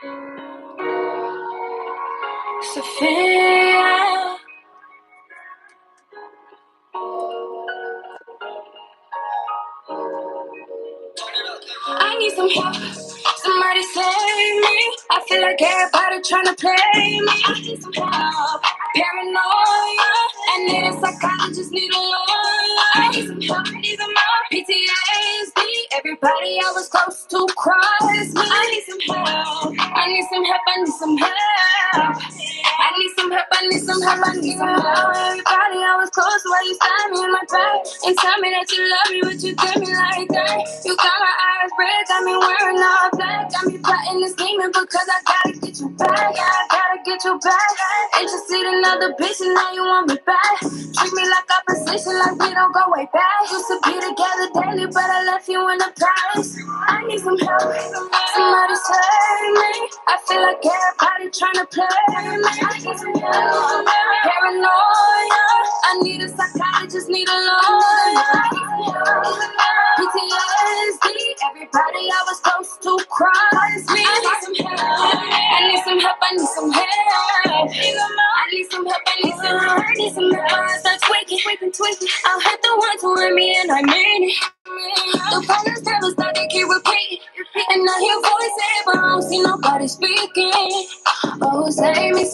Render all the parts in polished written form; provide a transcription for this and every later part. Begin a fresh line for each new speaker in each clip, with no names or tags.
Sophia. I need some help. Somebody save me. I feel like everybody trying to play me. I need some help. Paranoia. I need a psychologist, need a lawyer. I need some help. I need some help. PTSD. Everybody I was close to crossed me. I need some help. I need some help. I need some help. I need some help. I need some help. I need some help. Everybody I was close to, why you stab me in my back and tell me that you love me, but you did me like that. You got my eyes red, got me wearing all black, got me plotting and scheming because I gotta get you back. Yeah, I gotta get you back. Ain't just see another bitch and now you want me back. Treat me like opposition, like we don't go way back. Used to be together daily, but I left you in the past. I need some help. Somebody save me. I feel like everybody trying to play me. I need some help. Paranoia. I need a psychologist, need a lawyer. PTSD. Everybody I was close to cross me. I need some help. I need some help. I need some help. I need some help. I need some help. I need some help. I start tweaking. I'll hit the one to hurt me and I mean it. The problems never stop, they keep repeating. And I hear voices, but I don't see nobody speaking. Oh, save me,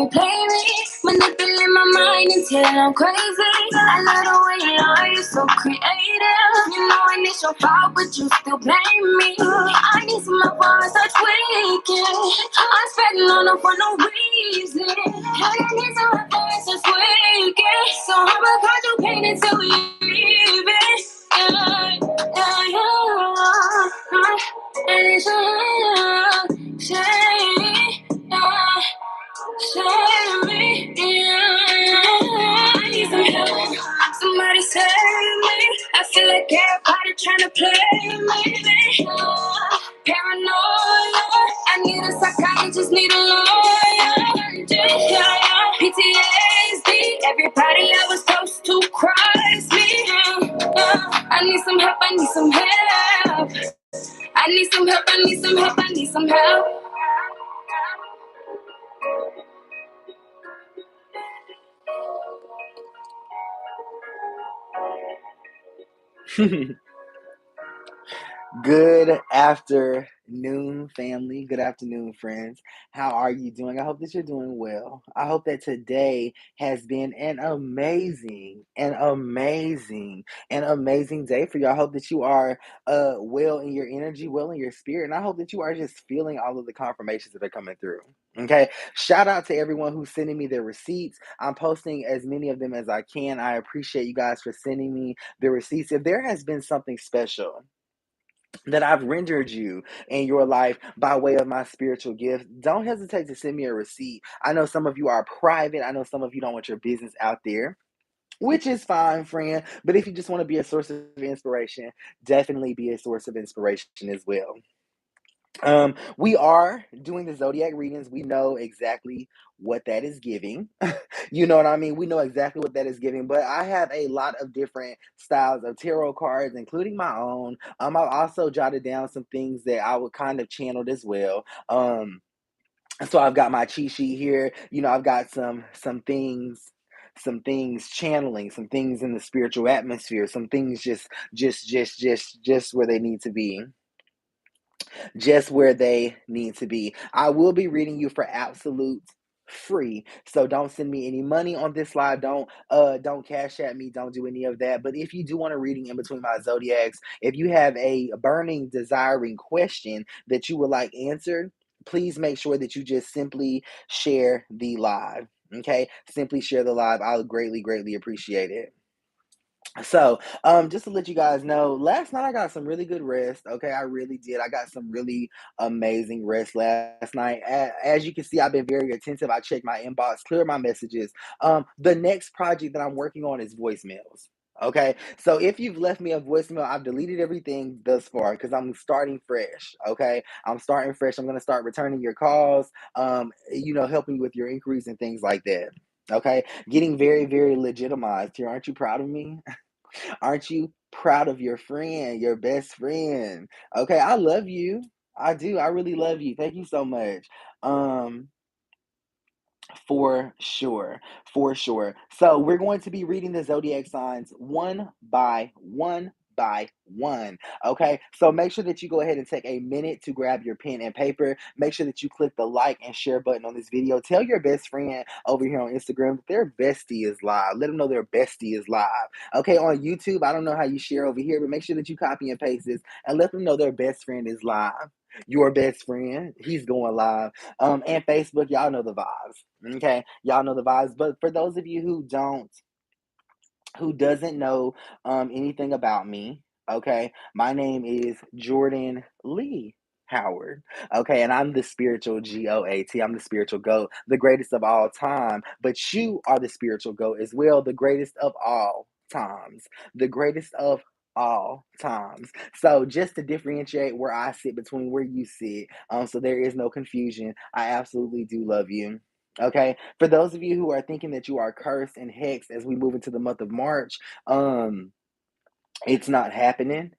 play me. Manipulating my mind until I'm crazy. I love the way you are, you're so creative. You know and it's your fault, but you still blame me. I need some help, I start tweaking. I'm spreading on them for no reason. And I need some help, I start tweaking. So I'ma cause you pain until we leave it. Yeah. And it's shame me. I need some help. Somebody save me. I feel like everybody trying to play me. Paranoia. I need a psychologist, need a lawyer. PTSD. Everybody I was close to cross me. I need some help. I need some help. I need some help. I need some help. I need some help.
Good afternoon, family. Good afternoon, friends. How are you doing? I hope that you're doing well. I hope that today has been an amazing day for you. I hope that you are well in your energy, well in your spirit, and I hope that you are just feeling all of the confirmations that are coming through. Okay. Shout out to everyone who's sending me their receipts. I'm posting as many of them as I can. I appreciate you guys for sending me the receipts. If there has been something special that I've rendered you in your life by way of my spiritual gift, don't hesitate to send me a receipt. I know some of you are private. I know some of you don't want your business out there, which is fine, friend. But if you just want to be a source of inspiration, definitely be a source of inspiration as well. We are doing the Zodiac readings. We know exactly what that is giving. You know what I mean? We know exactly what that is giving, but I have a lot of different styles of tarot cards, including my own. I've also jotted down some things that I would kind of channeled as well. So I've got my cheat sheet here. You know, I've got some things channeling, some things in the spiritual atmosphere, some things just where they need to be. Just where they need to be. I will be reading you for absolute free, so don't send me any money on this live. Don't cash at me, don't do any of that. But if you do want a reading in between my zodiacs, if you have a burning desiring question that you would like answered, please make sure that you just simply share the live. Okay, simply share the live. I'll greatly appreciate it. So, just to let you guys know, last night I got some really good rest. Okay, I really did. I got some really amazing rest last night. As you can see, I've been very attentive. I checked my inbox, clear my messages. The next project that I'm working on is voicemails. Okay, so if you've left me a voicemail, I've deleted everything thus far because I'm starting fresh. Okay, I'm starting fresh. I'm gonna start returning your calls. Helping you with your inquiries and things like that. Okay, getting very legitimized here. Aren't you proud of me? Aren't you proud of your friend, your best friend? Okay, I love you. I do. I really love you. Thank you so much. Um, For sure. For sure. So we're going to be reading the zodiac signs one by one by one. Okay. So make sure that you go ahead and take a minute to grab your pen and paper. Make sure that you click the like and share button on this video. Tell your best friend over here on Instagram that their bestie is live. Let them know their bestie is live. Okay. On YouTube, I don't know how you share over here, but make sure that you copy and paste this and let them know their best friend is live. Your best friend, he's going live. And Facebook, y'all know the vibes. Okay, y'all know the vibes. But for those of you who doesn't know anything about me, okay, my name is Jordan Lee Howard. Okay, and I'm the spiritual GOAT. I'm the spiritual GOAT, the greatest of all time. But you are the spiritual GOAT as well, the greatest of all times, the greatest of all times. So just to differentiate where I sit between where you sit, so there is no confusion. I absolutely do love you. Okay, for those of you who are thinking that you are cursed and hexed as we move into the month of March, it's not happening.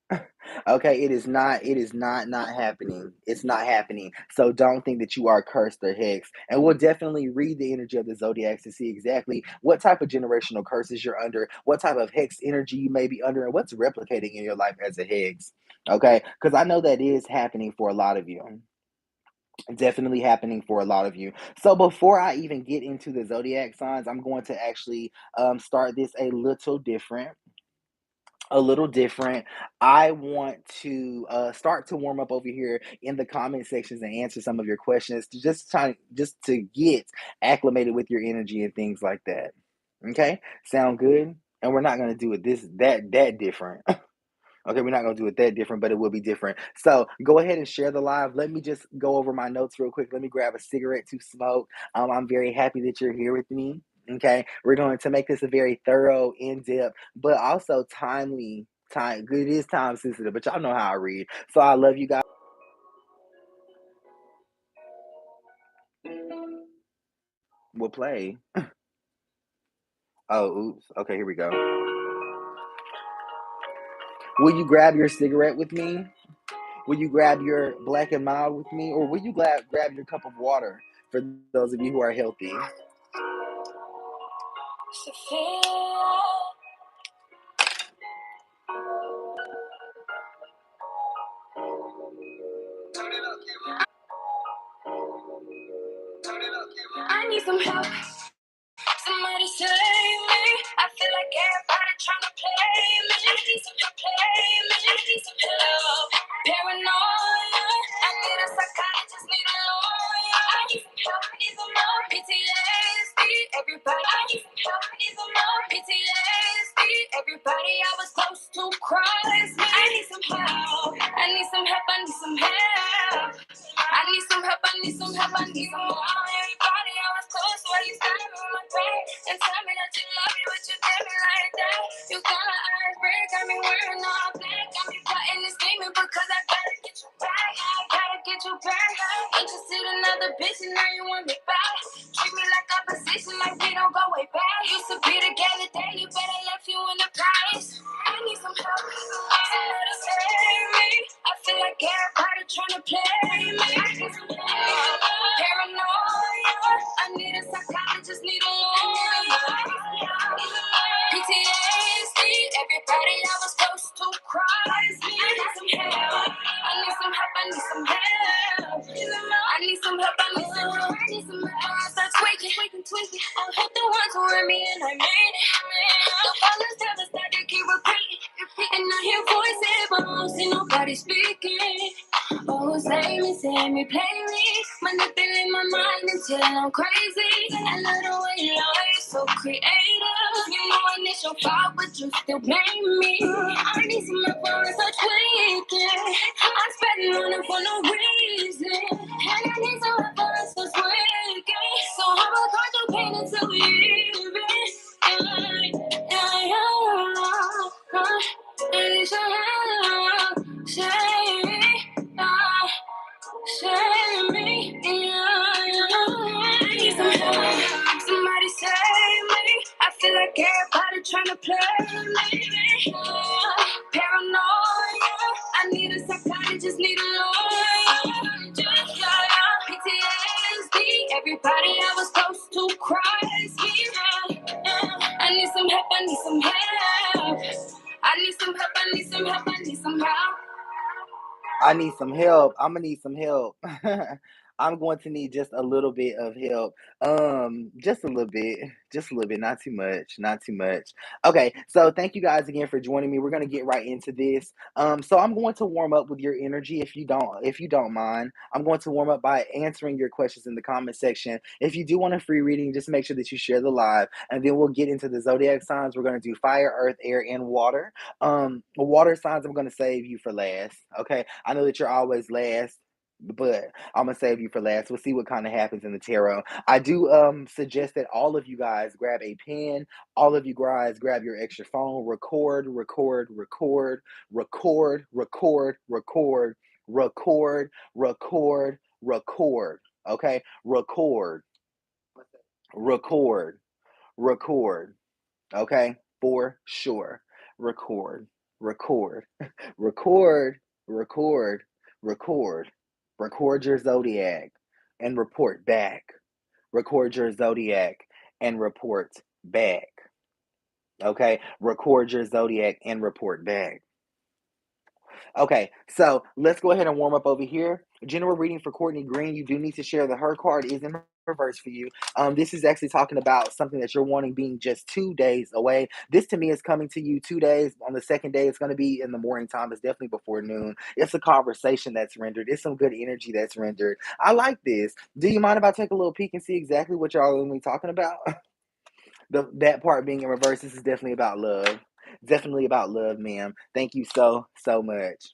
Okay, it is not happening. It's not happening. So don't think that you are cursed or hexed. And we'll definitely read the energy of the zodiacs to see exactly what type of generational curses you're under, what type of hex energy you may be under, and what's replicating in your life as a hex. Okay, because I know that is happening for a lot of you. Definitely happening for a lot of you. So before I even get into the zodiac signs, I'm going to actually start this a little different. I want to start to warm up over here in the comment sections and answer some of your questions to just to get acclimated with your energy and things like that. Okay, sound good? And we're not going to do it that different. Okay, we're not going to do it that different, but it will be different. So go ahead and share the live. Let me just go over my notes real quick. Let me grab a cigarette to smoke. I'm very happy that you're here with me. Okay, we're going to make this a very thorough, in-depth, but also timely time. It is time sensitive, but y'all know how I read. So I love you guys. We'll play. Oh, oops. Okay, here we go. Will you grab your cigarette with me? Will you grab your black and mild with me? Or will you grab your cup of water for those of you who are healthy? I need some help. Somebody save me. I feel like everybody trying to play me. I need some help, play me. I need some help. Paranoia. I need a psychologist, need a lawyer. I need some help, need some more PTSD. Everybody, I need some help, need some more PTSD. Everybody I was close to cries me. I need some help. I need some help. I need some help. I need some help, I need some help, I need some more. Everybody I was close, why you standing on my back and tell me that you love me, but you did me like that. You gonna break, got me wearing all black, got me plotting and scheming because I gotta get you back. I gotta get you back. Ain't you see another bitch and now you want me back? Treat me like opposition, like we don't go way back. Used to be together daily, but I left you in the past. I need some help, somebody save me. I feel like everybody trying to play me. I need some help, paranoia. I need a psychologist, need a lawyer. PTSD, everybody I was close to cries me. I need some help, I need some help, I need some help. I need some help, I need some help, I need some help. I start tweaking. I hate the ones who hurt me and I made it. The violence devastated, keep repeating. And I hear voices, but I don't see nobody speaking. Oh, save me, play me. Manipulate my mind until I'm crazy. I love the way you lie, you're so creative. You know I need your fault, but you still blame me. I need some help for such weekend. I'm spending on it for no reason. And I need some help for such weekend. So I will cause your pain until we leave it. I need some help, save me. Save me, I need some help, somebody save me. I feel like everybody trying to play me. Paranoia, I need a psychologist, need a lawyer. I need some help. I'm gonna need some help. I'm going to need just a little bit of help. Just a little bit. Just a little bit, not too much. Not too much. Okay, so thank you guys again for joining me. We're gonna get right into this. So I'm going to warm up with your energy if you don't mind. I'm going to warm up by answering your questions in the comment section. If you do want a free reading, just make sure that you share the live, and then we'll get into the zodiac signs. We're gonna do fire, earth, air, and water. Water signs I'm gonna save you for last. Okay. I know that you're always last, but I'm gonna save you for last. We'll see what kind of happens in the tarot. I do suggest that all of you guys grab a pen, all of you guys grab your extra phone, record, record, record, record, record, record, record, record, record. Okay, record, record, record. Okay, for sure. Record, record, record, record, record, record your zodiac and report back. Record your zodiac and report back. Okay, record your zodiac and report back. Okay, so let's go ahead and warm up over here. General reading for Courtney Green. You do need to share that her card is in reverse for you. This is actually talking about something that you're wanting being just 2 days away. This to me is coming to you 2 days. On the second day, it's going to be in the morning time. It's definitely before noon. It's a conversation that's rendered. It's some good energy that's rendered. I like this. Do you mind if I take a little peek and see exactly what y'all are going to be talking about? That part being in reverse, this is definitely about love. Definitely about love, ma'am. Thank you so much.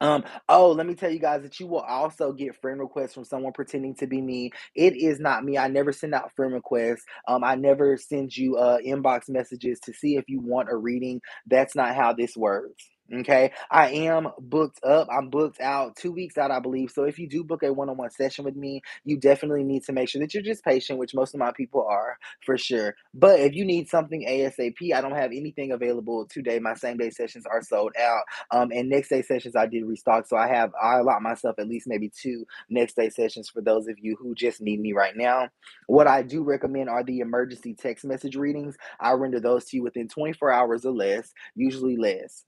Let me tell you guys that you will also get friend requests from someone pretending to be me. It is not me. I never send out friend requests. I never send you inbox messages to see if you want a reading. That's not how this works. Okay, I am booked up. I'm booked out 2 weeks out, I believe. So if you do book a one-on-one session with me, you definitely need to make sure that you're just patient, which most of my people are for sure. But if you need something ASAP, I don't have anything available today. My same day sessions are sold out. And next day sessions I did restock. So I allot myself at least maybe 2 next day sessions for those of you who just need me right now. What I do recommend are the emergency text message readings. I render those to you within 24 hours or less, usually less.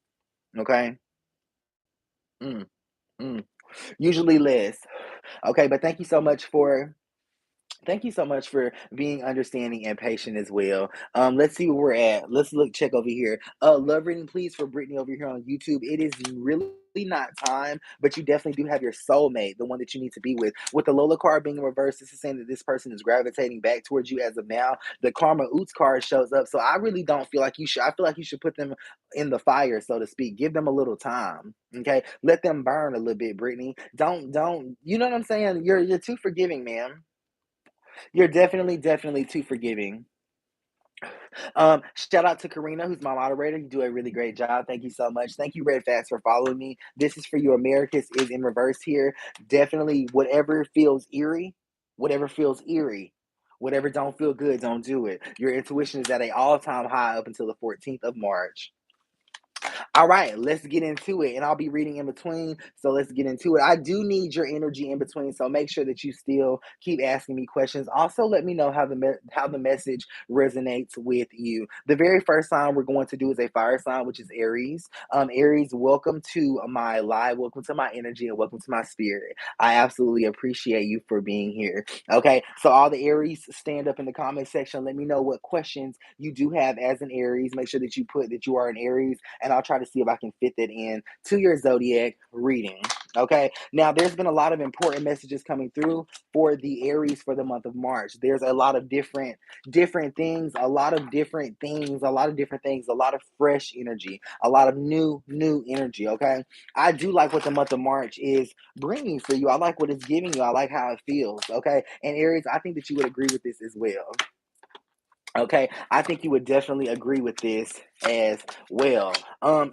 Okay. Mm, mm. Usually less. Okay, but thank you so much for being understanding and patient as well. Let's see where we're at. Let's check over here. Love reading, please, for Brittany over here on YouTube. It is really not time, but you definitely do have your soulmate, the one that you need to be with. With the Lola card being in reverse, this is saying that this person is gravitating back towards you as of now. The Karma Oots card shows up, so I really don't feel like you should. I feel like you should put them in the fire, so to speak. Give them a little time. Okay, let them burn a little bit, Brittany. Don't. You know what I'm saying? You're too forgiving, man. You're definitely too forgiving. Shout out to Karina, who's my moderator. You do a really great job. Thank you so much. Thank you, Red Fast, for following me. This is for you. Americus is in reverse here. Definitely, whatever feels eerie, whatever don't feel good, don't do it. Your intuition is at an all-time high up until the 14th of March. All right, let's get into it. And I'll be reading in between. So let's get into it. I do need your energy in between. So make sure that you still keep asking me questions. Also, let me know how the message resonates with you. The very first sign we're going to do is a fire sign, which is Aries. Aries, welcome to my live, welcome to my energy, and welcome to my spirit. I absolutely appreciate you for being here. Okay, so all the Aries, stand up in the comment section. Let me know what questions you do have as an Aries. Make sure that you put that you are an Aries, and I'll try to see if I can fit that in to your zodiac reading. Okay, now there's been a lot of important messages coming through for the Aries for the month of March. There's a lot of different things, a lot of different things, a lot of different things, a lot of fresh energy, a lot of new energy. Okay, I do like what the month of March is bringing for you. I like what it's giving you. I like how it feels. Okay, and Aries, I think that you would agree with this as well. Okay, I think you would definitely agree with this as well.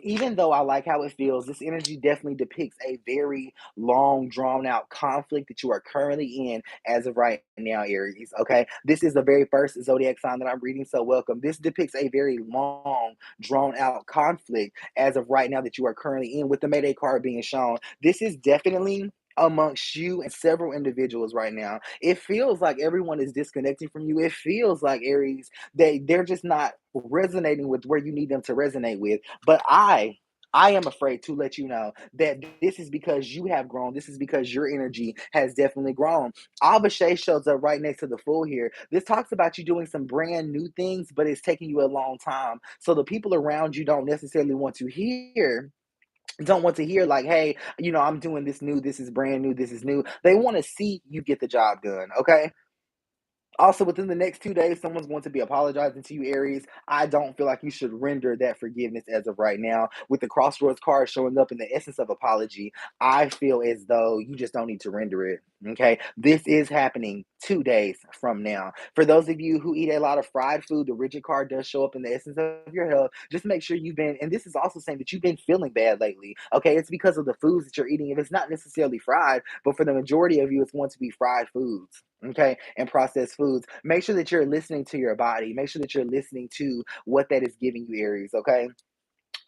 Even though I like how it feels, this energy definitely depicts a very long, drawn out conflict that you are currently in as of right now, Aries. Okay, this is the very first zodiac sign that I'm reading, so welcome. This depicts a very long, drawn out conflict as of right now that you are currently in, with the Mayday card being shown. This is definitely amongst you and several individuals right now. It feels like everyone is disconnecting from you. It feels like, Aries, they're just not resonating with where you need them to resonate with. But I am afraid to let you know that this is because you have grown. This is because your energy has definitely grown. Abashay shows up right next to the Fool here. This talks about you doing some brand new things, but it's taking you a long time. So the people around you don't want to hear like, hey, I'm doing this new, this is brand new, this is new. They want to see you get the job done. Okay. Also, within the next 2 days, someone's going to be apologizing to you, Aries. I don't feel like you should render that forgiveness as of right now. With the Crossroads card showing up in the essence of apology, I feel as though you just don't need to render it. Okay. This is happening 2 days from now. For those of you who eat a lot of fried food, the rigid card does show up in the essence of your health. Just make sure and this is also saying that you've been feeling bad lately. Okay. It's because of the foods that you're eating. If it's not necessarily fried, but for the majority of you, it's going to be fried foods. Okay, and processed foods. Make sure that you're listening to your body. Make sure that you're listening to what that is giving you, Aries. Okay.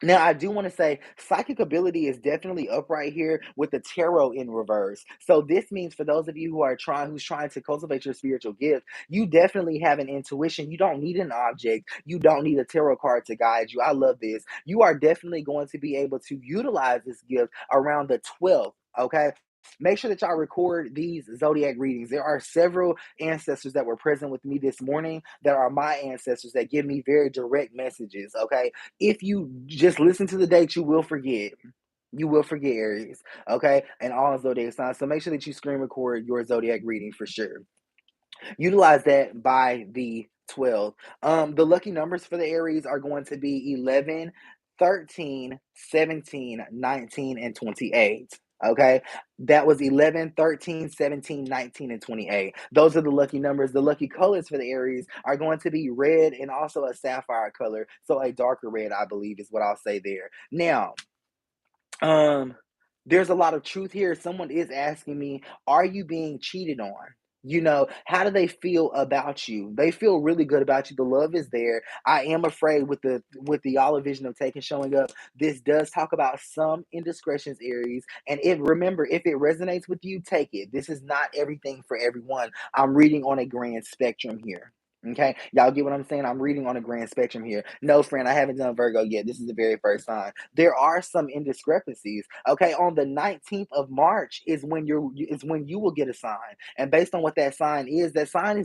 Now, I do want to say psychic ability is definitely up right here with the tarot in reverse. So this means for those of you who's trying to cultivate your spiritual gift, you definitely have an intuition. You don't need an object. You don't need a tarot card to guide you. I love this. You are definitely going to be able to utilize this gift around the 12th. Okay. Make sure that y'all record these zodiac readings. There are several ancestors that were present with me this morning that are my ancestors that give me very direct messages. Okay. If you just listen to the date, you will forget. You will forget, Aries. Okay. And all zodiac signs. So make sure that you screen record your zodiac reading for sure. Utilize that by the 12th. The lucky numbers for the Aries are going to be 11, 13, 17, 19, and 28. Okay, that was 11, 13, 17, 19, and 28. Those are the lucky numbers. The lucky colors for the Aries are going to be red and also a sapphire color. So a darker red, I believe, is what I'll say there. Now, um, there's a lot of truth here. Someone is asking me, are you being cheated on? How do they feel about you? They feel really good about you. The love is there. I am afraid with the olive vision of taking showing up. This does talk about some indiscretions, Aries. And remember, if it resonates with you, take it. This is not everything for everyone. I'm reading on a grand spectrum here. Okay, y'all get what I'm saying? I'm reading on a grand spectrum here. No, friend, I haven't done Virgo yet. This is the very first sign. There are some indiscrepancies. Okay, on the 19th of March is when you will get a sign, and based on what that sign is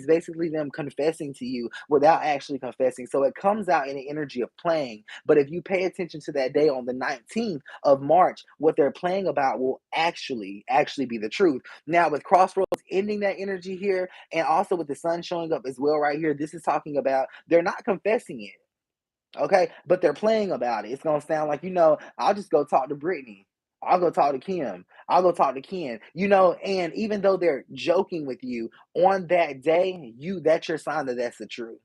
basically them confessing to you without actually confessing. So it comes out in the energy of playing. But if you pay attention to that day on the 19th of March, what they're playing about will actually be the truth. Now, with Crossroads ending that energy here, and also with the sun showing up as well right here, this is talking about they're not confessing it. Okay, but they're playing about it. It's gonna sound like, I'll just go talk to Brittany. I'll go talk to Kim. I'll go talk to Ken. And even though they're joking with you on that day, that's your sign that that's the truth.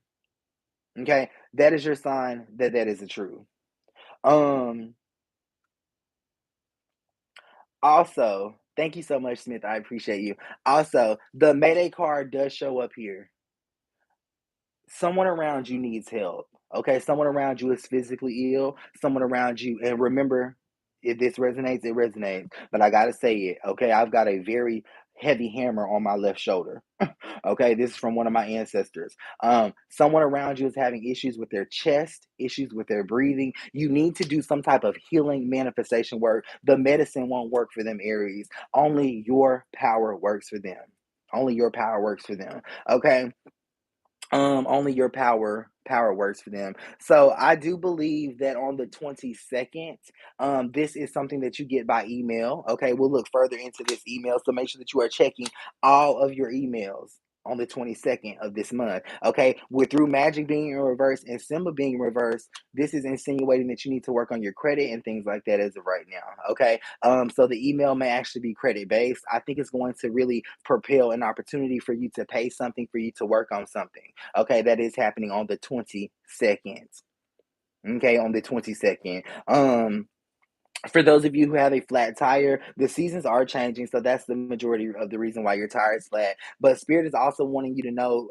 Okay, that is your sign that that is the truth. Um, Also, thank you so much, Smith. I appreciate you. Also, the Mayday card does show up here. Someone around you needs help. Okay, someone around you is physically ill. Someone around you, and remember, if this resonates, it resonates. But I gotta say it. Okay, I've got a very heavy hammer on my left shoulder. Okay, this is from one of my ancestors. Someone around you is having issues with their chest, issues with their breathing. You need to do some type of healing manifestation work. The medicine won't work for them, Aries. Only your power works for them. Only your power works for them. Okay, only your power works for them. So I do believe that on the 22nd, this is something that you get by email. Okay, we'll look further into this email, so make sure that you are checking all of your emails on the 22nd of this month. Okay, with through magic being in reverse and Simba being in reverse, this is insinuating that you need to work on your credit and things like that as of right now. Okay, so the email may actually be credit based. I think it's going to really propel an opportunity for you to pay something, for you to work on something. Okay, that is happening on the 22nd. Okay, on the 22nd. For those of you who have a flat tire, the seasons are changing, so that's the majority of the reason why your tire is flat. But Spirit is also wanting you to know,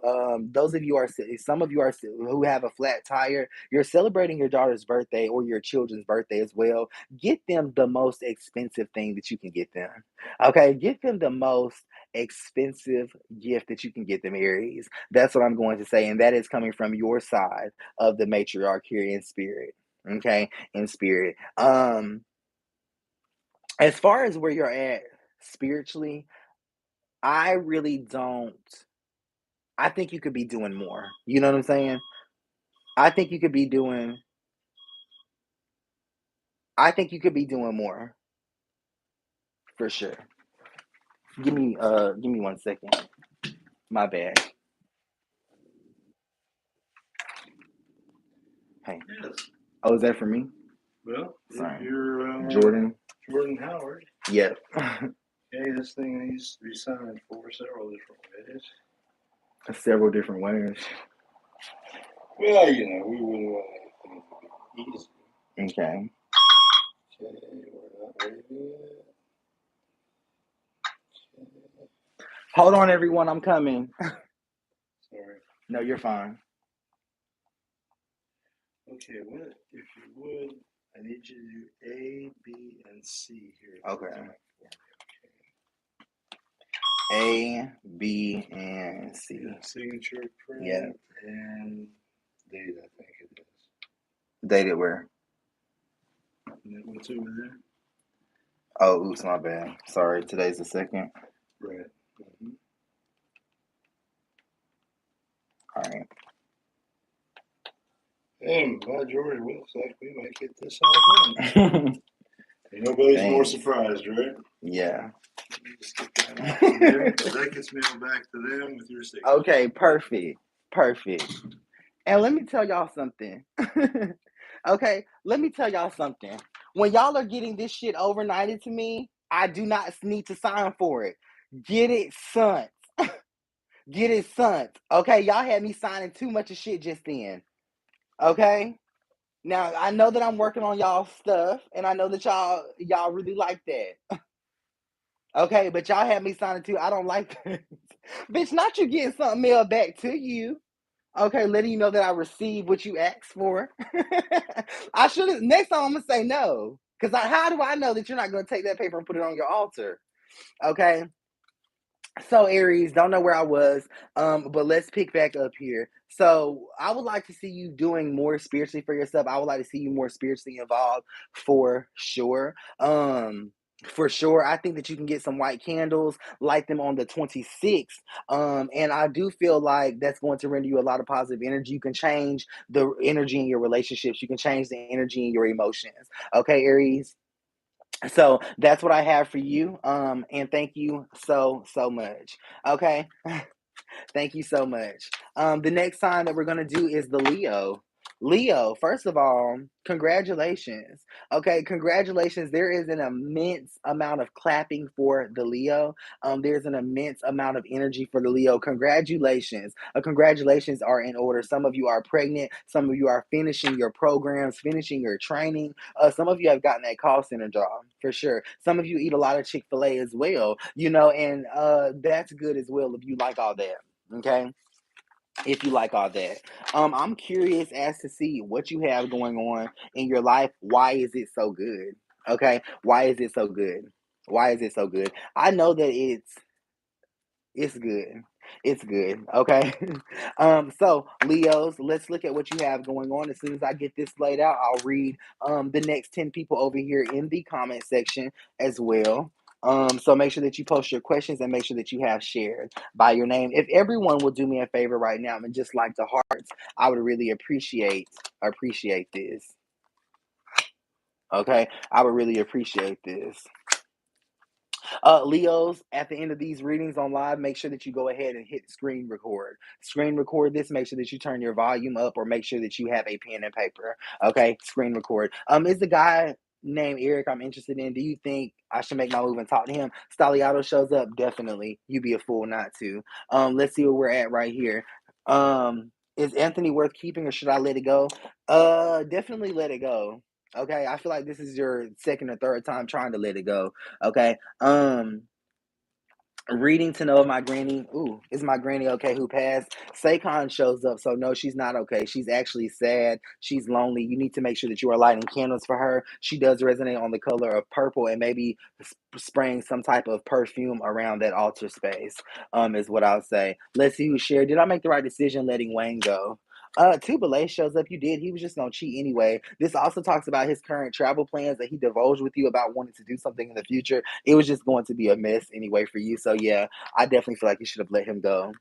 some of you are who have a flat tire. You're celebrating your daughter's birthday or your children's birthday as well. Get them the most expensive thing that you can get them. Okay, get them the most expensive gift that you can get them, Aries. That's what I'm going to say, and that is coming from your side of the matriarch here in Spirit. okay, in spirit. As far as where you're at spiritually, I really don't. I think you could be doing more. You know what I'm saying? I think you could be doing. I think you could be doing more for sure. Give me 1 second. My bad. Hey.
Yes.
Oh, is that for me?
Well,
sorry.
You're
Jordan.
Jordan Howard.
Yep.
Okay, this thing needs to be signed for several different ways.
Several different ways.
Well, you know, we wouldn't want anything to be easy.
Okay.
Okay, we're not waving it. Okay.
Hold on, everyone. I'm coming.
Sorry.
No, you're fine.
Okay, what if you would? I need you to do A, B, and C here.
Okay. A, B, and C.
Yeah, signature, print,
yeah.
And date, I think it is.
Dated where?
What's over there?
Oh, oops, my bad. Sorry, today's the 2nd.
Right. Mm-hmm.
All right.
And by George, looks like we might get this all done. Nobody's more surprised, right?
Yeah.
Just get that off there. That gets mailed back to them with your signature.
Okay, perfect. Perfect. And let me tell y'all something. Okay, let me tell y'all something. When y'all are getting this shit overnighted to me, I do not need to sign for it. Get it, son. Get it, son. Okay, y'all had me signing too much of shit just then. Okay? Now, I know that I'm working on y'all stuff, and I know that y'all really like that. Okay, but y'all had me signing too. I don't like that. Bitch, not you getting something mailed back to you. Okay, letting you know that I received what you asked for. I should have. Next time I'm gonna say no, because how do I know that you're not gonna take that paper and put it on your altar? Okay. So Aries, don't know where I was, but let's pick back up here. So I would like to see you doing more spiritually for yourself. I would like to see you more spiritually involved for sure. For sure, I think that you can get some white candles, light them on the 26th. And I do feel like that's going to render you a lot of positive energy. You can change the energy in your relationships. You can change the energy in your emotions. Okay, Aries. So that's what I have for you. And thank you so much. Okay. Thank you so much. The next sign that we're going to do is the Leo. Leo, first of all, congratulations. Okay, congratulations. There is an immense amount of clapping for the Leo. There's an immense amount of energy for the Leo. Congratulations. Congratulations are in order. Some of you are pregnant. Some of you are finishing your programs, finishing your training. Some of you have gotten that call center job for sure. Some of you eat a lot of Chick-fil-A as well, you know, and that's good as well if you like all that. Okay, if you like all that. I'm curious as to see what you have going on in your life. Why is it so good? Okay, why is it so good? Why is it so good? I know that it's good. It's good. Okay. So Leos, let's look at what you have going on. As soon as I get this laid out, I'll read the next 10 people over here in the comment section as well. So make sure that you post your questions and make sure that you have shared by your name. If everyone will do me a favor right now and just like the hearts, I would really appreciate this. Okay, I would really appreciate this. Leos, at the end of these readings on live, make sure that you go ahead and hit screen record. Screen record this. Make sure that you turn your volume up, or make sure that you have a pen and paper. Okay, screen record. Is the guy named Eric I'm interested in? Do you think I should make my move and talk to him? Staliato shows up. Definitely. You'd be a fool not to. Let's see where we're at right here. Is Anthony worth keeping, or should I let it go? Definitely let it go. Okay, I feel like this is your second or third time trying to let it go. Okay. Reading to know if my granny, is my granny okay who passed? Saquon shows up, so no, she's not okay. She's actually sad. She's lonely. You need to make sure that you are lighting candles for her. She does resonate on the color of purple, and maybe spraying some type of perfume around that altar space, is what I'll say. Let's see who shared. Did I make the right decision letting Wayne go? Tubelay shows up. You did. He was just gonna cheat anyway. This also talks about his current travel plans that he divulged with you about wanting to do something in the future. It was just going to be a mess anyway for you. So yeah, I definitely feel like you should have let him go.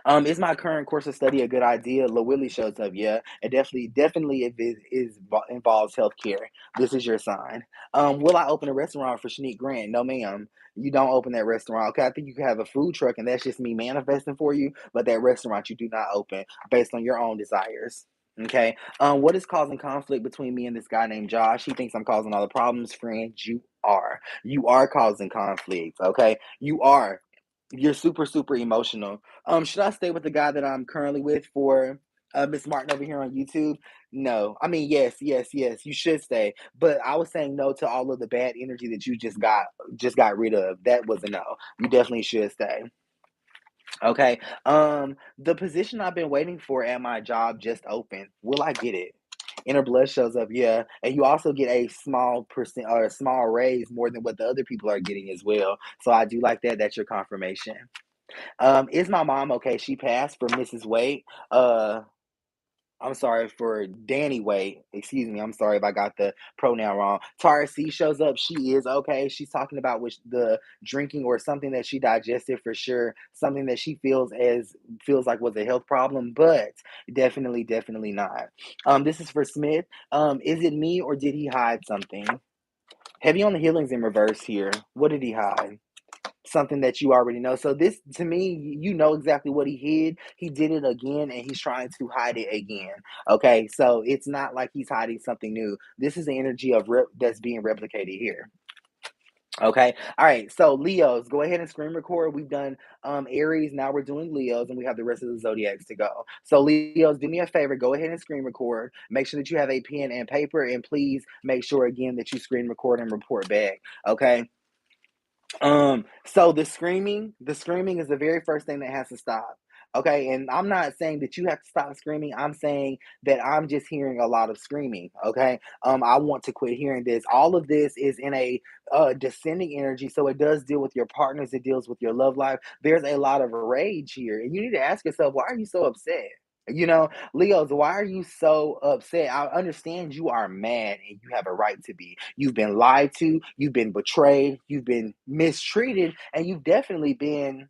Is my current course of study a good idea? Lil shows up. Yeah, it definitely if it involves healthcare. This is your sign. Will I open a restaurant for Shanique Grant? No, ma'am. You don't open that restaurant. Okay, I think you can have a food truck, and that's just me manifesting for you. But that restaurant you do not open based on your own desires. Okay. What is causing conflict between me and this guy named Josh? He thinks I'm causing all the problems. Friend, you are. You are causing conflict. Okay. You are. You're super, super emotional. Should I stay with the guy that I'm currently with for Miss Martin over here on YouTube? No. I mean, yes, yes, yes. You should stay. But I was saying no to all of the bad energy that you just got rid of. That was a no. You definitely should stay. Okay. The position I've been waiting for at my job just opened. Will I get it? Inner blood shows up, yeah. And you also get a small percent or a small raise more than what the other people are getting as well. So I do like that. That's your confirmation. Is my mom okay? She passed for Mrs. Wade. I'm sorry for Danny Wade. Excuse me. I'm sorry if I got the pronoun wrong. Tara C shows up. She is okay. She's talking about which the drinking or something that she digested for sure. Something that she feels like was a health problem, but definitely, definitely not. This is for Smith. Is it me or did he hide something? Heavy on the healings in reverse here. What did he hide? Something that you already know. So this, to me, you know exactly what he hid. He did it again, and he's trying to hide it again. Okay, so it's not like he's hiding something new. This is the energy of that's being replicated here. Okay, all right. So Leos, go ahead and screen record. We've done Aries. Now we're doing Leos, and we have the rest of the zodiacs to go. So Leos, do me a favor. Go ahead and screen record. Make sure that you have a pen and paper, and please make sure again that you screen record and report back. Okay. So the screaming is the very first thing that has to stop. Okay, and I'm not saying that you have to stop screaming. I'm saying that I'm just hearing a lot of screaming. Okay, I want to quit hearing this. All of this is in a descending energy, so it does deal with your partners. It deals with your love life. There's a lot of rage here, and you need to ask yourself, why are you so upset? You know, Leos, why are you so upset? I understand you are mad and you have a right to be. You've been lied to, you've been betrayed, you've been mistreated, and you have definitely been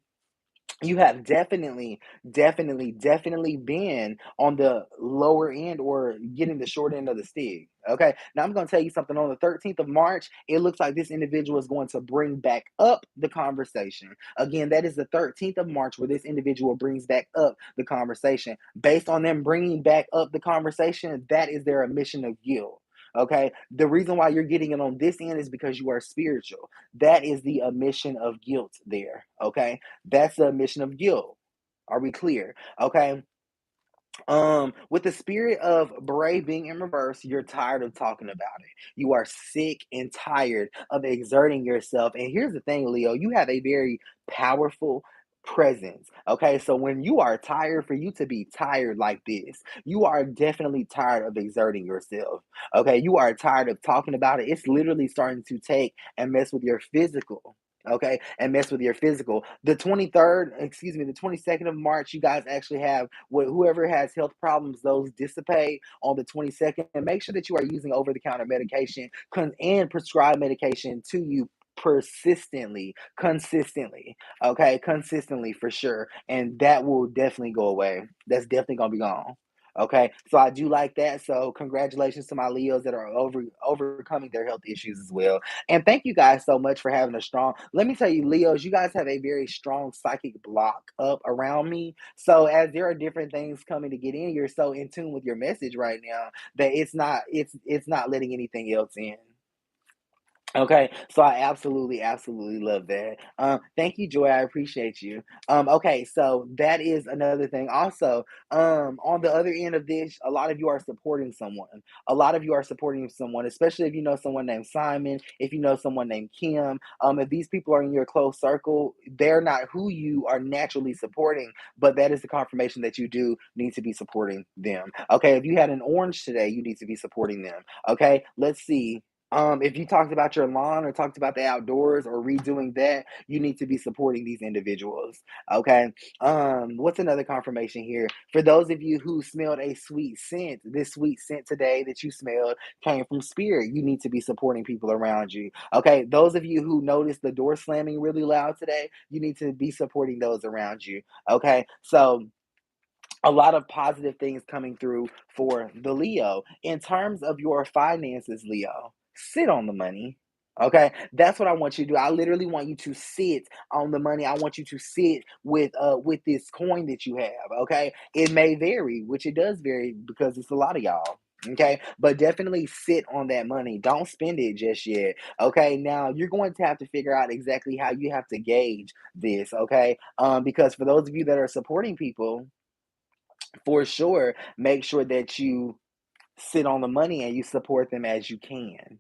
on the lower end or getting the short end of the stick. Okay. Now I'm going to tell you something. On the 13th of March, it looks like this individual is going to bring back up the conversation. Again, that is the 13th of March where this individual brings back up the conversation. Based on them bringing back up the conversation, that is their admission of guilt. Okay. The reason why you're getting it on this end is because you are spiritual. That is the admission of guilt there. Okay. That's the admission of guilt. Are we clear? Okay. With the spirit of brave being in reverse, you're tired of talking about it. You are sick and tired of exerting yourself. And here's the thing, Leo, you have a very powerful presence. Okay, so when you are tired, for you to be tired like this, you are definitely tired of exerting yourself. Okay, you are tired of talking about it. It's literally starting to take and mess with your physical. Okay, and mess with your physical. The 23rd, excuse me, the 22nd of March, you guys actually have whoever has health problems, those dissipate on the 22nd. And make sure that you are using over the counter medication and prescribed medication to you consistently, okay, consistently for sure, and that will definitely go away. That's definitely gonna be gone. Okay, so I do like that. So congratulations to my Leos that are overcoming their health issues as well. And thank you guys so much for having a strong. Let me tell you, Leos, you guys have a very strong psychic block up around me. So as there are different things coming to get in, you're so in tune with your message right now that it's not letting anything else in. Okay, so I absolutely love that. Thank you, Joy. I appreciate you. Okay, so that is another thing. Also, on the other end of this, a lot of you are supporting someone. A lot of you are supporting someone, especially if you know someone named Simon, if you know someone named Kim. If these people are in your close circle, they're not who you are naturally supporting, but that is the confirmation that you do need to be supporting them. Okay, if you had an orange today, you need to be supporting them. Okay, let's see. If you talked about your lawn or talked about the outdoors or redoing that, you need to be supporting these individuals. Okay. What's another confirmation here? For those of you who smelled a sweet scent, this sweet scent today that you smelled came from spirit. You need to be supporting people around you. Okay. Those of you who noticed the door slamming really loud today, you need to be supporting those around you. Okay. So a lot of positive things coming through for the Leo. In terms of your finances, Leo, sit on the money. Okay, that's what I want you to do. I literally want you to sit on the money. I want you to sit with this coin that you have. Okay, it may vary, which it does vary because it's a lot of y'all. Okay, but definitely sit on that money. Don't spend it just yet. Okay, now you're going to have to figure out exactly how you have to gauge this. Okay, because for those of you that are supporting people, for sure, make sure that you sit on the money and you support them as you can.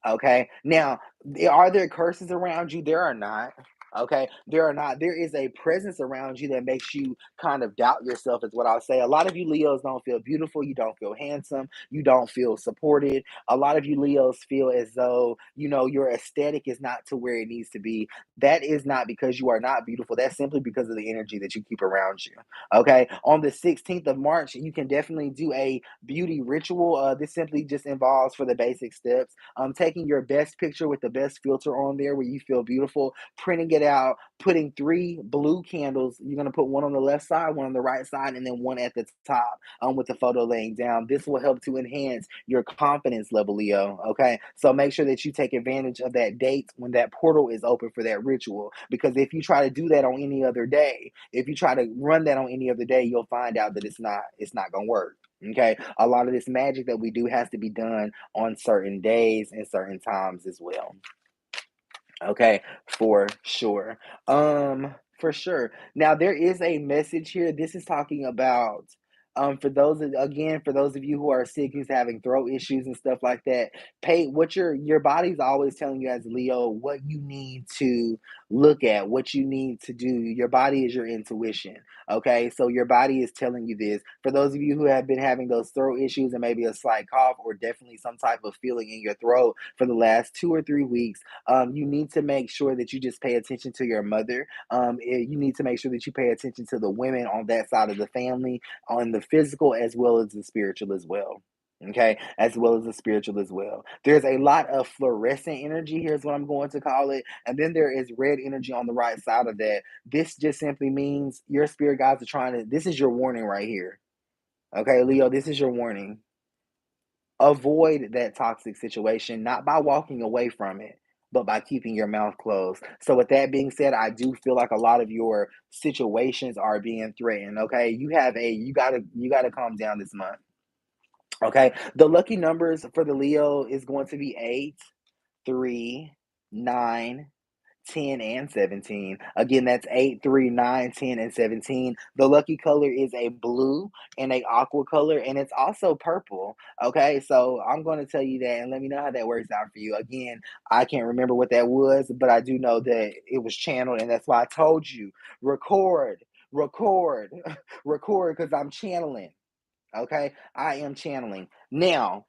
Okay. Now, are there curses around you? There are not. Okay. There are not. There is a presence around you that makes you kind of doubt yourself, is what I'll say. A lot of you Leos don't feel beautiful. You don't feel handsome. You don't feel supported. A lot of you Leos feel as though, your aesthetic is not to where it needs to be. That is not because you are not beautiful. That's simply because of the energy that you keep around you. Okay. On the 16th of March, you can definitely do a beauty ritual. This simply just involves, for the basic steps, taking your best picture with the best filter on there where you feel beautiful, printing it out, putting 3 blue candles. You're going to put one on the left side, one on the right side, and then one at the top with the photo laying down. This will help to enhance your confidence level, Leo. Okay. So make sure that you take advantage of that date when that portal is open for that ritual. Because if you try to do that on any other day, if you try to run that on any other day, you'll find out that it's not going to work. Okay. A lot of this magic that we do has to be done on certain days and certain times as well. Okay, for sure. For sure. Now there is a message here. This is talking about for those of you who are sick, who's having throat issues and stuff like that, pay what your body's always telling you as Leo what you need to look at, what you need to do. Your body is your intuition. Okay, so your body is telling you this. For those of you who have been having those throat issues and maybe a slight cough or definitely some type of feeling in your throat for the last 2 or 3 weeks, you need to make sure that you just pay attention to your mother. You need to make sure that you pay attention to the women on that side of the family, on the physical as well as the spiritual as well. Okay, as well as the spiritual as well. There's a lot of fluorescent energy here, is what I'm going to call it. And then there is red energy on the right side of that. This just simply means your spirit guides are trying to, this is your warning right here. Okay, Leo, this is your warning. Avoid that toxic situation, not by walking away from it, but by keeping your mouth closed. So with that being said, I do feel like a lot of your situations are being threatened. Okay. You gotta calm down this month. Okay. The lucky numbers for the Leo is going to be 8, 3, 9, 10, and 17. Again, that's 8, 3, 9, 10, and 17. The lucky color is a blue and a aqua color, and it's also purple. Okay, so I'm going to tell you that and let me know how that works out for you. Again, I can't remember what that was, but I do know that it was channeled, and that's why I told you record, record, record, because I'm channeling. Okay, I am channeling. Now,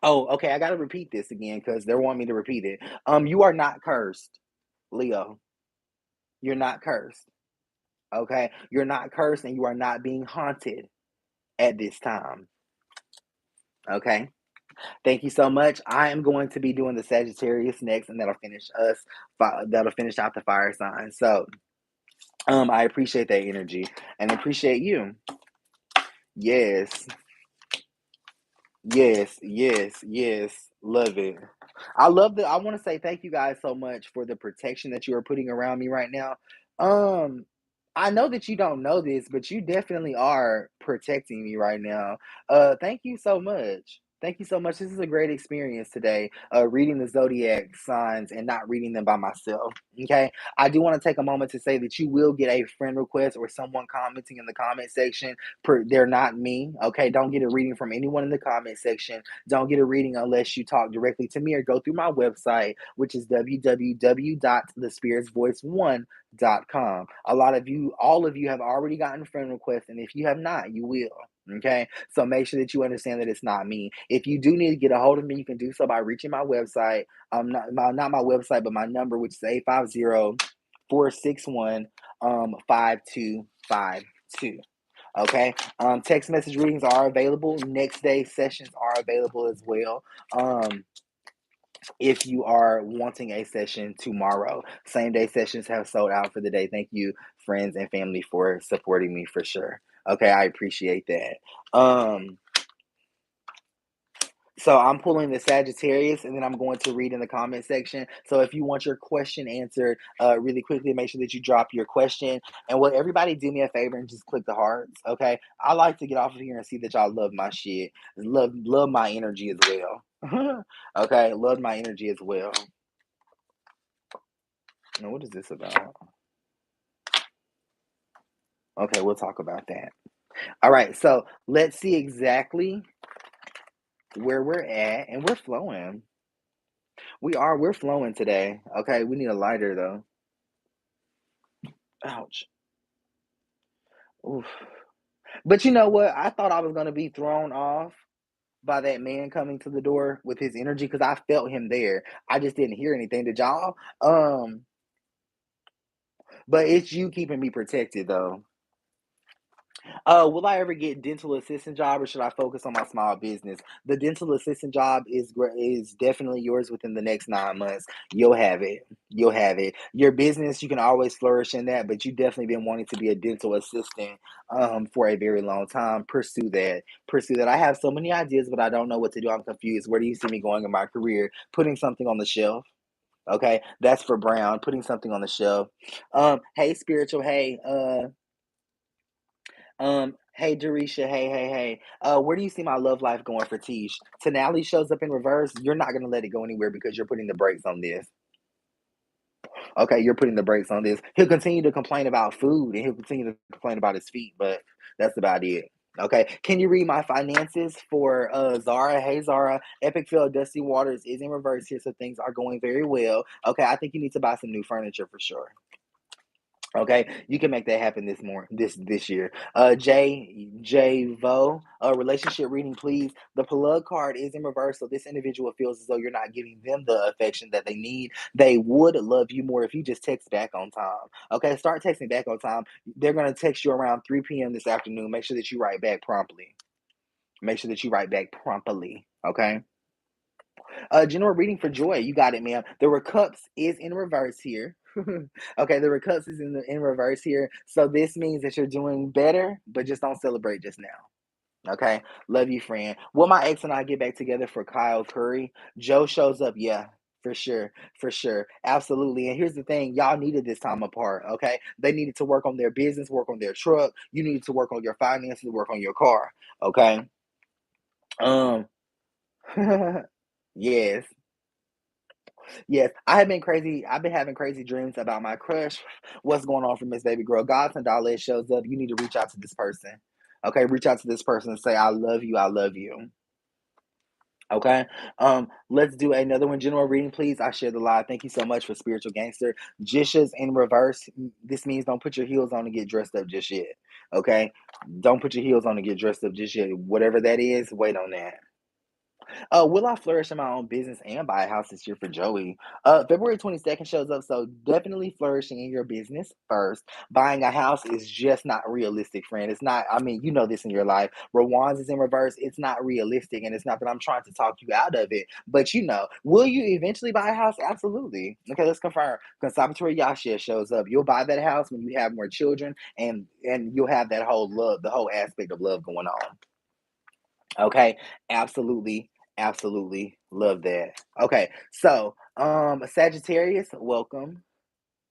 oh, okay, I got to repeat this again because they want me to repeat it. You are not cursed, Leo. You're not cursed. Okay? You're not cursed and you are not being haunted at this time. Okay? Thank you so much. I am going to be doing the Sagittarius next, and that'll finish out the fire sign. So I appreciate that energy and appreciate you. Yes. Yes, yes, yes. Love it. I want to say thank you guys so much for the protection that you are putting around me right now. Um, I know that you don't know this, but you definitely are protecting me right now. Thank you so much. Thank you so much. This is a great experience today, reading the zodiac signs and not reading them by myself. Okay. I do want to take a moment to say that you will get a friend request or someone commenting in the comment section. They're not me. Okay. Don't get a reading from anyone in the comment section. Don't get a reading unless you talk directly to me or go through my website, which is www.thespiritsvoice1.com. All of you have already gotten friend requests, and if you have not, you will. Okay, so make sure that you understand that it's not me. If you do need to get a hold of me, you can do so by reaching my website. Not my website, but my number, which is 850-461-5252. Okay. Text message readings are available. Next day sessions are available as well. If you are wanting a session tomorrow, same day sessions have sold out for the day. Thank you, friends and family, for supporting me for sure. Okay, I appreciate that. So I'm pulling the Sagittarius, and then I'm going to read in the comment section. So if you want your question answered really quickly, make sure that you drop your question. And will everybody do me a favor and just click the hearts, okay? I like to get off of here and see that y'all love my shit. Love my energy as well. Okay, love my energy as well. Now, what is this about? Okay, we'll talk about that. All right, so let's see exactly where we're at, and we're flowing. We're flowing today. Okay, we need a lighter though. Ouch. Oof. But you know what? I thought I was going to be thrown off by that man coming to the door with his energy because I felt him there. I just didn't hear anything. Did y'all? But it's you keeping me protected though. Will I ever get dental assistant job, or should I focus on my small business? The dental assistant job is definitely yours within the next 9 months. You'll have it. You'll have it. Your business, you can always flourish in that, but you definitely been wanting to be a dental assistant for a very long time. Pursue that. Pursue that. I have so many ideas, but I don't know what to do. I'm confused. Where do you see me going in my career? Putting something on the shelf. Okay, that's for Brown. Putting something on the shelf. Hey, spiritual. Hey, Dorisha. Hey. Where do you see my love life going for Tish? Tenali shows up in reverse. You're not going to let it go anywhere because you're putting the brakes on this. Okay, you're putting the brakes on this. He'll continue to complain about food and he'll continue to complain about his feet, but that's about it. Okay, can you read my finances for Zara? Hey, Zara. Epic Fail Dusty Waters is in reverse here, so things are going very well. Okay, I think you need to buy some new furniture for sure. Okay, you can make that happen this year. J Vo, relationship reading, please. The plug card is in reverse, so this individual feels as though you're not giving them the affection that they need. They would love you more if you just text back on time. Okay, start texting back on time. They're gonna text you around 3 p.m. this afternoon. Make sure that you write back promptly. Make sure that you write back promptly. Okay. General reading for Joy. You got it, ma'am. The Recups is in reverse here. Okay, the Recups is in reverse here. So this means that you're doing better, but just don't celebrate just now. Okay, love you, friend. Will my ex and I get back together for Kyle Curry? Joe shows up. Yeah, for sure, absolutely. And here's the thing: y'all needed this time apart. Okay, they needed to work on their business, work on their truck. You needed to work on your finances, work on your car. Okay. Um. Yes. Yes, I have been crazy. I've been having crazy dreams about my crush. What's going on for Miss Baby Girl? God's and Dollar shows up. You need to reach out to this person. Okay, reach out to this person and say, I love you. I love you. Okay. Let's do another one. General reading, please. I share the live. Thank you so much for Spiritual Gangster. Jisha's in reverse. This means don't put your heels on and get dressed up just yet. Okay. Don't put your heels on and get dressed up just yet. Whatever that is, wait on that. Will I flourish in my own business and buy a house this year for Joey? February 22nd shows up, so definitely flourishing in your business first. Buying a house is just not realistic, friend. It's not, I mean, you know this in your life. Rawan's is in reverse. It's not realistic, and it's not that I'm trying to talk you out of it, but you know, will you eventually buy a house? Absolutely. Okay, let's confirm. Conservatory Yasha shows up. You'll buy that house when you have more children, and you'll have that whole love, the whole aspect of love going on. Okay, absolutely, absolutely love that. Okay, so Sagittarius, welcome,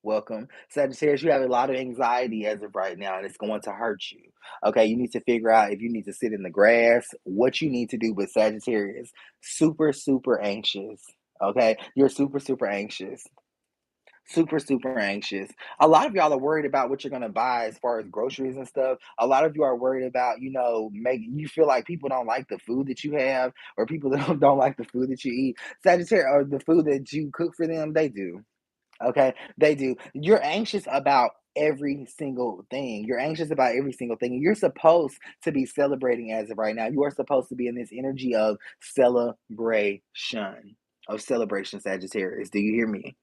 welcome. Sagittarius, you have a lot of anxiety as of right now, and it's going to hurt you. Okay, you need to figure out if you need to sit in the grass, what you need to do with Sagittarius. Super anxious. Okay, you're super anxious. Super anxious. A lot of y'all are worried about what you're going to buy as far as groceries and stuff. A lot of you are worried about, you know, making you feel like people don't like the food that you have, or people that don't like the food that you eat. Sagittarius, or the food that you cook for them, they do. Okay, they do. You're anxious about every single thing. You're anxious about every single thing. And you're supposed to be celebrating as of right now. You are supposed to be in this energy of celebration. Of celebration, Sagittarius. Do you hear me?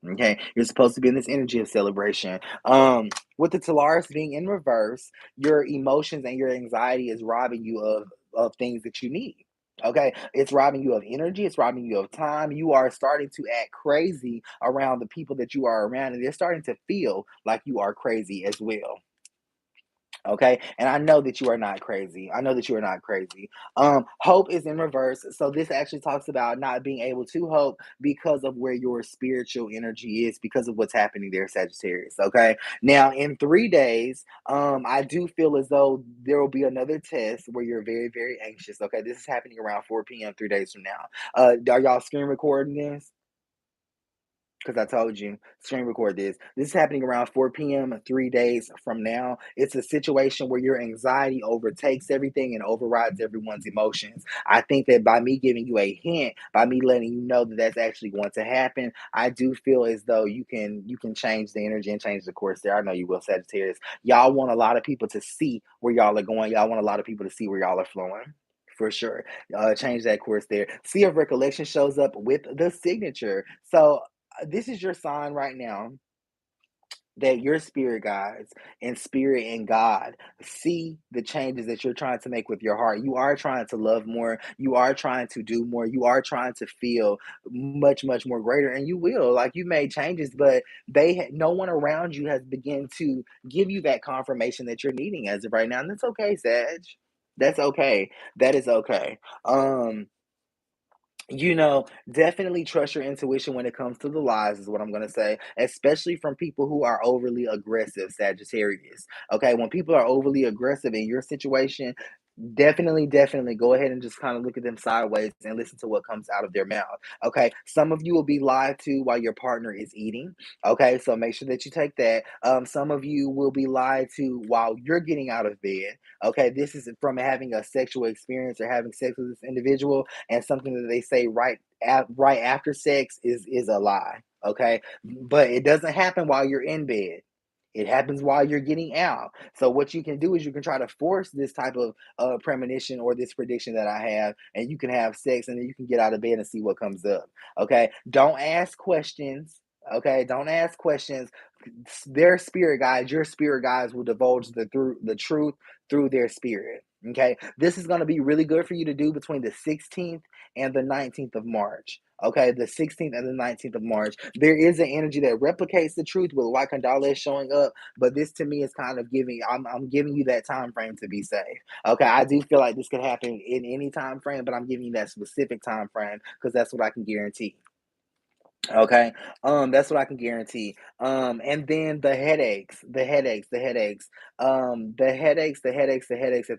Okay, you're supposed to be in this energy of celebration. With the Taurus being in reverse, your emotions and your anxiety is robbing you of things that you need. Okay, it's robbing you of energy, it's robbing you of time. You are starting to act crazy around the people that you are around, and they're starting to feel like you are crazy as well. Okay, and I know that you are not crazy. I know that you are not crazy. Hope is in reverse. So this actually talks about not being able to hope because of where your spiritual energy is, because of what's happening there, Sagittarius. Okay. Now in 3 days, I do feel as though there will be another test where you're very, very anxious. Okay. This is happening around 4 p.m. 3 days from now. Are y'all screen recording this? Because I told you, screen record this. This is happening around 4 p.m. 3 days from now. It's a situation where your anxiety overtakes everything and overrides everyone's emotions. I think that by me giving you a hint, by me letting you know that that's actually going to happen, I do feel as though you can change the energy and change the course there. I know you will, Sagittarius. Y'all want a lot of people to see where y'all are going. Y'all want a lot of people to see where y'all are flowing. For sure. Change that course there. Sea of Recollection shows up with the signature. So this is your sign right now that your spirit guides and spirit and God see the changes that you're trying to make with your heart. You are trying to love more. You are trying to do more. You are trying to feel much, much more greater. And you will. Like, you made changes, but no one around you has begun to give you that confirmation that you're needing as of right now. And that's okay, Sag. That's okay. That is okay. Definitely trust your intuition when it comes to the lies, is what I'm going to say, especially from people who are overly aggressive, Sagittarius. Okay, when people are overly aggressive in your situation, definitely go ahead and just kind of look at them sideways and listen to what comes out of their mouth. Okay, some of you will be lied to while your partner is eating. Okay, so make sure that you take that. Some of you will be lied to while you're getting out of bed. Okay, this is from having a sexual experience or having sex with this individual, and something that they say right after sex is a lie. Okay, but it doesn't happen while you're in bed. It happens while you're getting out. So what you can do is you can try to force this type of premonition or this prediction that I have, and you can have sex, and then you can get out of bed and see what comes up. Okay, don't ask questions. Okay, don't ask questions. Their spirit guides, your spirit guides, will divulge the truth through their spirit. Okay, this is going to be really good for you to do between the 16th and the 19th of March. Okay, the 16th and the 19th of March. There is an energy that replicates the truth with white Kandala showing up, but this to me is kind of I'm giving you that time frame to be safe. Okay, I do feel like this could happen in any time frame, but I'm giving you that specific time frame because that's what I can guarantee. Okay, that's what I can guarantee. And then the headaches that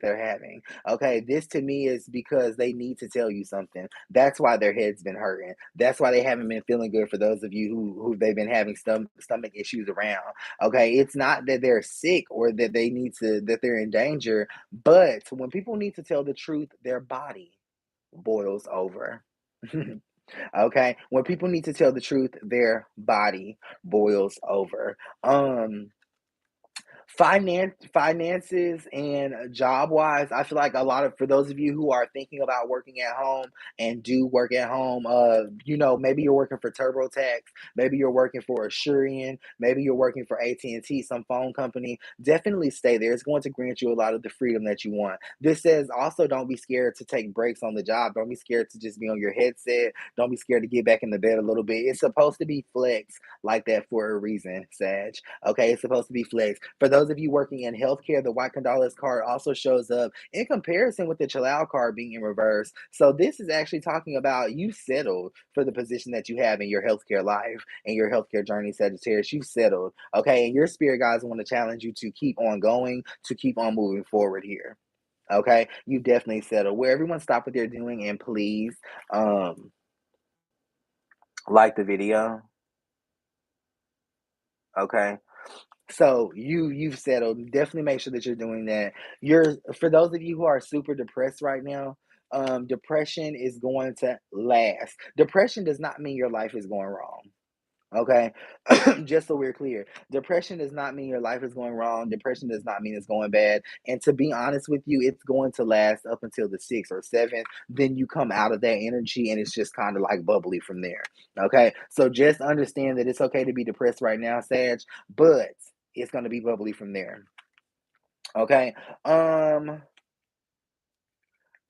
they're having. Okay, this to me is because they need to tell you something. That's why their head's been hurting. That's why they haven't been feeling good. For those of you who they've been having stomach issues around. Okay, it's not that they're sick or that that they're in danger, but when people need to tell the truth, their body boils over. Okay, when people need to tell the truth, their body boils over. Um, finances and job wise, I feel like a lot of, for those of you who are thinking about working at home and do work at home, maybe you're working for TurboTax, maybe you're working for Asurion, maybe you're working for AT&T, some phone company. Definitely stay there. It's going to grant you a lot of the freedom that you want. This says also, don't be scared to take breaks on the job. Don't be scared to just be on your headset. Don't be scared to get back in the bed a little bit. It's supposed to be flex like that for a reason, Sag. Okay, it's supposed to be flex. For those of you working in healthcare, the White Condolas card also shows up in comparison with the Chalal card being in reverse. So this is actually talking about you settled for the position that you have in your healthcare life and your healthcare journey, Sagittarius. You settled, okay? And your spirit guides want to challenge you to keep on going, to keep on moving forward here. Okay, you definitely settled. Where everyone stop what they're doing and please like the video. Okay. So you've settled. Definitely make sure that you're doing that. For those of you who are super depressed right now, depression is going to last. Depression does not mean your life is going wrong. Okay, just so we're clear, depression does not mean your life is going wrong. Depression does not mean it's going bad. And to be honest with you, it's going to last up until the 6th or 7th. Then you come out of that energy and it's just kind of like bubbly from there. Okay, so just understand that it's okay to be depressed right now, Sag, but it's going to be bubbly from there. Okay,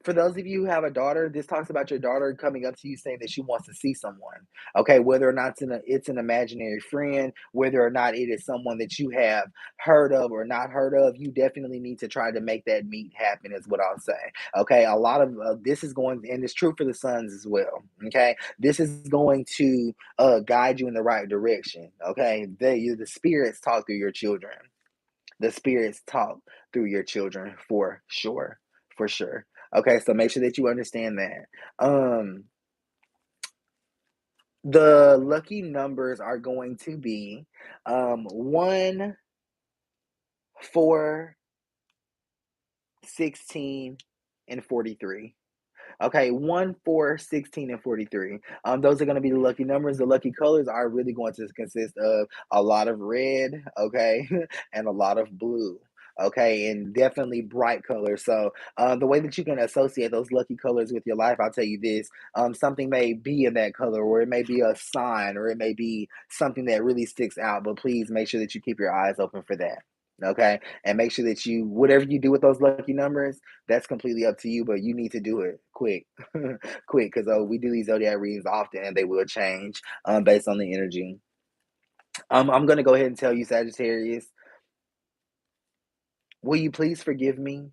for those of you who have a daughter, this talks about your daughter coming up to you saying that she wants to see someone. Okay, whether or not it's an imaginary friend, whether or not it is someone that you have heard of or not heard of, you definitely need to try to make that meet happen, is what I'll say. Okay, a lot of this is going, and it's true for the sons as well. Okay, this is going to guide you in the right direction. Okay, the spirits talk through your children. The spirits talk through your children for sure. For sure. Okay, so make sure that you understand that. The lucky numbers are going to be 1, 4, 16, and 43. Okay, 1, 4, 16, and 43. Those are going to be the lucky numbers. The lucky colors are really going to consist of a lot of red, okay, and a lot of blue. Okay, and definitely bright colors. So, the way that you can associate those lucky colors with your life, I'll tell you this: something may be in that color, or it may be a sign, or it may be something that really sticks out. But please make sure that you keep your eyes open for that. Okay, and make sure that whatever you do with those lucky numbers, that's completely up to you, but you need to do it quick, quick, because we do these zodiac readings often, and they will change based on the energy. I'm gonna go ahead and tell you, Sagittarius, will you please forgive me?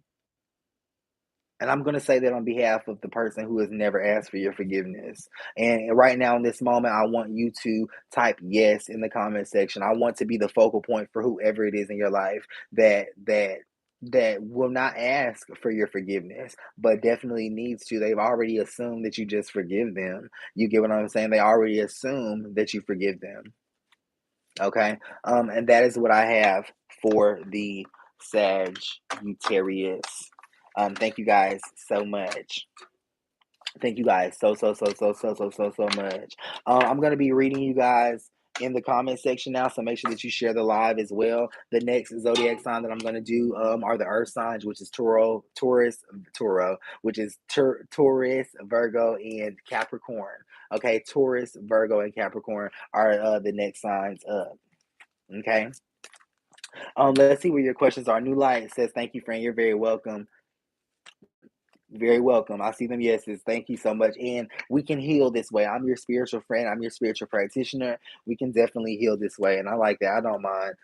And I'm going to say that on behalf of the person who has never asked for your forgiveness. And right now, in this moment, I want you to type yes in the comment section. I want to be the focal point for whoever it is in your life that will not ask for your forgiveness, but definitely needs to. They've already assumed that you just forgive them. You get what I'm saying? They already assume that you forgive them. Okay. And that is what I have for the Sagittarius. Thank you guys so much. Thank you guys so much. I'm gonna be reading you guys in the comment section now, so make sure that you share the live as well. The next zodiac sign that I'm gonna do are the Earth signs, which is Taurus, which is Taurus, Virgo, and Capricorn. Okay, Taurus, Virgo, and Capricorn are the next signs up. Okay. Let's see what your questions are. New Light says, "Thank you, friend. You're very welcome." Very welcome. I see them yeses. Thank you so much. And we can heal this way. I'm your spiritual friend. I'm your spiritual practitioner. We can definitely heal this way. And I like that. I don't mind.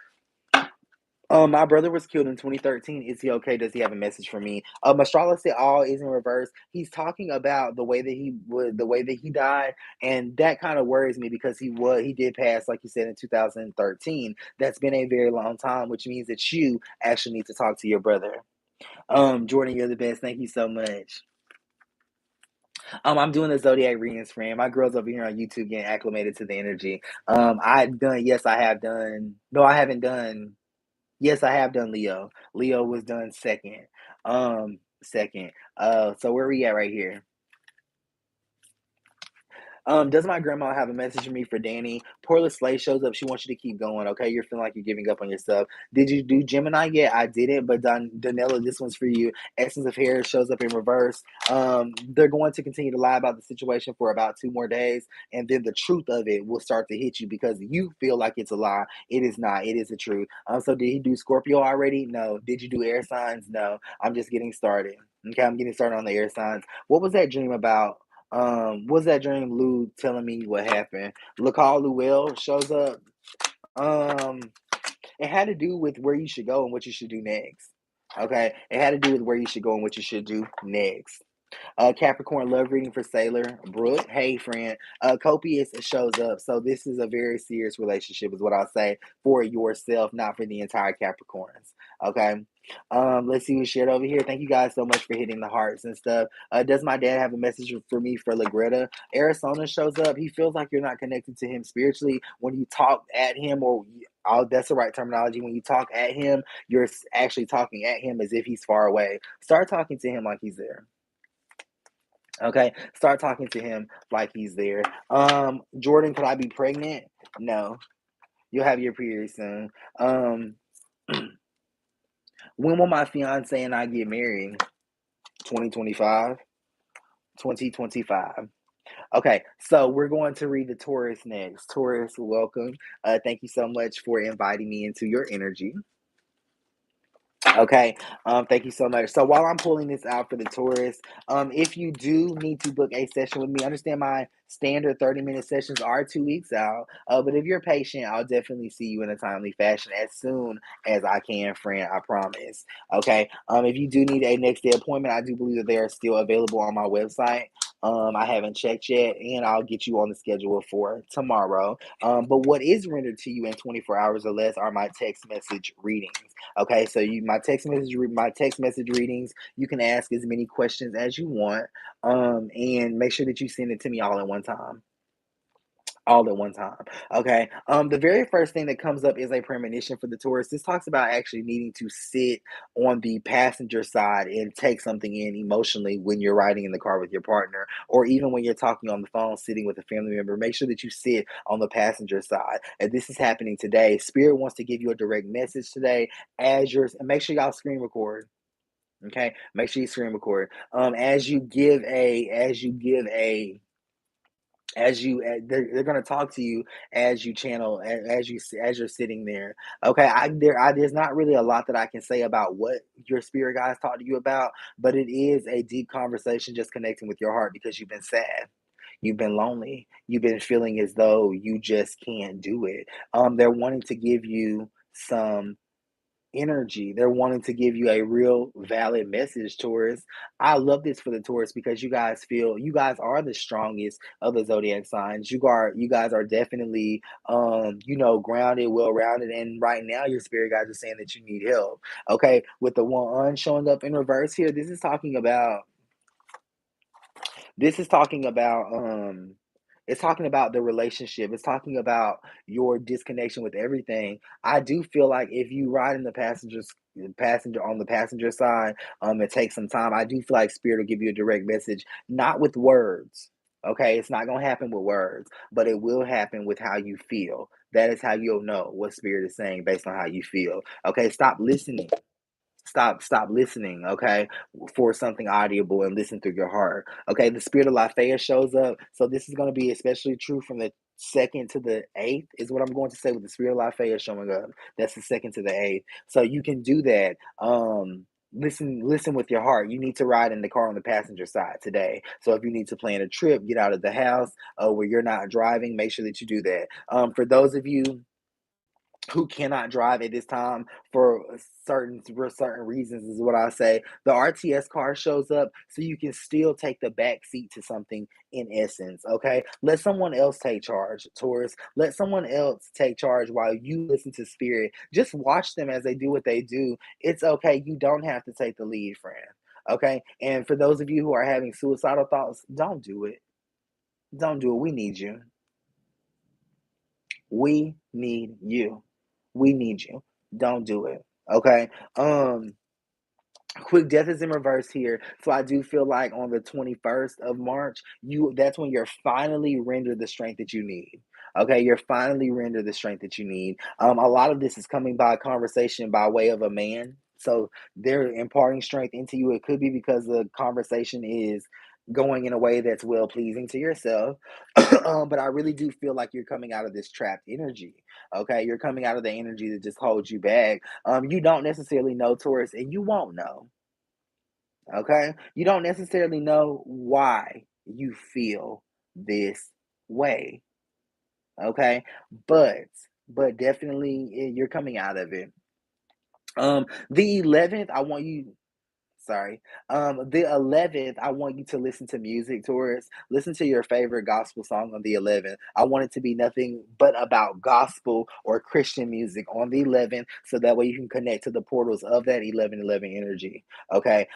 My brother was killed in 2013. Is he okay? Does he have a message for me? Astrology said all is in reverse. He's talking about the way that he died, and that kind of worries me because he did pass, like you said, in 2013. That's been a very long time, which means that you actually need to talk to your brother. Jordan, you're the best. Thank you so much. I'm doing the zodiac readings, friend. My girls over here on YouTube getting acclimated to the energy. Yes, I have done. No, I haven't done. Yes, I have done Leo. Leo was done second. Second. So where are we at right here? Does my grandma have a message for me for Danny? Porla Slay shows up. She wants you to keep going, okay? You're feeling like you're giving up on yourself. Did you do Gemini yet? I didn't, but Danella, this one's for you. Essence of Hair shows up in reverse. They're going to continue to lie about the situation for about 2 more days, and then the truth of it will start to hit you because you feel like it's a lie. It is not. It is the truth. So did he do Scorpio already? No. Did you do air signs? No. I'm just getting started. Okay, I'm getting started on the air signs. What was that dream about? Was that dream Lou telling me what happened? Lacall Luell shows up. It had to do with where you should go and what you should do next. Okay, it had to do with where you should go and what you should do next. Capricorn love reading for Sailor Brooke. Hey, friend. Copious shows up. So this is a very serious relationship, is what I'll say, for yourself, not for the entire Capricorns. Okay. Let's see who's shared over here. Thank you guys so much for hitting the hearts and stuff. Does my dad have a message for me for Lagretta? Arizona shows up. He feels like you're not connected to him spiritually when you talk at him, or that's the right terminology. When you talk at him, you're actually talking at him as if he's far away. Start talking to him like he's there. Okay, start talking to him like he's there. Jordan, could I be pregnant? No, you'll have your period soon. When will my fiance and I get married? 2025. 2025. Okay, so we're going to read the Taurus next. Taurus, welcome. Thank you so much for inviting me into your energy. Okay, thank you so much. So while I'm pulling this out for the Taurus, if you do need to book a session with me, understand my standard 30-minute sessions are 2 weeks out. But if you're patient, I'll definitely see you in a timely fashion as soon as I can, friend. I promise. Okay. If you do need a next day appointment, I do believe that they are still available on my website. I haven't checked yet, and I'll get you on the schedule for tomorrow. But what is rendered to you in 24 hours or less are my text message readings. Okay, so my text message readings. You can ask as many questions as you want, and make sure that you send it to me all at one time. All at one time. Okay. The very first thing that comes up is a premonition for the Taurus. This talks about actually needing to sit on the passenger side and take something in emotionally when you're riding in the car with your partner, or even when you're talking on the phone, sitting with a family member. Make sure that you sit on the passenger side. And this is happening today. Spirit wants to give you a direct message today as you're, and make sure y'all screen record. Okay. Make sure you screen record. They're going to talk to you as you channel, as you're sitting there. Okay, there's not really a lot that I can say about what your spirit guides talk to you about, but it is a deep conversation, just connecting with your heart, because you've been sad, you've been lonely, you've been feeling as though you just can't do it. They're wanting to give you some energy. They're wanting to give you a real valid message, Taurus. I love this for the Taurus because you guys are the strongest of the zodiac signs. You guys are definitely grounded, well rounded, and right now your spirit guides are saying that you need help. Okay, with the one showing up in reverse here, this is talking about it's talking about the relationship. It's talking about your disconnection with everything. I do feel like if you ride in the passenger on the passenger side, it takes some time. I do feel like spirit will give you a direct message, not with words. Okay, it's not gonna happen with words, but it will happen with how you feel. That is how you'll know what spirit is saying based on how you feel. Okay, stop listening. Stop listening, okay, for something audible, and listen through your heart. Okay, the spirit of Lafayette shows up. So this is going to be especially true from the 2nd to the 8th, is what I'm going to say, with the spirit of Lafayette showing up. That's the 2nd to the 8th. So you can do that. Listen with your heart. You need to ride in the car on the passenger side today. So if you need to plan a trip, get out of the house where you're not driving, make sure that you do that. For those of you who cannot drive at this time for certain reasons, is what I say, the RTS car shows up, so you can still take the back seat to something, in essence. Okay, let someone else take charge, Taurus. Let someone else take charge while you listen to spirit. Just watch them as they do what they do. It's okay. You don't have to take the lead, friend. Okay, and for those of you who are having suicidal thoughts, don't do it. Don't do it. We need you. We need you. We need you. Don't do it. Okay. Quick death is in reverse here. So I do feel like on the 21st of March, that's when you're finally rendered the strength that you need. Okay, you're finally rendered the strength that you need. A lot of this is coming by conversation by way of a man. So they're imparting strength into you. It could be because the conversation is going in a way that's well pleasing to yourself. But I really do feel like you're coming out of this trapped energy. Okay, you're coming out of the energy that just holds you back. You don't necessarily know, Taurus, and you won't know. Okay, you don't necessarily know why you feel this way. Okay, but definitely you're coming out of it. The 11th, I want you. Sorry. The 11th, I want you to listen to music, Taurus. Listen to your favorite gospel song on the 11th. I want it to be nothing but about gospel or Christian music on the 11th, so that way you can connect to the portals of that 11:11 energy. Okay.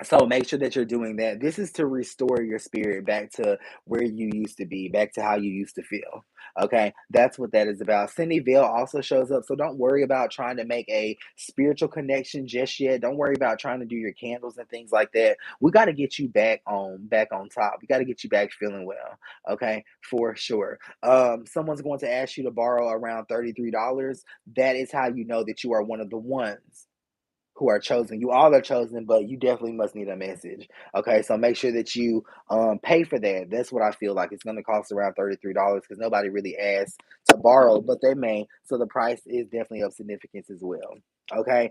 So make sure that you're doing that. This is to restore your spirit back to where you used to be, back to how you used to feel. Okay, that's what that is about. Cindy Vale also shows up, so don't worry about trying to make a spiritual connection just yet. Don't worry about trying to do your candles and things like that. We got to get you back on top. We got to get you back feeling well. Okay, for sure. Someone's going to ask you to borrow around $33. That is how you know that you are one of the ones who are chosen. You all are chosen, but you definitely must need a message. Okay, so make sure that you pay for that. That's what I feel like. It's going to cost around $33 because nobody really asks to borrow, but they may. So the price is definitely of significance as well. Okay.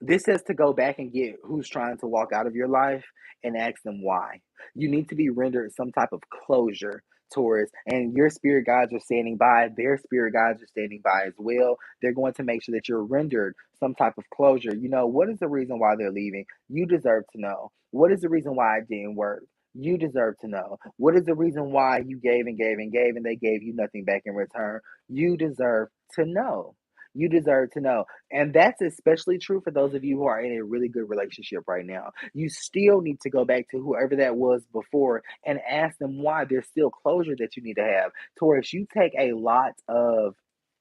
This says to go back and get who's trying to walk out of your life and ask them why. You need to be rendered some type of closure, Taurus, and your spirit guides are standing by. Their spirit guides are standing by as well. They're going to make sure that you're rendered some type of closure. You know, what is the reason why they're leaving? You deserve to know. What is the reason why it didn't work? You deserve to know. What is the reason why you gave and gave and gave and they gave you nothing back in return? You deserve to know. You deserve to know. And that's especially true for those of you who are in a really good relationship right now. You still need to go back to whoever that was before and ask them why. There's still closure that you need to have. Taurus, you take a lot of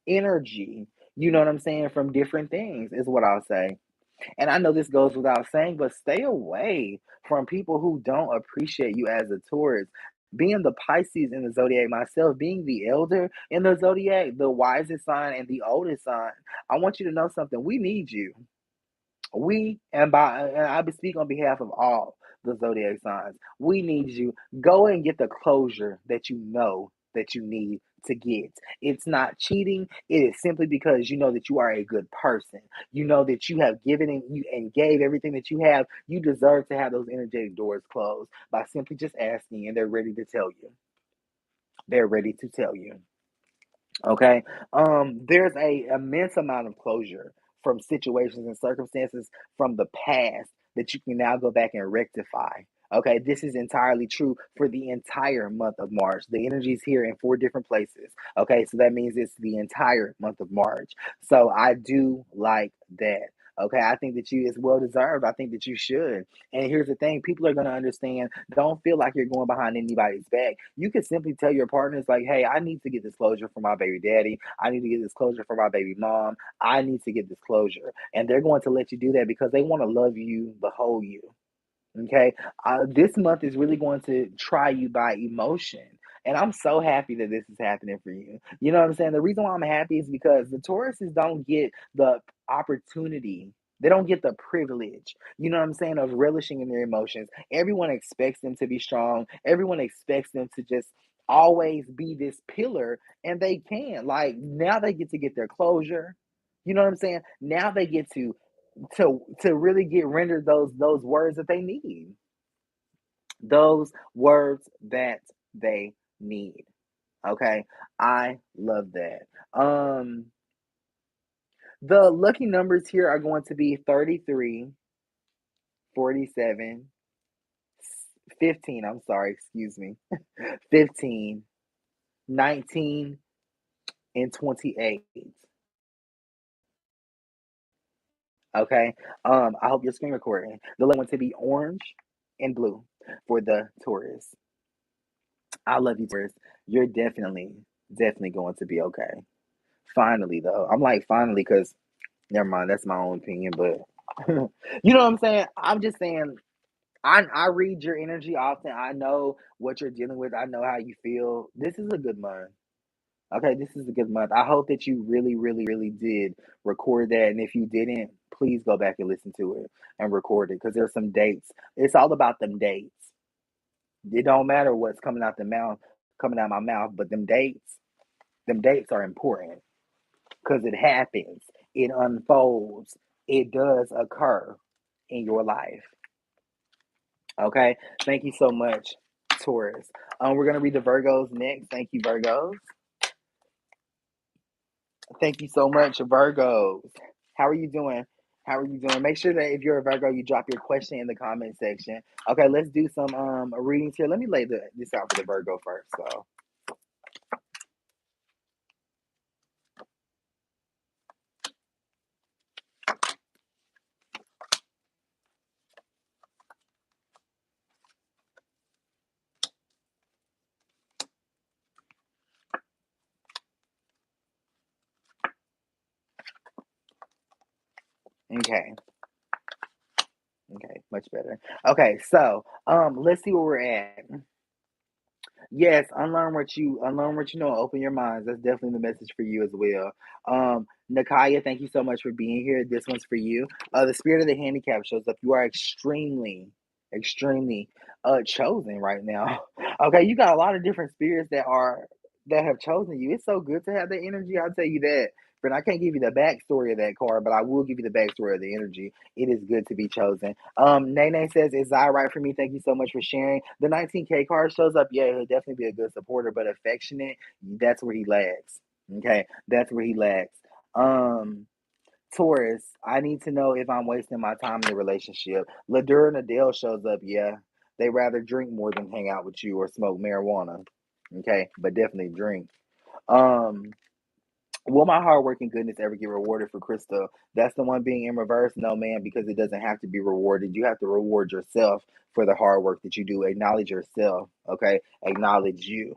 energy, you know what I'm saying, from different things, is what I'll say. And I know this goes without saying, but stay away from people who don't appreciate you as a Taurus. Being the Pisces in the zodiac myself, being the elder in the zodiac, the wisest sign and the oldest sign, I want you to know something. We need you. And I speak on behalf of all the zodiac signs. We need you. Go and get the closure that you know that you need to get. It's not cheating. It is simply because you know that you are a good person. You know that you have given and gave everything that you have. You deserve to have those energetic doors closed by simply just asking, and they're ready to tell you. They're ready to tell you. Okay. There's a immense amount of closure from situations and circumstances from the past that you can now go back and rectify. Okay, this is entirely true for the entire month of March. The energy is here in 4 different places. Okay, so that means it's the entire month of March. So I do like that. Okay, I think that you is well deserved. I think that you should. And here's the thing, people are going to understand. Don't feel like you're going behind anybody's back. You can simply tell your partners, like, hey, I need to get this closure for my baby daddy. I need to get this closure for my baby mom. I need to get this closure. And they're going to let you do that because they want to love you, the whole you. Okay. This month is really going to try you by emotion. And I'm so happy that this is happening for you. You know what I'm saying? The reason why I'm happy is because the Tauruses don't get the opportunity. They don't get the privilege, you know what I'm saying, of relishing in their emotions. Everyone expects them to be strong. Everyone expects them to just always be this pillar, and they can. Like, now they get to get their closure. You know what I'm saying? Now they get to really get rendered those words that they need. Those words that they need. Okay? I love that. The lucky numbers here are going to be 33, 47, 15, I'm sorry, excuse me. 15, 19, and 28. Okay? I hope you're screen recording. The lucky one to be orange and blue for the Taurus. I love you, Taurus. You're definitely going to be okay. Finally, though. I'm like, finally, because never mind, that's my own opinion, but you know what I'm saying? I'm just saying, I read your energy often. I know what you're dealing with. I know how you feel. This is a good month. Okay, this is a good month. I hope that you really, really, really did record that. And if you didn't, please go back and listen to it and record it because there's some dates. It's all about them dates. It don't matter what's coming out my mouth, but them dates are important because it happens, it unfolds, it does occur in your life. Okay, thank you so much, Taurus. We're gonna read the Virgos next. Thank you, Virgos. Thank you so much, Virgos. How are you doing? How are you doing? Make sure that if you're a Virgo, you drop your question in the comment section. Okay, let's do some readings here. Let me lay this out for the Virgo first. So Okay. Okay, much better. Okay, so let's see where we're at. Yes, unlearn what you know, open your minds. That's definitely the message for you as well. Nakaya, thank you so much for being here. This one's for you. The spirit of the handicap shows up. You are extremely chosen right now. Okay, you got a lot of different spirits that have chosen you. It's so good to have the energy, I'll tell you that. But I can't give you the backstory of that card, but I will give you the backstory of the energy. It is good to be chosen. Nene says, is I right for me? Thank you so much for sharing. The 19K card shows up. Yeah, he'll definitely be a good supporter, but affectionate, that's where he lags. Okay, that's where he lags. Taurus, I need to know if I'm wasting my time in the relationship. Ladura and Adele shows up. Yeah, they rather drink more than hang out with you or smoke marijuana. Okay, but definitely drink. Um, Will my hard work and goodness ever get rewarded for Crystal? That's the one being in reverse? No, man, because it doesn't have to be rewarded. You have to reward yourself for the hard work that you do. Acknowledge yourself, okay? Acknowledge you.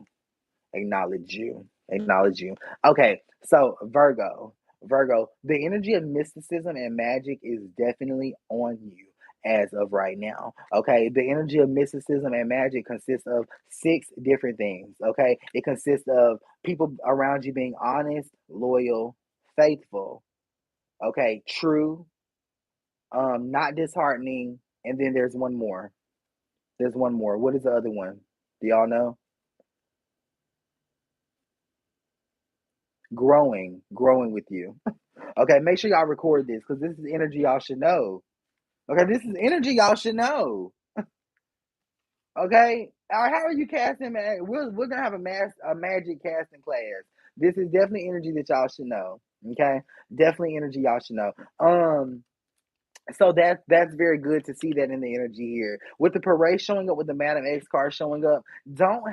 Acknowledge you. Acknowledge you. Okay, so Virgo. Virgo, the energy of mysticism and magic is definitely on you as of right now. Okay, the energy of mysticism and magic consists of 6 different things. Okay, it consists of people around you being honest, loyal, faithful, okay, true, not disheartening, and then there's one more. There's one more. What is the other one? Do y'all know? Growing with you. Okay, make sure y'all record this because this is energy y'all should know. Okay, this is energy y'all should know. Okay, how are you casting? Man, we're gonna have a magic casting class. This is definitely energy that y'all should know. Okay, definitely energy y'all should know. So that's very good to see that in the energy here. With the parade showing up, with the Madam X card showing up, don't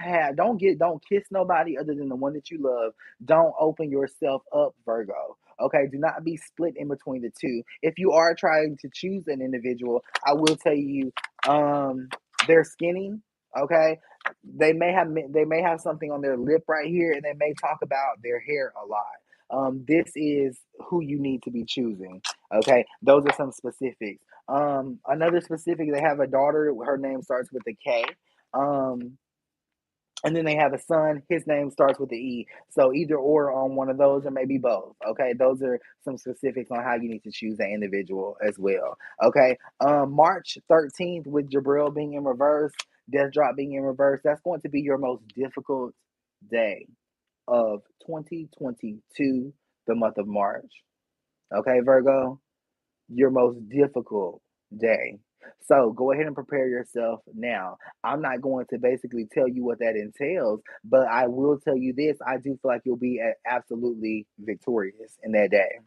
kiss nobody other than the one that you love. Don't open yourself up, Virgo. Okay, do not be split in between the two. If you are trying to choose an individual, I will tell you, they're skinny. Okay, they may have something on their lip right here, and they may talk about their hair a lot. This is who you need to be choosing. Okay, those are some specifics. Another specific, they have a daughter. Her name starts with a K. Um, and then they have a son. His name starts with the E. So either or on one of those, or maybe both. Okay, those are some specifics on how you need to choose that individual as well. Okay, March 13th with Jabril being in reverse, Death Drop being in reverse. That's going to be your most difficult day of 2022, the month of March. Okay, Virgo, your most difficult day. So go ahead and prepare yourself now. I'm not going to basically tell you what that entails, but I will tell you this. I do feel like you'll be absolutely victorious in that day.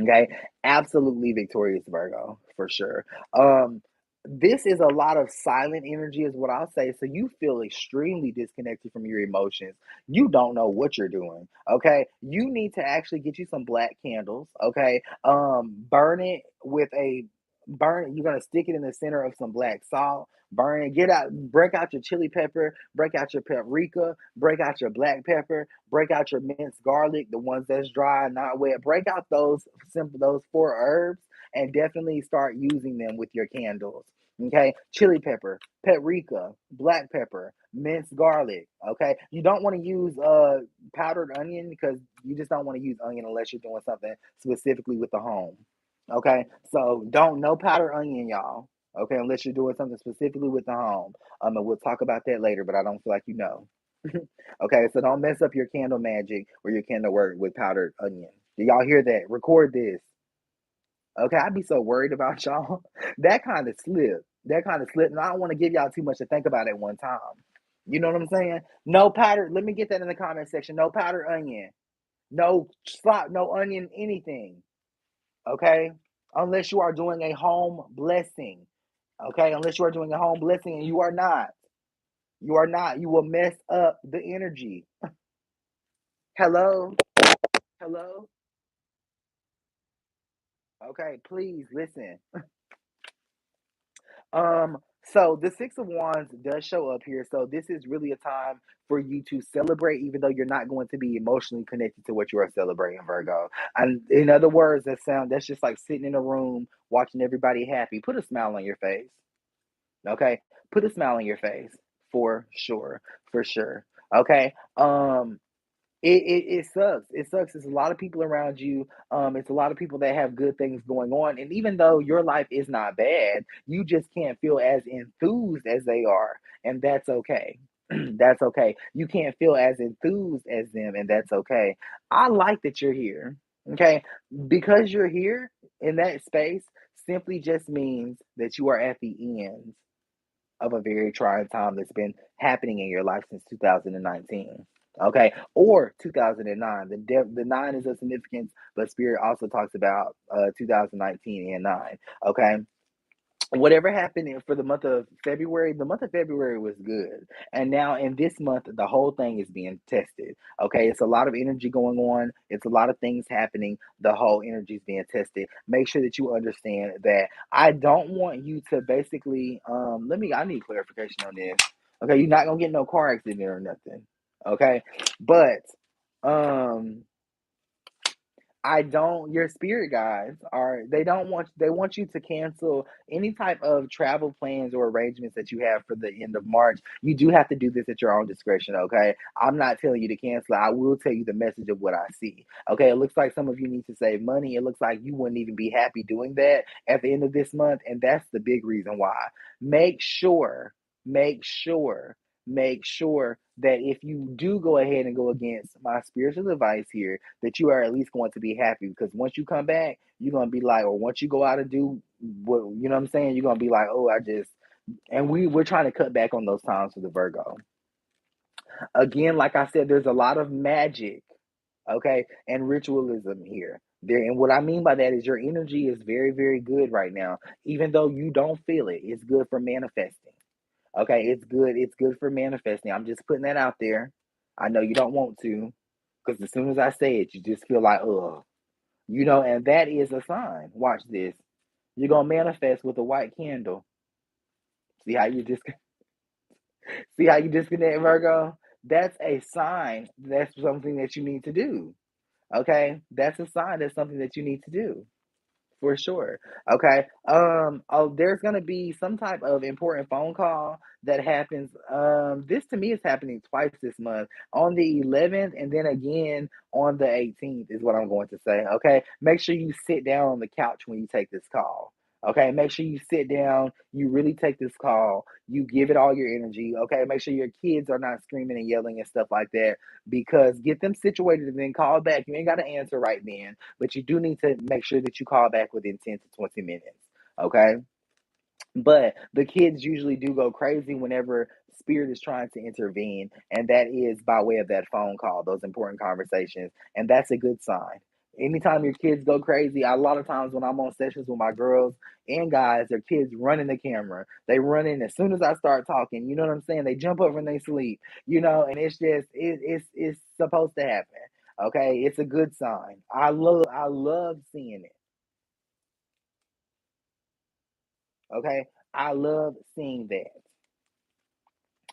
Okay, absolutely victorious, Virgo, for sure. Um, this is a lot of silent energy, is what I'll say. So you feel extremely disconnected from your emotions. You don't know what you're doing. Okay, you need to actually get you some black candles. Okay, burn it with a burn. You're gonna stick it in the center of some black salt. Burn it. Get out. Break out your chili pepper. Break out your paprika. Break out your black pepper. Break out your minced garlic, the ones that's dry, not wet. Break out those 4 herbs and definitely start using them with your candles. Okay, chili pepper, paprika, black pepper, minced garlic. Okay, you don't want to use powdered onion because you just don't want to use onion unless you're doing something specifically with the home. Okay, so don't no powdered onion, y'all. Okay, unless you're doing something specifically with the home. And we'll talk about that later, but I don't feel like you know. Okay, so don't mess up your candle magic or your candle work with powdered onion. Do y'all hear that? Record this. Okay, I'd be so worried about y'all. That kind of slip. That kind of slip. And I don't want to give y'all too much to think about at one time. You know what I'm saying? No powdered. Let me get that in the comment section. No powdered onion. No slop. No onion. Anything. Okay, unless you are doing a home blessing. Okay, unless you are doing a home blessing, and you are not. You are not. You will mess up the energy. Hello? Hello? Okay, please listen. So the Six of Wands does show up here. So this is really a time for you to celebrate, even though you're not going to be emotionally connected to what you are celebrating, Virgo. And in other words, that's just like sitting in a room watching everybody happy. Put a smile on your face. Okay? Put a smile on your face for sure. For sure. Okay. It sucks. It sucks. It's a lot of people around you. It's a lot of people that have good things going on. And even though your life is not bad, you just can't feel as enthused as they are. And that's okay. That's okay. You can't feel as enthused as them, and that's okay. I like that you're here. Okay. Because you're here in that space simply just means that you are at the end of a very trying time that's been happening in your life since 2019. Okay, or 2009. The nine is of significance, but Spirit also talks about 2019 and nine. Okay, whatever happened for the month of February was good. And now in this month, the whole thing is being tested. Okay, it's a lot of energy going on, it's a lot of things happening. The whole energy is being tested. Make sure that you understand that I don't want you to basically, I need clarification on this. Okay, you're not gonna get no car accident or nothing. Okay, but, um, I don't your spirit guides are they want you to cancel any type of travel plans or arrangements that you have for the end of March. You do have to do this at your own discretion, okay? I'm not telling you to cancel. I will tell you the message of what I see. Okay, it looks like some of you need to save money. It looks like you wouldn't even be happy doing that at the end of this month, and that's the big reason why. Make sure, make sure make sure that if you do go ahead and go against my spiritual advice here, that you are at least going to be happy, because once you come back, you're gonna be like, or once you go out and do what you know what I'm saying, you're gonna be like, oh, we're trying to cut back on those times for the Virgo. Again, like I said, there's a lot of magic, okay, and ritualism here. There, and what I mean by that is your energy is very, very good right now, even though you don't feel it. It's good for manifesting. Okay, it's good. It's good for manifesting. I'm just putting that out there. I know you don't want to, because as soon as I say it, you just feel like, ugh. And that is a sign. Watch this. You're gonna manifest with a white candle. See how you just see how you disconnect, Virgo? That's a sign. That's something that you need to do. Okay? That's a sign. That's something that you need to do. For sure. Okay. There's gonna be some type of important phone call that happens. This to me is happening twice this month, on the 11th and then again on the 18th, is what I'm going to say. Okay. Make sure you sit down on the couch when you take this call. Okay. Make sure you sit down, you really take this call, you give it all your energy. Okay. Make sure your kids are not screaming and yelling and stuff like that, because get them situated and then call back. You ain't got to answer right then, but you do need to make sure that you call back within 10 to 20 minutes. Okay. But the kids usually do go crazy whenever spirit is trying to intervene, and that is by way of that phone call, those important conversations, and that's a good sign. Anytime your kids go crazy, a lot of times when I'm on sessions with my girls and guys, their kids run in the camera. They run in as soon as I start talking. You know what I'm saying? They jump up when they sleep. And it's just it's supposed to happen. Okay, it's a good sign. I love seeing it. Okay, I love seeing that.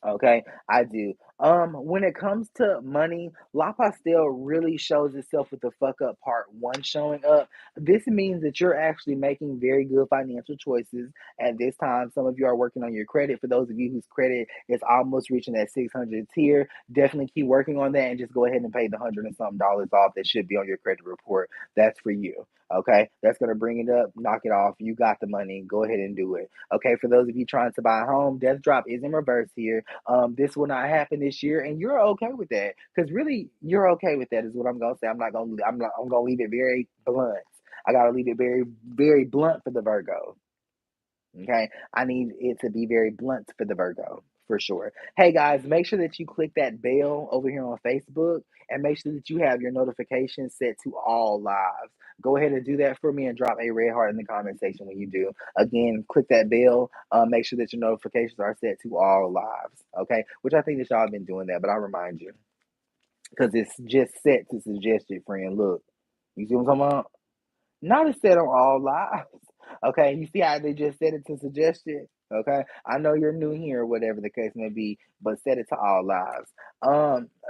Okay, I do. When it comes to money, La Pastel really shows itself with the fuck up part one showing up. This means that you're actually making very good financial choices at this time. Some of you are working on your credit. For those of you whose credit is almost reaching that 600 tier, definitely keep working on that and just go ahead and pay the hundred and something dollars off that should be on your credit report. That's for you. Okay, that's gonna bring it up, knock it off. You got the money, go ahead and do it. Okay, for those of you trying to buy a home, death drop is in reverse here. This will not happen this year, and you're okay with that, because really you're okay with that is what I'm gonna say. I'm gonna leave it very blunt. I gotta leave it very, very blunt for the Virgo. Okay, I need it to be very blunt for the Virgo, for sure. Hey guys, make sure that you click that bell over here on Facebook, and make sure that you have your notifications set to all lives. Go ahead and do that for me and drop a red heart in the comment section when you do. Again, click that bell. Make sure that your notifications are set to all lives. Okay, which I think that y'all have been doing that, but I'll remind you, because it's just set to suggested, friend. Look, you see what I'm talking about? Not it's set on all lives. Okay, you see how they just set it to suggested? Okay, I know you're new here, or whatever the case may be, but set it to all lives.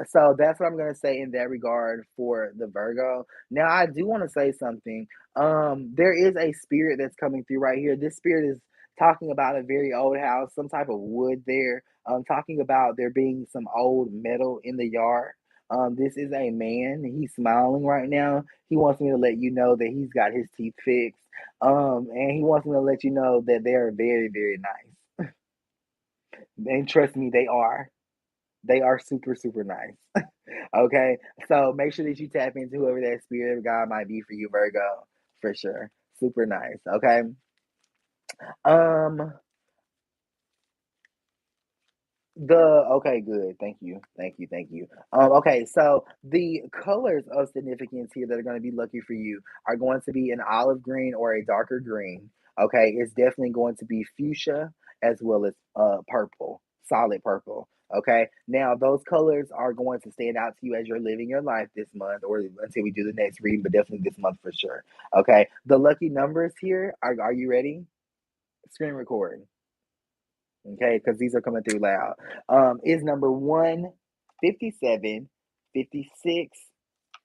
So that's what I'm gonna say in that regard for the Virgo. Now, I do want to say something. There is a spirit that's coming through right here. This spirit is talking about a very old house, some type of wood there. Talking about there being some old metal in the yard. This is a man. He's smiling right now. He wants me to let you know that he's got his teeth fixed. And he wants me to let you know that they are very, very nice. And trust me, they are. They are super, super nice. Okay, so make sure that you tap into whoever that spirit of God might be for you, Virgo, for sure. Super nice. Okay. Um, The okay, good. Thank you. Thank you. Thank you. Okay, so the colors of significance here that are going to be lucky for you are going to be an olive green or a darker green. Okay, it's definitely going to be fuchsia as well as purple, solid purple. Okay, now those colors are going to stand out to you as you're living your life this month or until we do the next reading, but definitely this month for sure. Okay, the lucky numbers here are you ready? Screen record. Okay, because these are coming through loud. Is number 1, 57, 56,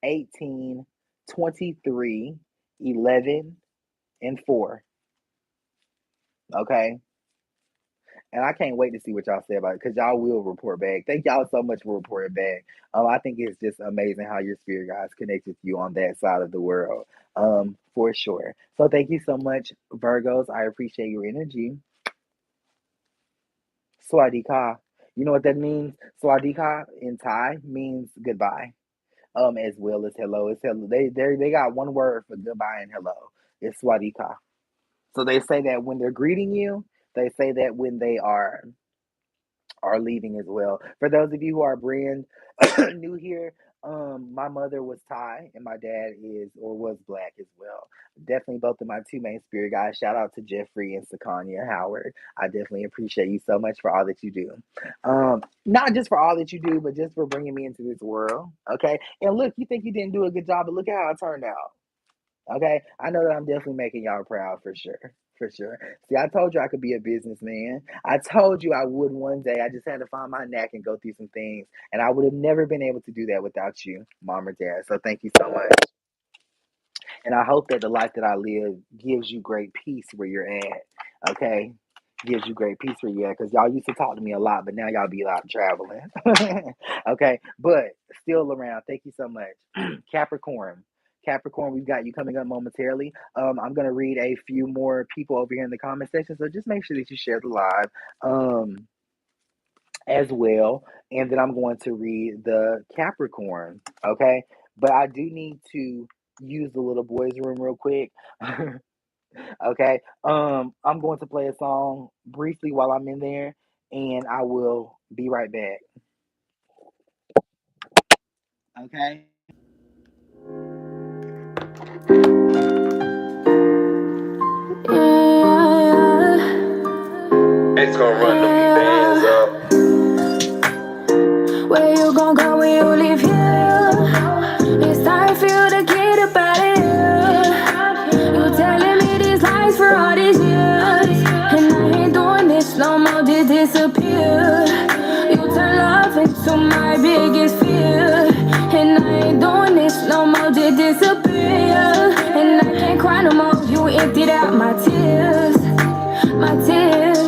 18, 23, 11, and 4. Okay. And I can't wait to see what y'all say about it because y'all will report back. Thank y'all so much for reporting back. I think it's just amazing how your spirit guides connect with you on that side of the world. For sure. So thank you so much, Virgos. I appreciate your energy. Swadika. You know what that means? Swadika in Thai means goodbye. As well as hello. It's hello. They got one word for goodbye and hello. It's Swadika. So they say that when they're greeting you, they say that when they are leaving as well. For those of you who are brand new here, my mother was Thai and my dad is or was black as well. Definitely both of my two main spirit guys. Shout out to Jeffrey and Sakanya Howard. I definitely appreciate you so much for all that you do. Not just for all that you do, but just for bringing me into this world. Okay. And look, you think you didn't do a good job, but look at how it turned out. Okay, I know that I'm definitely making y'all proud for sure. For sure. See, I told you I could be a businessman. I told you I would one day. I just had to find my knack and go through some things. And I would have never been able to do that without you, mom or dad. So thank you so much. And I hope that the life that I live gives you great peace where you're at. Okay? Gives you great peace where you're at. Because y'all used to talk to me a lot, but now y'all be out traveling. Okay? But still around. Thank you so much. Capricorn. Capricorn, we've got you coming up momentarily. I'm going to read a few more people over here in the comment section. So just make sure that you share the live as well. And then I'm going to read the Capricorn. Okay? But I do need to use the little boys' room real quick. Okay. I'm going to play a song briefly while I'm in there, and I will be right back. Okay.
It's gonna run them bands up. Where you gon' go when you leave here? It's time for you to get up out of here. You telling me these lies for all these years, and I ain't doing this no more to disappear. You turn love into my biggest fear, and I ain't doing this no more to disappear. And I can't cry no more. You emptied out my tears, my tears.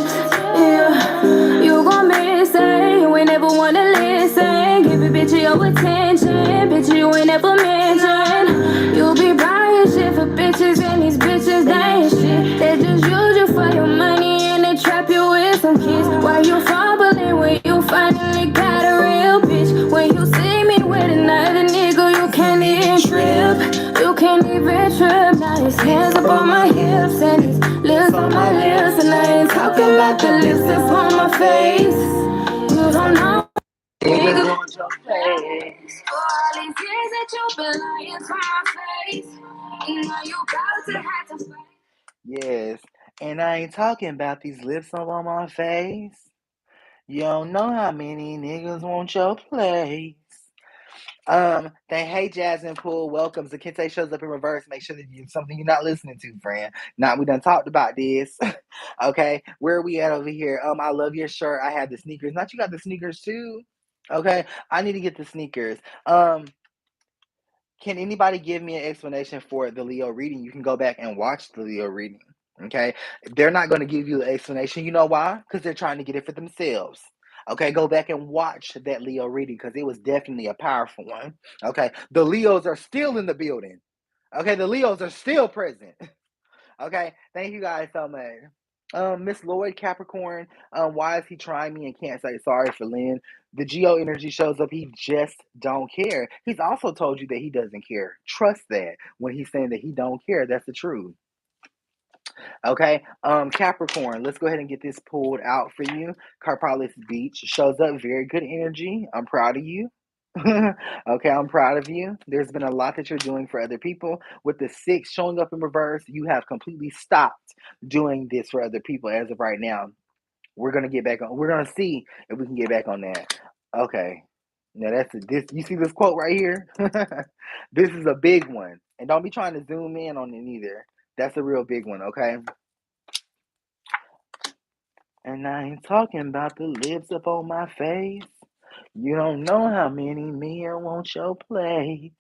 Yeah, you gon' miss it. You ain't never wanna listen. Give a bitch your attention, bitch. You ain't never mention. You be buying shit for bitches, and these bitches they ain't shit. They just use you for your money, and they trap you with some kids. Why you fumbling when you finally got a real bitch? When you see me with another nigga, you can't even trip. You can't even trip. Now his hands up on my hips and his lips on my lips, and I ain't talking about the lips that's on my face. You don't know. Niggas want your face. For all these years that you've been lying to my face, and now you about to have to fight.
Yes. And I ain't talking about these lips up on my face. You don't know how many niggas want your place. They hey Jasmine Pool, welcome. Zakente shows up in reverse. Make sure that it's something you're not listening to, friend. Now we done talked about this. Okay, where are we at over here? I love your shirt. I have the sneakers. Not you got the sneakers too. Okay, I need to get the sneakers. Can anybody give me an explanation for the Leo reading? You can go back and watch the Leo reading. Okay, they're not going to give you an explanation. You know why? Because they're trying to get it for themselves. Okay, go back and watch that Leo reading because it was definitely a powerful one. Okay, the Leos are still in the building. Okay, the Leos are still present. Okay, thank you guys so much. Miss Lloyd Capricorn, why is he trying me and can't say sorry for Lynn? The Geo energy shows up, he just don't care. He's also told you that he doesn't care. Trust that when he's saying that he don't care, that's the truth. Okay, Capricorn, let's go ahead and get this pulled out for you. Carpalis Beach shows up, very good energy. I'm proud of you. Okay, I'm proud of you. There's been a lot that you're doing for other people. With the 6 showing up in reverse, you have completely stopped doing this for other people as of right now. We're gonna get back on. We're gonna see if we can get back on that. Okay. Now this. You see this quote right here? This is a big one, and don't be trying to zoom in on it either. That's a real big one. Okay. And I ain't talking about the lips up on my face. You don't know how many men want your place.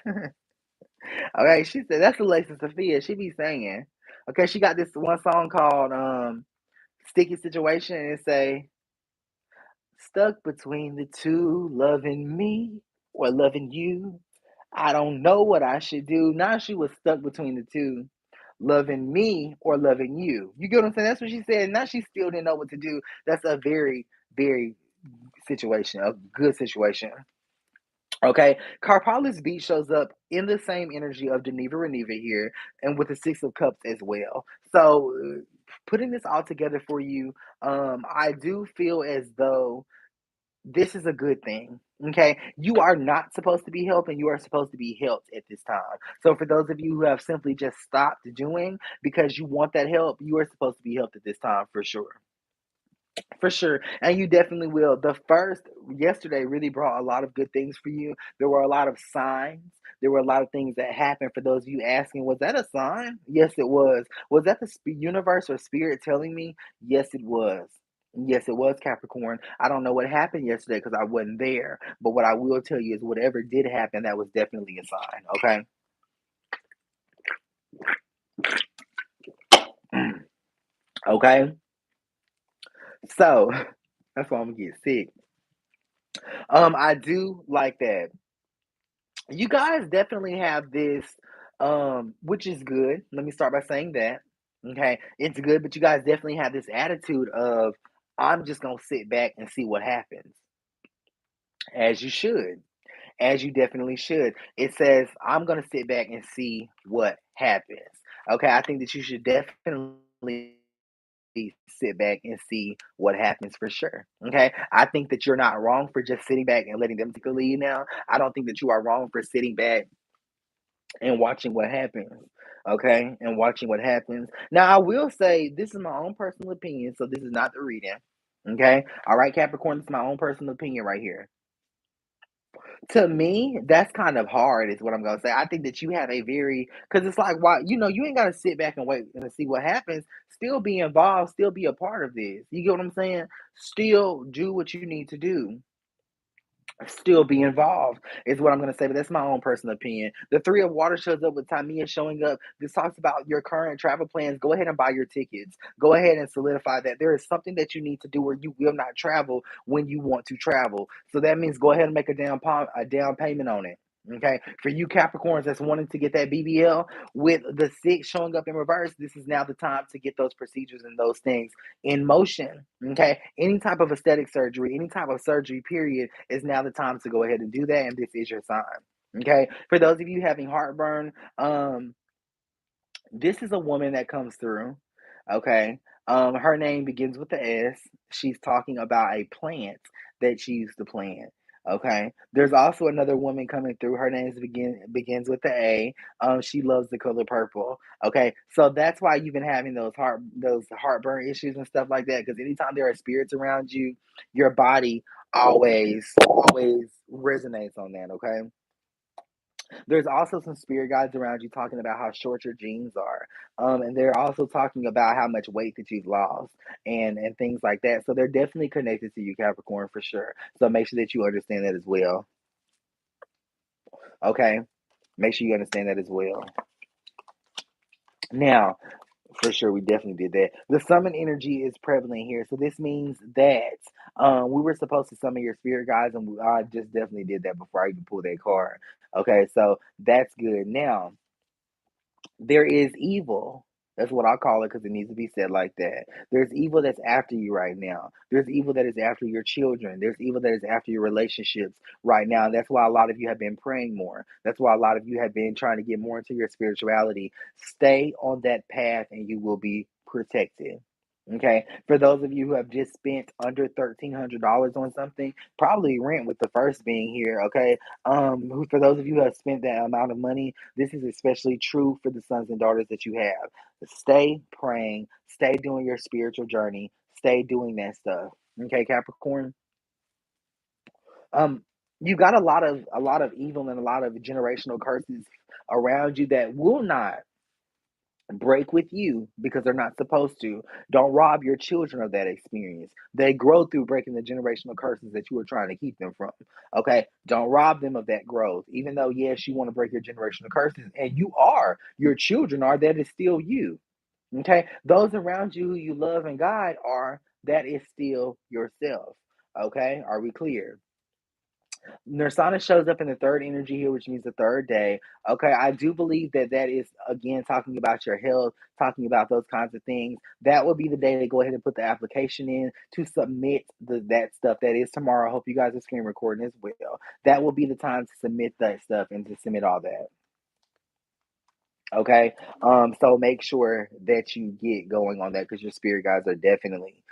Okay, she said that's Alexis Sophia. She be singing. Okay, she got this one song called Sticky Situation and it say stuck between the two, loving me or loving you. I don't know what I should do. Now she was stuck between the two, loving me or loving you. You get what I'm saying? That's what she said. Now she still didn't know what to do. That's a very, very situation, a good situation. Okay, Carpalis Beach shows up in the same energy of Geneva Reneva here, and with the 6 of Cups as well. So, putting this all together for you, I do feel as though this is a good thing. Okay, you are not supposed to be helping, you are supposed to be helped at this time. So, for those of you who have simply just stopped doing because you want that help, you are supposed to be helped at this time for sure. For sure. And you definitely will. The first yesterday really brought a lot of good things for you. There were a lot of signs. There were a lot of things that happened. For those of you asking, was that a sign? Yes, it was. Was that the universe or spirit telling me? Yes, it was. Yes, it was Capricorn. I don't know what happened yesterday because I wasn't there. But what I will tell you is whatever did happen, that was definitely a sign. Okay. Okay. So that's why I'm gonna get sick. I do like that. You guys definitely have this, which is good. Let me start by saying that. Okay, it's good, but you guys definitely have this attitude of, I'm just gonna sit back and see what happens, as you should, as you definitely should. It says, I'm gonna sit back and see what happens. Okay, I think that you should definitely sit back and see what happens for sure. Okay. I think that you're not wrong for just sitting back and letting them take a lead now. I don't think that you are wrong for sitting back and watching what happens. Okay. And watching what happens. Now, I will say this is my own personal opinion. So this is not the reading. Okay. All right, Capricorn, this is my own personal opinion right here. To me, that's kind of hard, is what I'm gonna say. I think that you have a very, because it's like, why, you ain't gotta sit back and wait and see what happens. Still be involved, still be a part of this. You get what I'm saying? Still do what you need to do. Still be involved is what I'm going to say, but that's my own personal opinion. The 3 of Water shows up with Tamiya showing up. This talks about your current travel plans. Go ahead and buy your tickets. Go ahead and solidify that there is something that you need to do, or you will not travel when you want to travel. So that means go ahead and make a down payment on it. Okay, for you Capricorns that's wanting to get that BBL, with the 6 showing up in reverse, this is now the time to get those procedures and those things in motion. Okay, any type of aesthetic surgery, any type of surgery, period, is now the time to go ahead and do that, and this is your sign. Okay, for those of you having heartburn, this is a woman that comes through. Okay, her name begins with the S. She's talking about a plant that she used to plant. Okay, there's also another woman coming through. Her name begins with the A. She loves the color purple. Okay, so that's why you've been having those heartburn issues and stuff like that. Because anytime there are spirits around you, your body always resonates on that, okay? There's also some spirit guides around you talking about how short your jeans are. And they're also talking about how much weight that you've lost and things like that. So they're definitely connected to you, Capricorn, for sure. So make sure that you understand that as well. Okay? Make sure you understand that as well. Now, for sure, we definitely did that. The summon energy is prevalent here. So this means that we were supposed to summon your spirit guides, and I just definitely did that before I even pulled that card. Okay, so that's good. Now, there is evil. That's what I call it because it needs to be said like that. There's evil that's after you right now. There's evil that is after your children. There's evil that is after your relationships right now. And that's why a lot of you have been praying more. That's why a lot of you have been trying to get more into your spirituality. Stay on that path and you will be protected. Okay. For those of you who have just spent under $1,300 on something, probably rent with the first being here. Okay. For those of you who have spent that amount of money, this is especially true for the sons and daughters that you have. Stay praying, stay doing your spiritual journey, stay doing that stuff. Okay, Capricorn. Um, you got a lot of evil and a lot of generational curses around you that will not break with you because they're not supposed to. Don't rob your children of that experience. They grow through breaking the generational curses that you are trying to keep them from. Okay? Don't rob them of that growth. Even though, yes, you want to break your generational curses, and you are, your children are, that is still you. Okay? Those around you who you love and guide are, that is still yourself. Okay? Are we clear? Nursana shows up in the third energy here, which means the third day. Okay, I do believe that that is again talking about your health, talking about those kinds of things. That would be the day to go ahead and put the application in to submit that stuff. That is tomorrow. I hope you guys are screen recording as well. That will be the time to submit that stuff and to submit all that. Okay. So make sure that you get going on that because your spirit guides are definitely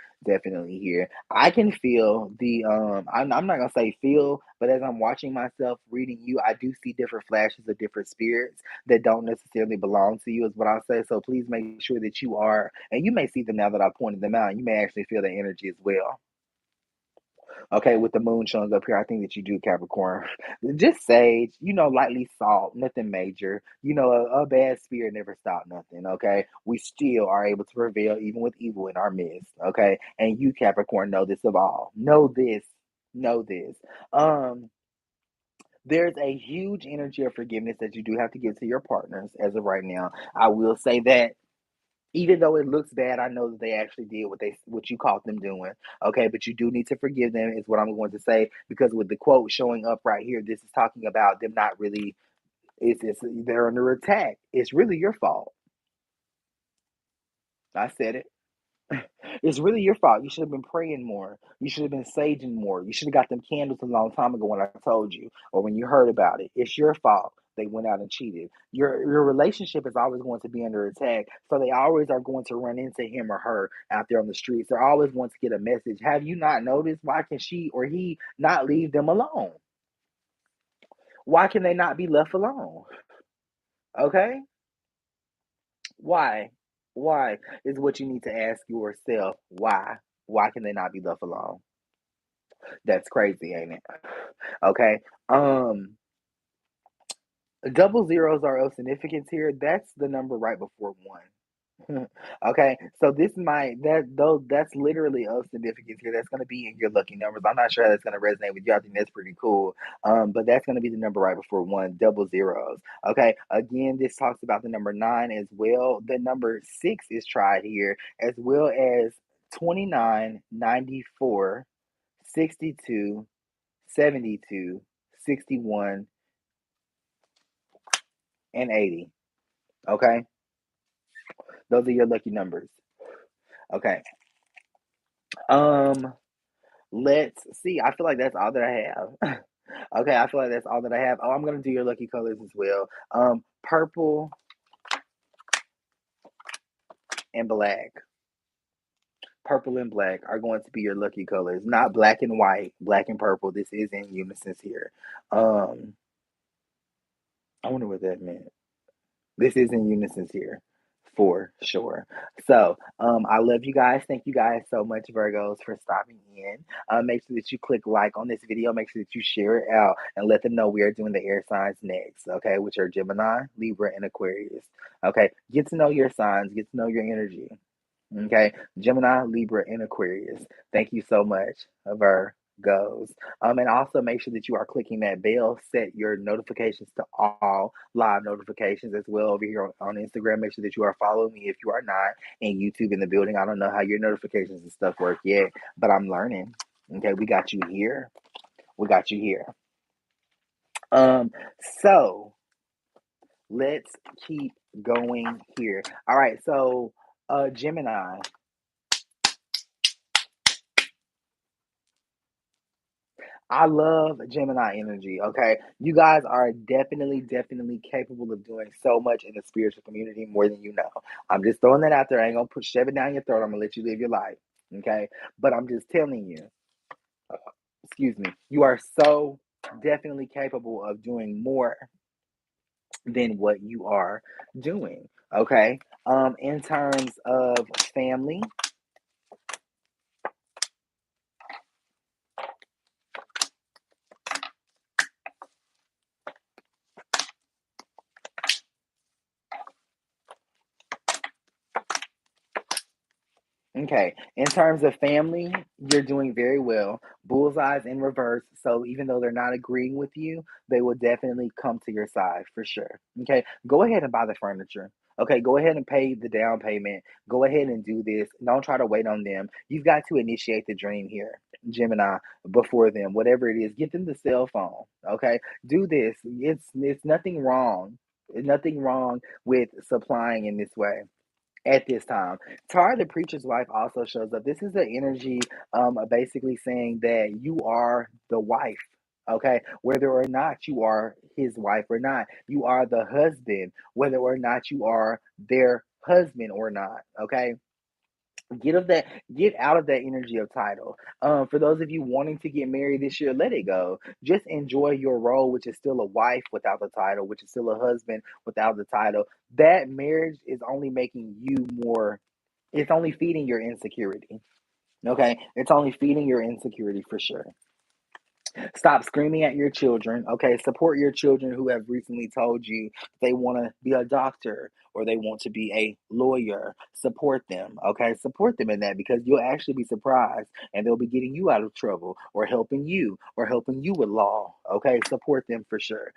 here. I can feel the I'm not gonna say feel, but as I'm watching myself reading you, I do see different flashes of different spirits that don't necessarily belong to you, is what I'll say. So please make sure that you are, and you may see them now that I pointed them out, and you may actually feel the energy as well. Okay, with the moon showing up here, I think that you do, Capricorn. Just sage, lightly salt, nothing major. A bad spirit never stopped nothing, okay? We still are able to prevail even with evil in our midst, okay? And you, Capricorn, know this of all. Know this. Know this. Um, there's a huge energy of forgiveness that you do have to give to your partners as of right now. I will say that even though it looks bad, I know that they actually did what you caught them doing. Okay, but you do need to forgive them, is what I'm going to say, because with the quote showing up right here, this is talking about them not really. It's they're under attack. It's really your fault. I said it. It's really your fault. You should have been praying more. You should have been saging more. You should have got them candles a long time ago when I told you or when you heard about it. It's your fault they went out and cheated. Your relationship is always going to be under attack. So they always are going to run into him or her out there on the streets. They're always going to get a message. Have you not noticed? Why can she or he not leave them alone? Why can they not be left alone? Okay? Why? Why is what you need to ask yourself. Why? Why can they not be left alone? That's crazy, ain't it? Okay. Double zeros are of significance here. That's the number right before one. Okay, so this might that though that's literally of significance here. That's going to be in your lucky numbers. I'm not sure how that's going to resonate with you. I think that's pretty cool. But that's going to be the number right before one. Double zeros. Okay. Again, this talks about the number 9 as well. The number 6 is tried here, as well as 29, 94, 62, 72, 61, and 80. Okay. Those are your lucky numbers. Okay. Um, let's see. I feel like that's all that I have. Okay, I feel like that's all that I have. Oh, I'm gonna do your lucky colors as well. Purple and black. Purple and black are going to be your lucky colors. Not black and white, black and purple. This is in unison here. Um, I wonder what that meant. This is in unison here. For sure. So, I love you guys. Thank you guys so much, Virgos, for stopping in. Make sure that you click like on this video. Make sure that you share it out and let them know we are doing the air signs next, okay, which are Gemini, Libra, and Aquarius. Okay, get to know your signs, get to know your energy. Okay, Gemini, Libra, and Aquarius. Thank you so much, Virgos. And also make sure that you are clicking that bell. Set your notifications to all live notifications as well over here on Instagram. Make sure that you are following me if you are not, and YouTube in the building. I don't know how your notifications and stuff work yet, but I'm learning. Okay, we got you here. We got you here. So let's keep going here. All right, so Gemini. I love Gemini energy, okay? You guys are definitely, definitely capable of doing so much in the spiritual community more than you know. I'm just throwing that out there. I ain't gonna shove it down your throat. I'm gonna let you live your life, okay? But I'm just telling you, excuse me, you are so definitely capable of doing more than what you are doing, okay? In terms of family, okay. In terms of family, you're doing very well. Bullseyes in reverse. So even though they're not agreeing with you, they will definitely come to your side for sure. Okay. Go ahead and buy the furniture. Okay. Go ahead and pay the down payment. Go ahead and do this. Don't try to wait on them. You've got to initiate the dream here, Gemini, before them. Whatever it is, get them the cell phone. Okay. Do this. It's nothing wrong. Nothing wrong with supplying in this way at this time. Tara, the preacher's wife, also shows up. This is the energy basically saying that you are the wife. Okay, whether or not you are his wife or not, you are the husband, whether or not you are their husband or not. Okay, get out of that energy of title. For those of you wanting to get married this year, let it go. Just enjoy your role, which is still a wife without the title, which is still a husband without the title. That marriage is only making you more, it's only feeding your insecurity. Okay, it's only feeding your insecurity for sure. Stop screaming at your children. Okay, support your children who have recently told you they want to be a doctor or they want to be a lawyer. Support them. Okay, support them in that, because you'll actually be surprised and they'll be getting you out of trouble or helping you with law. Okay, support them for sure.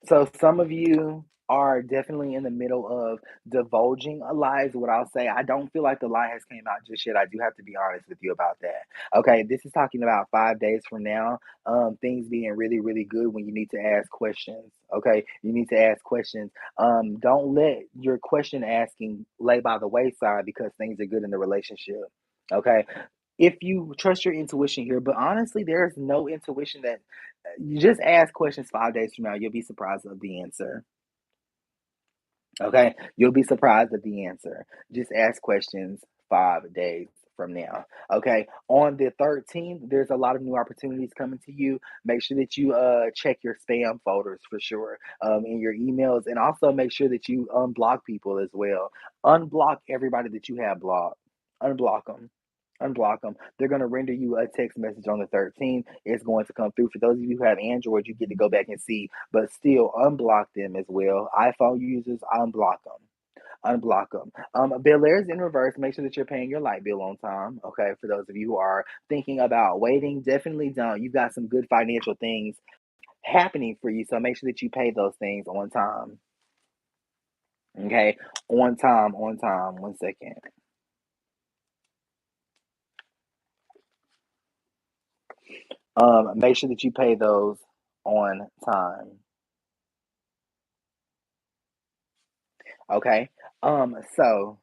So some of you are definitely in the middle of divulging a lie is what I'll say. I don't feel like the lie has came out just yet. I do have to be honest with you about that. Okay, this is talking about 5 days from now. Things being really, really good when you need to ask questions. Okay, you need to ask questions. Don't let your question asking lay by the wayside because things are good in the relationship. Okay, if you trust your intuition here, but honestly, there's no intuition that you just ask questions 5 days from now. You'll be surprised of the answer. Okay, you'll be surprised at the answer. Just ask questions 5 days from now. Okay, on the 13th, there's a lot of new opportunities coming to you. Make sure that you check your spam folders for sure, in your emails, and also make sure that you unblock people as well. Unblock everybody that you have blocked. Unblock them. Unblock them. They're going to render you a text message on the 13th. It's going to come through. For those of you who have Android, you get to go back and see, but still unblock them as well. iPhone users, unblock them. Unblock them. Bel Air's in reverse. Make sure that you're paying your light bill on time. Okay, for those of you who are thinking about waiting, definitely don't. You've got some good financial things happening for you, so make sure that you pay those things on time. Okay, on time, on time. 1 second. Make sure that you pay those on time. Okay. So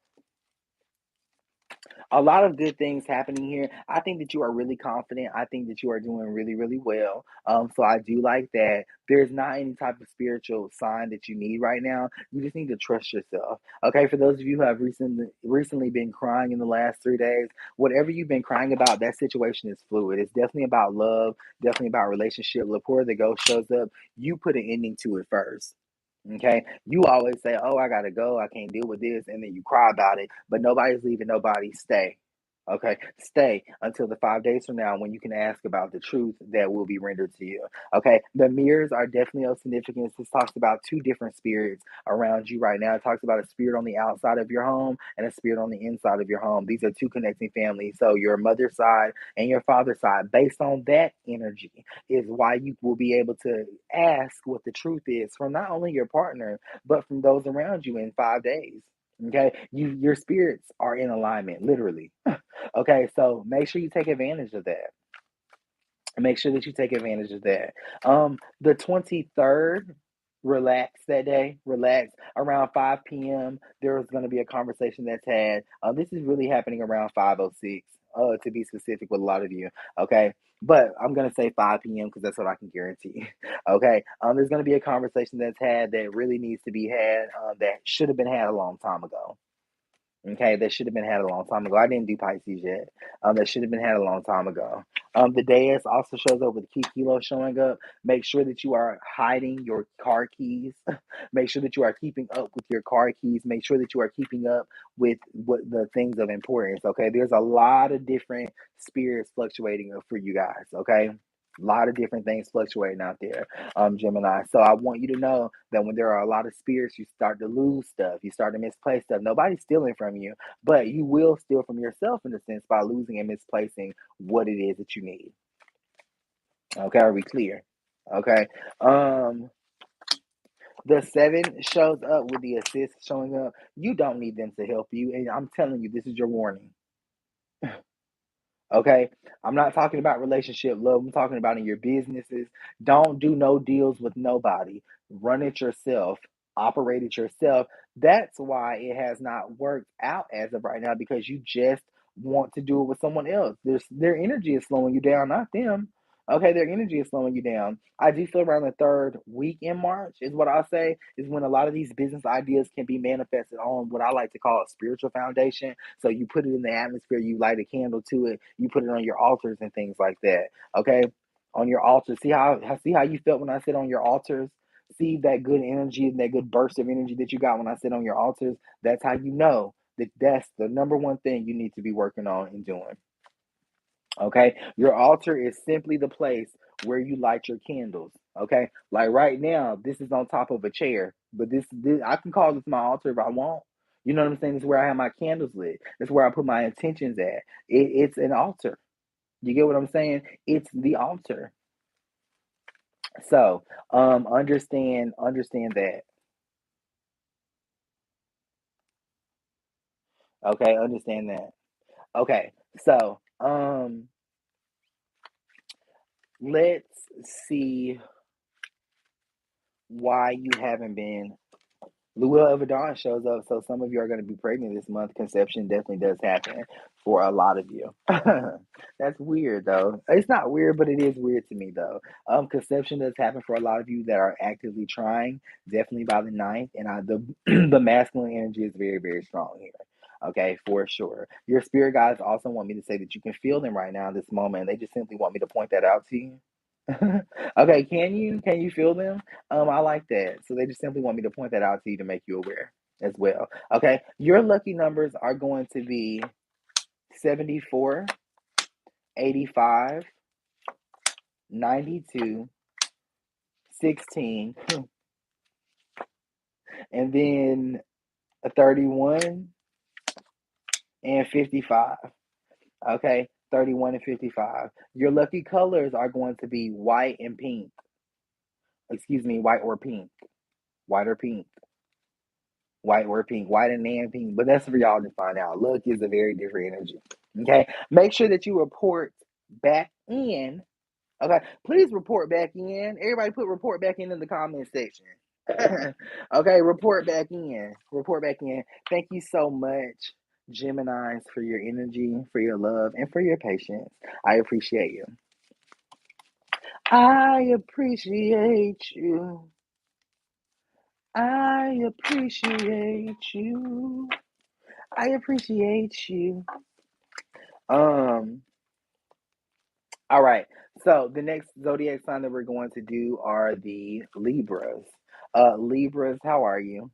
a lot of good things happening here. I think that you are really confident. I think that you are doing really, really well. So I do like that. There's not any type of spiritual sign that you need right now. You just need to trust yourself. Okay, for those of you who have recently been crying in the last 3 days, whatever you've been crying about, that situation is fluid. It's definitely about love, definitely about relationship. Before the ghost shows up, you put an ending to it first. Okay, you always say, "Oh, I gotta go. I can't deal with this," and then you cry about it. But nobody's leaving nobody. Stay. Okay, stay until the 5 days from now when you can ask about the truth that will be rendered to you. Okay, the mirrors are definitely of significance. This talks about two different spirits around you right now. It talks about a spirit on the outside of your home and a spirit on the inside of your home. These are two connecting families. So your mother's side and your father's side, based on that energy, is why you will be able to ask what the truth is from not only your partner, but from those around you in 5 days. Okay, your spirits are in alignment, literally. Okay, so make sure you take advantage of that. Make sure that you take advantage of that. The 23rd, relax that day. Relax. Around 5 p.m., there is going to be a conversation that's had. This is really happening around 5:06, to be specific with a lot of you. Okay. But I'm going to say 5 p.m. because that's what I can guarantee. Okay. There's going to be a conversation that's had that really needs to be had, that should have been had a long time ago. Okay, that should have been had a long time ago. I didn't do Pisces yet. That should have been had a long time ago. The dais also shows up with key kilo showing up. Make sure that you are hiding your car keys. Make sure that you are keeping up with your car keys. Make sure that you are keeping up with what the things of importance. Okay, there's a lot of different spirits fluctuating for you guys. Okay, a lot of different things fluctuating out there, Gemini. So I want you to know that when there are a lot of spirits, you start to lose stuff. You start to misplace stuff. Nobody's stealing from you, but you will steal from yourself in a sense by losing and misplacing what it is that you need. Okay, are we clear? Okay. The 7 shows up with the assist showing up. You don't need them to help you, and I'm telling you, this is your warning. Okay, I'm not talking about relationship love. I'm talking about in your businesses. Don't do no deals with nobody. Run it yourself. Operate it yourself. That's why it has not worked out as of right now because you just want to do it with someone else. Their energy is slowing you down, not them. Okay, their energy is slowing you down. I do feel around the third week in March is what I'll say is when a lot of these business ideas can be manifested on what I like to call a spiritual foundation. So you put it in the atmosphere, you light a candle to it, you put it on your altars and things like that. Okay, on your altars. See how you felt when I said on your altars. See that good energy and that good burst of energy that you got when I said on your altars. That's how you know that that's the number one thing you need to be working on and doing. Okay, your altar is simply the place where you light your candles. Okay, like right now, this is on top of a chair, but this I can call this my altar if I want. You know what I'm saying? This is where I have my candles lit. That's where I put my intentions at. It's an altar. You get what I'm saying? It's the altar. So, understand that. Okay, understand that. Okay, so let's see why you haven't been. The Wheel of Dawn shows up, so some of you are going to be pregnant this month. Conception definitely does happen for a lot of you. That's weird, though. It's not weird, but it is weird to me, though. Conception does happen for a lot of you that are actively trying, definitely by the ninth, and the the masculine energy is very, very strong here. Okay, for sure. Your spirit guides also want me to say that you can feel them right now in this moment. They just simply want me to point that out to you. Okay, can you feel them? I like that. So they just simply want me to point that out to you to make you aware as well. Okay, your lucky numbers are going to be 74, 85, 92, 16, and then a 31 and 55. Okay, 31 and 55. Your lucky colors are going to be white and pink. Excuse me, white or pink. White or pink. White or pink, white and pink, but that's for y'all to find out. Luck is a very different energy. Okay, make sure that you report back in. Okay, please report back in. Everybody, put report back in the comment section. Okay, report back in. Report back in. Thank you so much. Geminis, for your energy, for your love, and for your patience. I appreciate you. I appreciate you. I appreciate you. I appreciate you. All right. So the next zodiac sign that we're going to do are the Libras. Libras, how are you?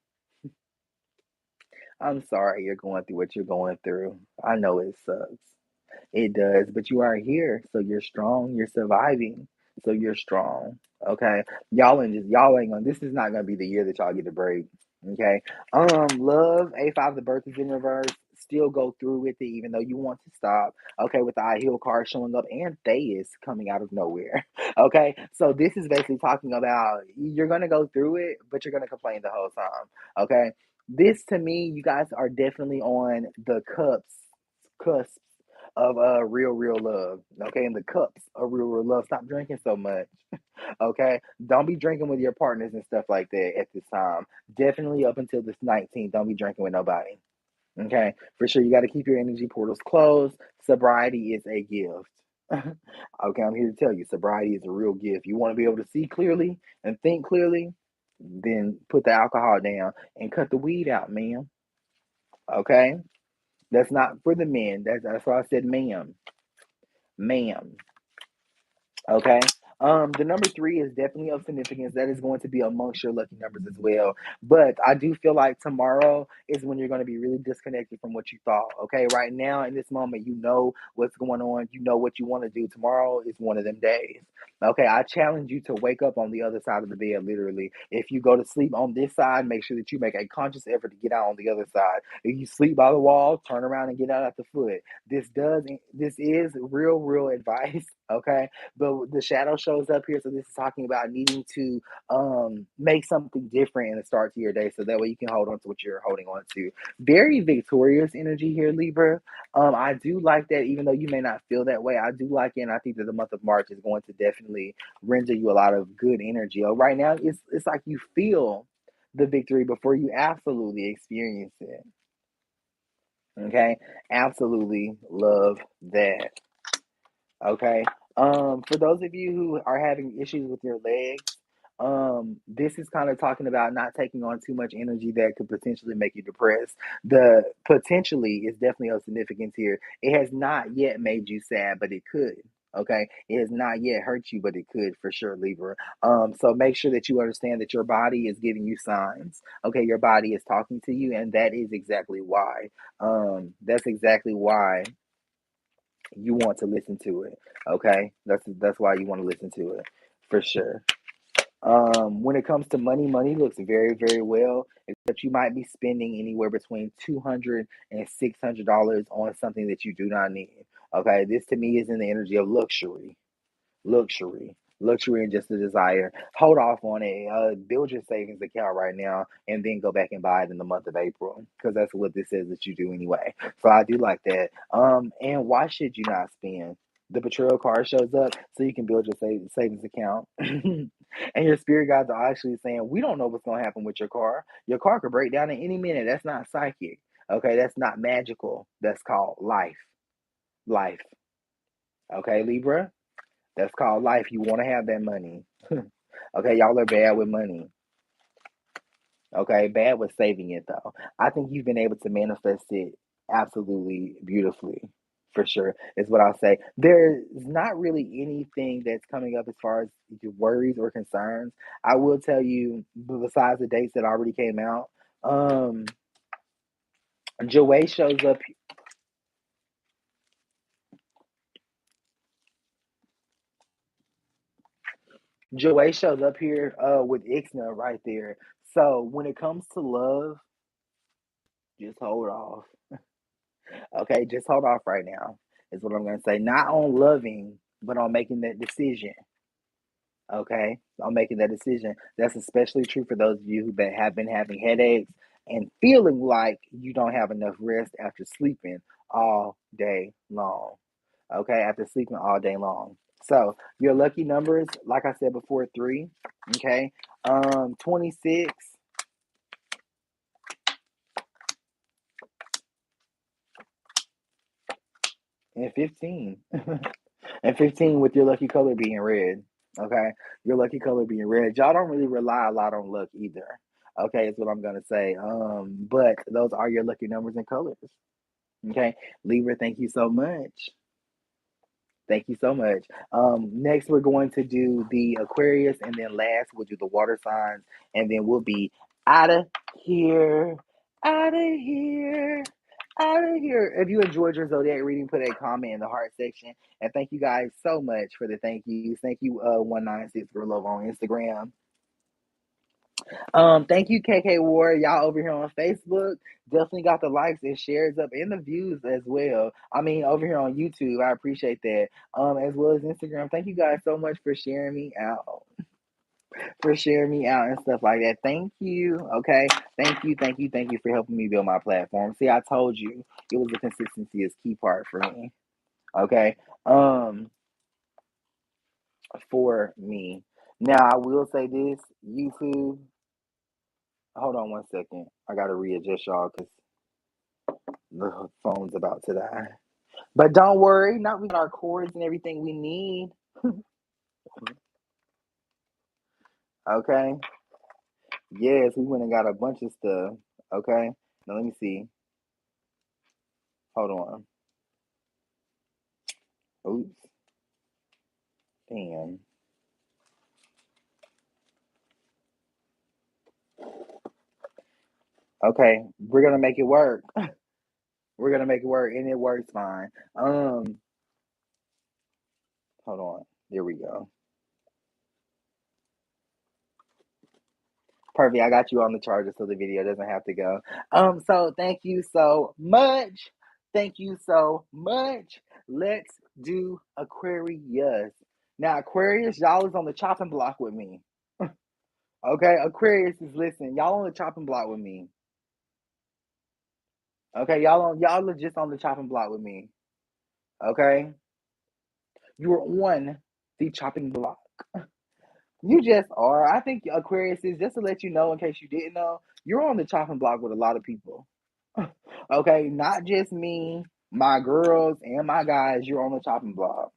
I'm sorry you're going through what you're going through. I know it sucks. It does, but you are here, so you're strong. You're surviving, so you're strong. Okay, y'all ain't gonna. This is not gonna be the year that y'all get a break. Okay, love A5. The birth is in reverse. Still go through with it, even though you want to stop. Okay, with the I heal card showing up and Theus coming out of nowhere. Okay, so this is basically talking about you're gonna go through it, but you're gonna complain the whole time. Okay, this to me, you guys are definitely on the cusp of real love. Okay, and the cups of real love. Stop drinking so much. Okay, don't be drinking with your partners and stuff like that at this time. Definitely up until this 19th, don't be drinking with nobody. Okay, for sure, you got to keep your energy portals closed. Sobriety is a gift. Okay, I'm here to tell you, sobriety is a real gift. You want to be able to see clearly and think clearly, then put the alcohol down and cut the weed out, ma'am. Okay, that's not for the men. That's why I said, ma'am. Okay. The number 3 is definitely of significance. That is going to be amongst your lucky numbers as well. But I do feel like tomorrow is when you're going to be really disconnected from what you thought. Okay. Right now, in this moment, you know what's going on. You know what you want to do. Tomorrow is one of them days. Okay. I challenge you to wake up on the other side of the bed, literally. If you go to sleep on this side, make sure that you make a conscious effort to get out on the other side. If you sleep by the wall, turn around and get out at the foot. This is real advice. Okay, but the shadow shows up here, so this is talking about needing to make something different in the start to your day, so that way you can hold on to what you're holding on to. Very victorious energy here, Libra. I do like that, even though you may not feel that way. I do like it, and I think that the month of March is going to definitely render you a lot of good energy. Right now, it's like you feel the victory before you absolutely experience it. Okay, absolutely love that. Okay. For those of you who are having issues with your legs, this is kind of talking about not taking on too much energy that could potentially make you depressed. The potentially is definitely of significance here. It has not yet made you sad, but it could. Okay, it has not yet hurt you, but it could for sure, Libra. So make sure that you understand that your body is giving you signs. Okay, your body is talking to you, and that is exactly why. That's exactly why you want to listen to it. Okay, that's why you want to listen to it for sure. When it comes to money, money looks very well, except you might be spending anywhere between $200 and $600 on something that you do not need. Okay, this to me is in the energy of luxury and just a desire. Hold off on it. Build your savings account right now and then go back and buy it in the month of April, because that's what this says that you do anyway. So I do like that. And why should you not spend? The betrayal card shows up so you can build your savings account. And your spirit guides are actually saying, we don't know what's going to happen with your car. Your car could break down at any minute. That's not psychic. Okay, that's not magical. That's called life. Life. Okay, Libra? That's called life. You want to have that money. Okay, y'all are bad with money. Okay, bad with saving it though. I think you've been able to manifest it absolutely beautifully, for sure, is what I'll say. There's not really anything that's coming up as far as your worries or concerns. I will tell you, besides the dates that already came out, um, Joey shows up. Joey shows up here with Ixna right there. So when it comes to love, just hold off. Okay, just hold off right now, is what I'm going to say. Not on loving, but on making that decision. Okay, on making that decision. That's especially true for those of you who have been having headaches and feeling like you don't have enough rest after sleeping all day long. Okay, after sleeping all day long. So your lucky numbers, like I said before, 3. Okay, 26, and 15. And 15 with your lucky color being red. Okay. Your lucky color being red. Y'all don't really rely a lot on luck either. Okay, is what I'm gonna say. But those are your lucky numbers and colors. Okay. Libra, thank you so much. Thank you so much. Next, we're going to do the Aquarius, and then last, we'll do the water signs, and then we'll be out of here, out of here, out of here. If you enjoyed your Zodiac reading, put a comment in the heart section. And thank you guys so much for the thank yous. Thank you, 196 Girl Love on Instagram. Thank you, KK Ward. Y'all over here on Facebook. Definitely got the likes and shares up and the views as well. I mean, over here on YouTube, I appreciate that. As well as Instagram. Thank you guys so much for sharing me out. For sharing me out and stuff like that. Thank you. Okay. Thank you, thank you, thank you for helping me build my platform. See, I told you it was the consistency is key part for me. Okay. For me. Now I will say this, YouTube. Hold on one second. I gotta readjust y'all because the phone's about to die. But don't worry, not we got our cords and everything we need. Okay. Yes, we went and got a bunch of stuff. Okay. Now let me see. Hold on. Oops. Damn. Okay. We're gonna make it work. We're gonna make it work, and it works fine. Hold on. There we go. Perfect. I got you on the charger so the video doesn't have to go. So thank you so much. Thank you so much. Let's do Aquarius. Now, Aquarius, y'all is on the chopping block with me. Okay, Aquarius is listening. Y'all on the chopping block with me. Okay, y'all are just on the chopping block with me. Okay, you are on the chopping block. You just are. I think Aquarius is, just to let you know, in case you didn't know, you're on the chopping block with a lot of people. Okay, not just me, my girls, and my guys. You're on the chopping block.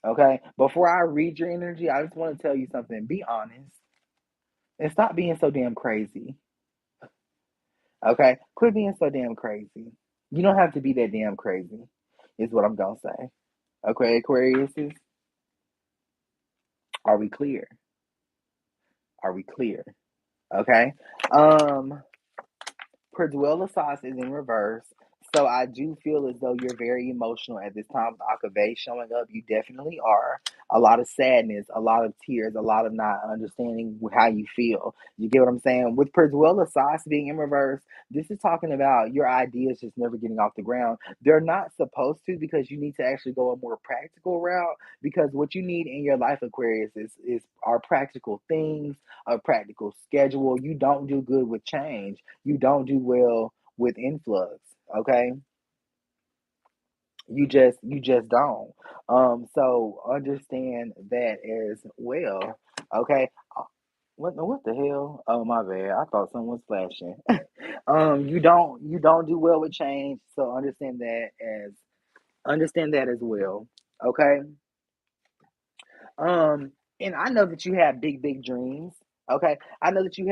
Okay, before I read your energy, I just want to tell you something. Be honest and stop being so damn crazy. Okay, quit being so damn crazy. You don't have to be that damn crazy, is what I'm gonna say. Okay, Aquarius, are we clear? Are we clear? Okay. Perduella sauce is in reverse. So I do feel as though you're very emotional at this time with Akave showing up. You definitely are. A lot of sadness, a lot of tears, a lot of not understanding how you feel. You get what I'm saying? With Perduella sauce being in reverse, this is talking about your ideas just never getting off the ground. They're not supposed to, because you need to actually go a more practical route, because what you need in your life, Aquarius, is are practical things, a practical schedule. You don't do good with change. You don't do well with influx. Okay, you just don't. So understand that as well. Okay. What the hell? Oh, my bad. I thought someone was flashing. You don't do well with change, so understand that as well. Okay. And I know that you have big dreams. Okay. I know that you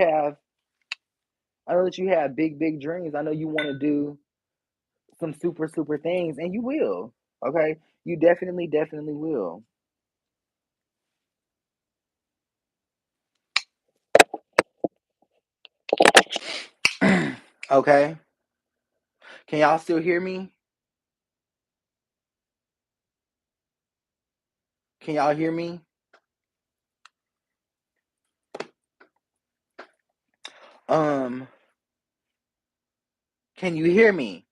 have big dreams. I know you want to do some super things, and you will. Okay, you definitely will. Okay, can y'all still hear me? Can y'all hear me? um can you hear me?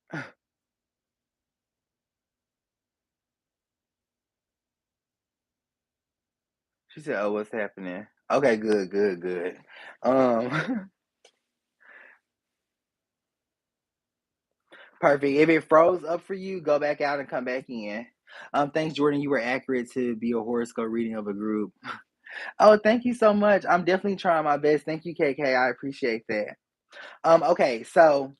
She said, oh, what's happening? Okay, good. um Perfect. If it froze up for you, go back out and come back in. Thanks, Jordan. You were accurate to be a horoscope reading of a group. Oh, thank you so much. I'm definitely trying my best. Thank you, KK. I appreciate that. Okay, so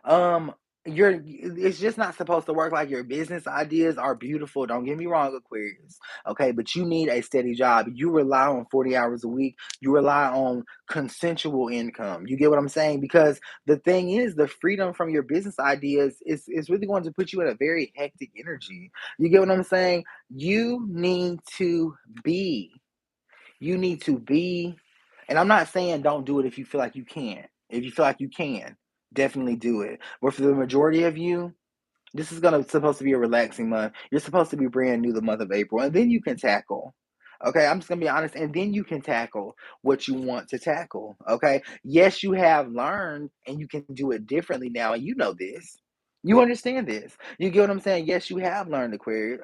um it's just not supposed to work. Like, your business ideas are beautiful, don't get me wrong, Aquarius, okay, but you need a steady job. You rely on 40 hours a week. You rely on consensual income. You get what I'm saying? Because the thing is, the freedom from your business ideas is really going to put you in a very hectic energy. You get what I'm saying? Be you need to be and I'm not saying don't do it if you feel like you can't. If you feel like you can, definitely do it. But for the majority of you, this is supposed to be a relaxing month. You're supposed to be brand new the month of April, and then you can tackle. Okay, I'm just gonna be honest, and then you can tackle what you want to tackle. Okay, yes, you have learned, and you can do it differently now, and you know this. You understand this. You get what I'm saying? Yes, you have learned, Aquarius.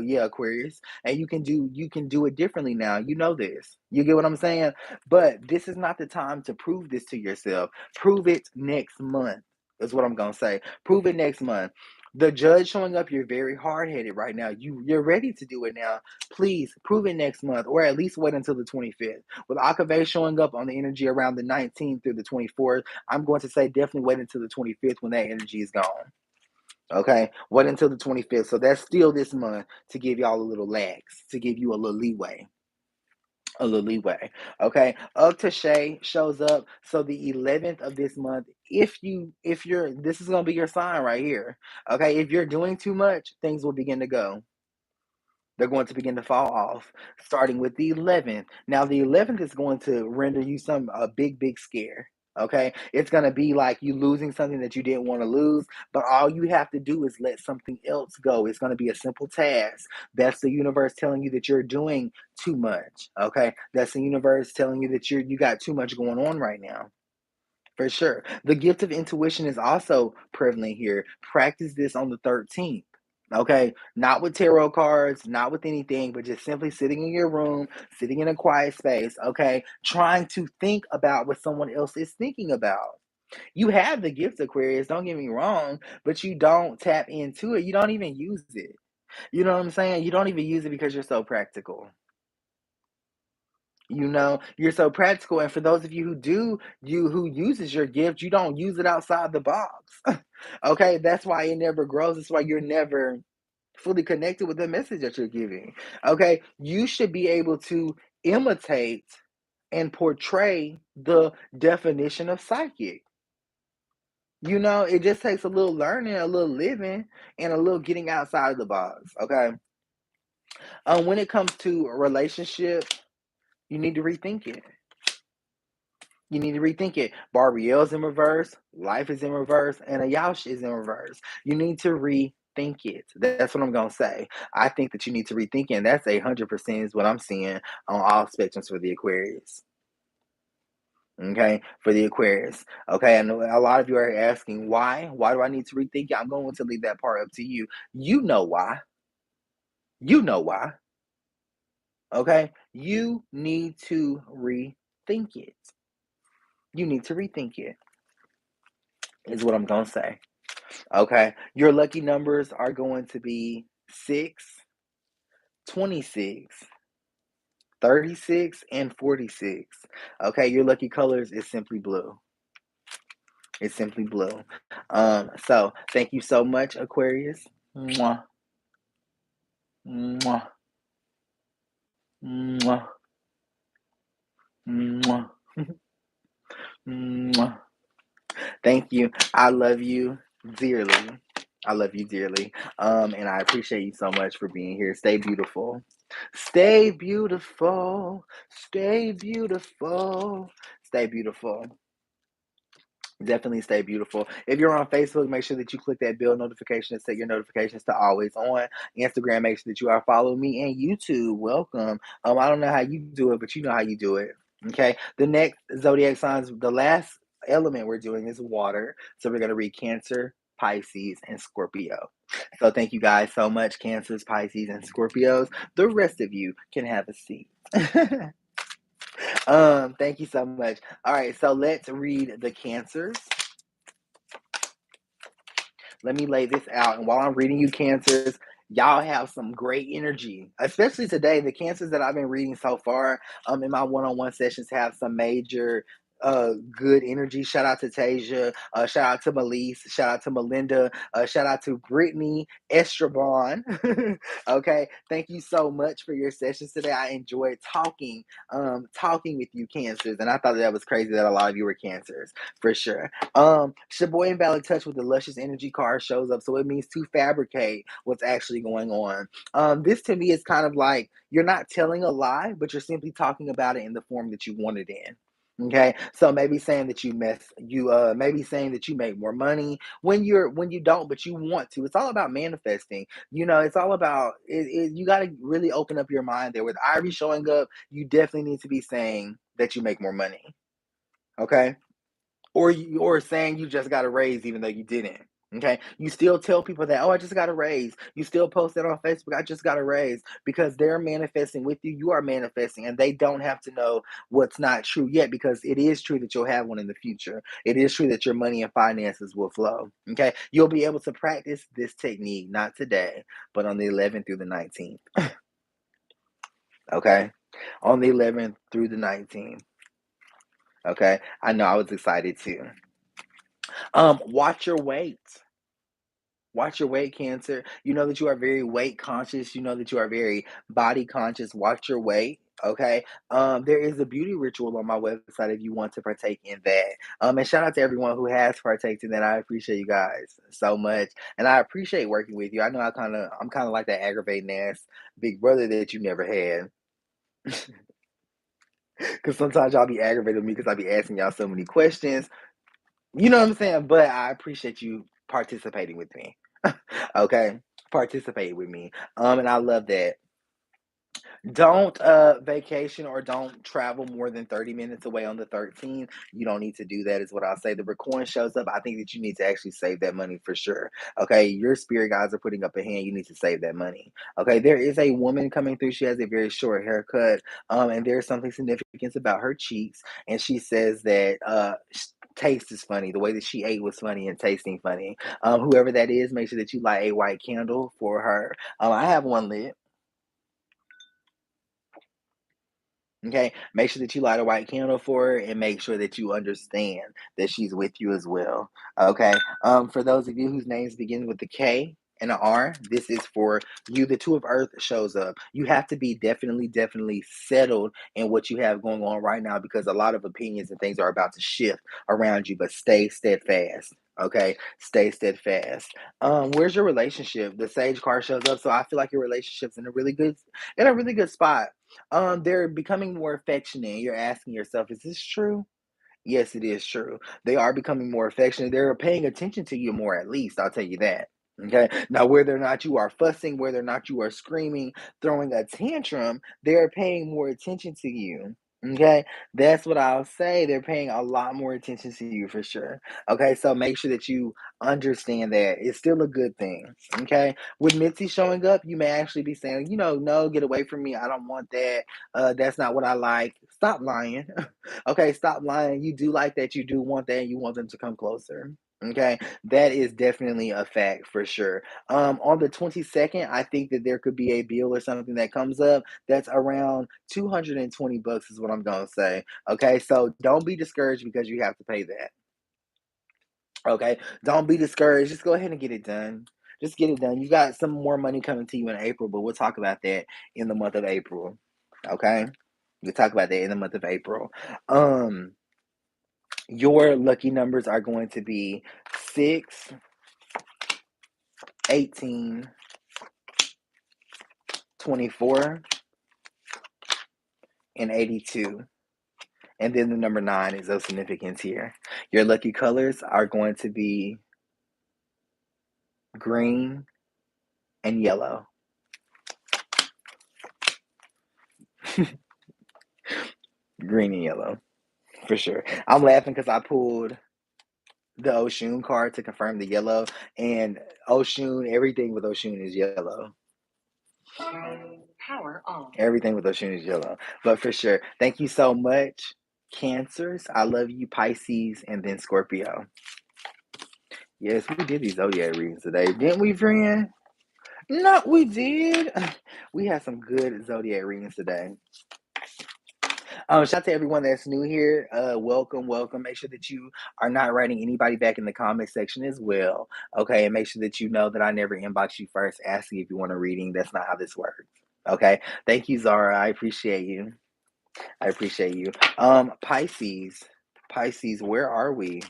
Yeah, Aquarius, and you can do it differently now. You know this. You get what I'm saying? But this is not the time to prove this to yourself. Prove it next month. Is what I'm gonna say. Prove it next month. The judge showing up, you're very hard-headed right now. You're ready to do it now. Please prove it next month, or at least wait until the 25th. With Akave showing up on the energy around the 19th through the 24th, I'm going to say definitely wait until the 25th when that energy is gone. Okay, wait until the 25th. So that's still this month to give y'all a little lax, to give you a little leeway. A little leeway. Okay. Tashay shows up. So the 11th of this month, this is gonna be your sign right here. Okay. If you're doing too much, things will begin to go. They're going to begin to fall off, starting with the 11th. Now, the 11th is going to render you a big, big scare. Okay, it's going to be like you losing something that you didn't want to lose, but all you have to do is let something else go. It's going to be a simple task. That's the universe telling you that you're doing too much. Okay, that's the universe telling you that you got too much going on right now. For sure. The gift of intuition is also prevalent here. Practice this on the 13th. Okay, not with tarot cards, not with anything, but just simply sitting in your room, sitting in a quiet space, okay, trying to think about what someone else is thinking about. You have the gift, Aquarius, don't get me wrong, but you don't tap into it. You don't even use it. You know what I'm saying? You don't even use it because you're so practical. You're so practical, and for those of you who uses your gift, you don't use it outside the box. Okay, that's why it never grows. That's why you're never fully connected with the message that you're giving. Okay, you should be able to imitate and portray the definition of psychic. It just takes a little learning, a little living, and a little getting outside of the box. Okay, when it comes to a relationship, you need to rethink it. You need to rethink it. Bariel's in reverse, life is in reverse, and Ayash is in reverse. You need to rethink it. That's what I'm gonna say. I think that you need to rethink it, and that's 100% is what I'm seeing on all spectrums for the Aquarius. Okay, for the Aquarius. Okay, I know a lot of you are asking why. Why do I need to rethink it? I'm going to leave that part up to you. You know why. You know why. Okay, you need to rethink it. You need to rethink it. Is what I'm gonna say. Okay. Your lucky numbers are going to be 6, 26, 36, and 46. Okay. Your lucky colors is simply blue. It's simply blue. So thank you so much, Aquarius. Mwah. Mwah. Mwah. Mwah. Mwah. Thank you. I love you dearly. I love you dearly. And I appreciate you so much for being here. Stay beautiful. Stay beautiful. Stay beautiful. Stay beautiful. Definitely stay beautiful. If you're on Facebook, make sure that you click that bell notification and set your notifications to always on. Instagram, make sure that you are following me. And YouTube, welcome. I don't know how you do it, but you know how you do it. Okay. The next zodiac signs, the last element we're doing is water. So we're going to read Cancer, Pisces, and Scorpio. So thank you guys so much, Cancers, Pisces, and Scorpios. The rest of you can have a seat. Thank you so much. All right, so let's read the Cancers. Let me lay this out. And while I'm reading you Cancers, y'all have some great energy, especially today. The Cancers that I've been reading so far in my one-on-one sessions have some major good energy. Shout out to Tasia. Shout out to Melise. Shout out to Melinda. Shout out to Brittany Estrabon. Okay, thank you so much for your sessions today. I enjoyed talking with you, Cancers, and I thought that was crazy that a lot of you were Cancers for sure. Shaboy and Valid Touch with the Luscious Energy card shows up, so it means to fabricate what's actually going on. This to me is kind of like you're not telling a lie, but you're simply talking about it in the form that you want it in. Okay, so maybe saying that maybe saying that you make more money when you don't, but you want to. It's all about manifesting. It's all about it. You got to really open up your mind there. With Aries showing up, you definitely need to be saying that you make more money. Okay, or saying you just got a raise even though you didn't. Okay, you still tell people that, oh, I just got a raise. You still post that on Facebook, I just got a raise, because they're manifesting with you. You are manifesting, and they don't have to know what's not true yet, because it is true that you'll have one in the future. It is true that your money and finances will flow. Okay, you'll be able to practice this technique, not today, but on the 11th through the 19th. Okay, on the 11th through the 19th. Okay, I know I was excited too. Watch your weight. Watch your weight, Cancer. You know that you are very weight conscious. You know that you are very body conscious. Watch your weight. Okay. There is a beauty ritual on my website if you want to partake in that. And shout out to everyone who has partaken in that. I appreciate you guys so much. And I appreciate working with you. I know I'm kind of like that aggravating ass big brother that you never had. Because sometimes y'all be aggravated with me because I be asking y'all so many questions. You know what I'm saying? But I appreciate you participating with me. Okay? Participate with me. And I love that. Don't vacation or don't travel more than 30 minutes away on the 13th. You don't need to do that, is what I'll say. The recording shows up. I think that you need to actually save that money for sure. Okay, your spirit guides are putting up a hand. You need to save that money. Okay, there is a woman coming through. She has a very short haircut. And there's something significant about her cheeks. And she says that taste is funny. The way that she ate was funny and tasting funny. Whoever that is, make sure that you light a white candle for her. I have one lit. Okay, make sure that you light a white candle for her, and make sure that you understand that she's with you as well. Okay, for those of you whose names begin with the K and an R, this is for you. The Two of Earth shows up. You have to be definitely settled in what you have going on right now, because a lot of opinions and things are about to shift around you, but stay steadfast. Okay, stay steadfast. Where's your relationship? The Sage card shows up, so I feel like your relationship's in a really good spot. They're becoming more affectionate. You're asking yourself, is this true? Yes, it is true. They are becoming more affectionate. They're paying attention to you more, at least. I'll tell you that. Okay. Now, whether or not you are fussing, whether or not you are screaming, throwing a tantrum, they're paying more attention to you. Okay. That's what I'll say. They're paying a lot more attention to you for sure. Okay. So make sure that you understand that it's still a good thing. Okay. With Mitzi showing up, you may actually be saying, no, get away from me. I don't want that. That's not what I like. Stop lying. Okay, stop lying. You do like that. You do want that. And you want them to come closer. Okay, that is definitely a fact for sure. On the 22nd, I think that there could be a bill or something that comes up that's around $220 is what I'm gonna say. Okay, so don't be discouraged because you have to pay that. Okay, don't be discouraged. Just go ahead and get it done. Just get it done. You got some more money coming to you in April, but we'll talk about that in the month of April. Okay, we'll talk about that in the month of April. Your lucky numbers are going to be 6, 18, 24, and 82. And then the number 9 is of significance here. Your lucky colors are going to be green and yellow. Green and yellow, for sure. I'm laughing because I pulled the Oshun card to confirm the yellow. And Oshun, everything with Oshun is yellow. Power on. Everything with Oshun is yellow. But for sure, thank you so much, Cancers. I love you, Pisces, and then Scorpio. Yes, we did these Zodiac readings today, didn't we, friend? No, we did. We had some good Zodiac readings today. Shout out to everyone that's new here. Welcome, welcome. Make sure that you are not writing anybody back in the comment section as well. Okay, and make sure that you know that I never inbox you first asking if you want a reading. That's not how this works. Okay. Thank you, Zara. I appreciate you. I appreciate you. Pisces. Pisces, where are we?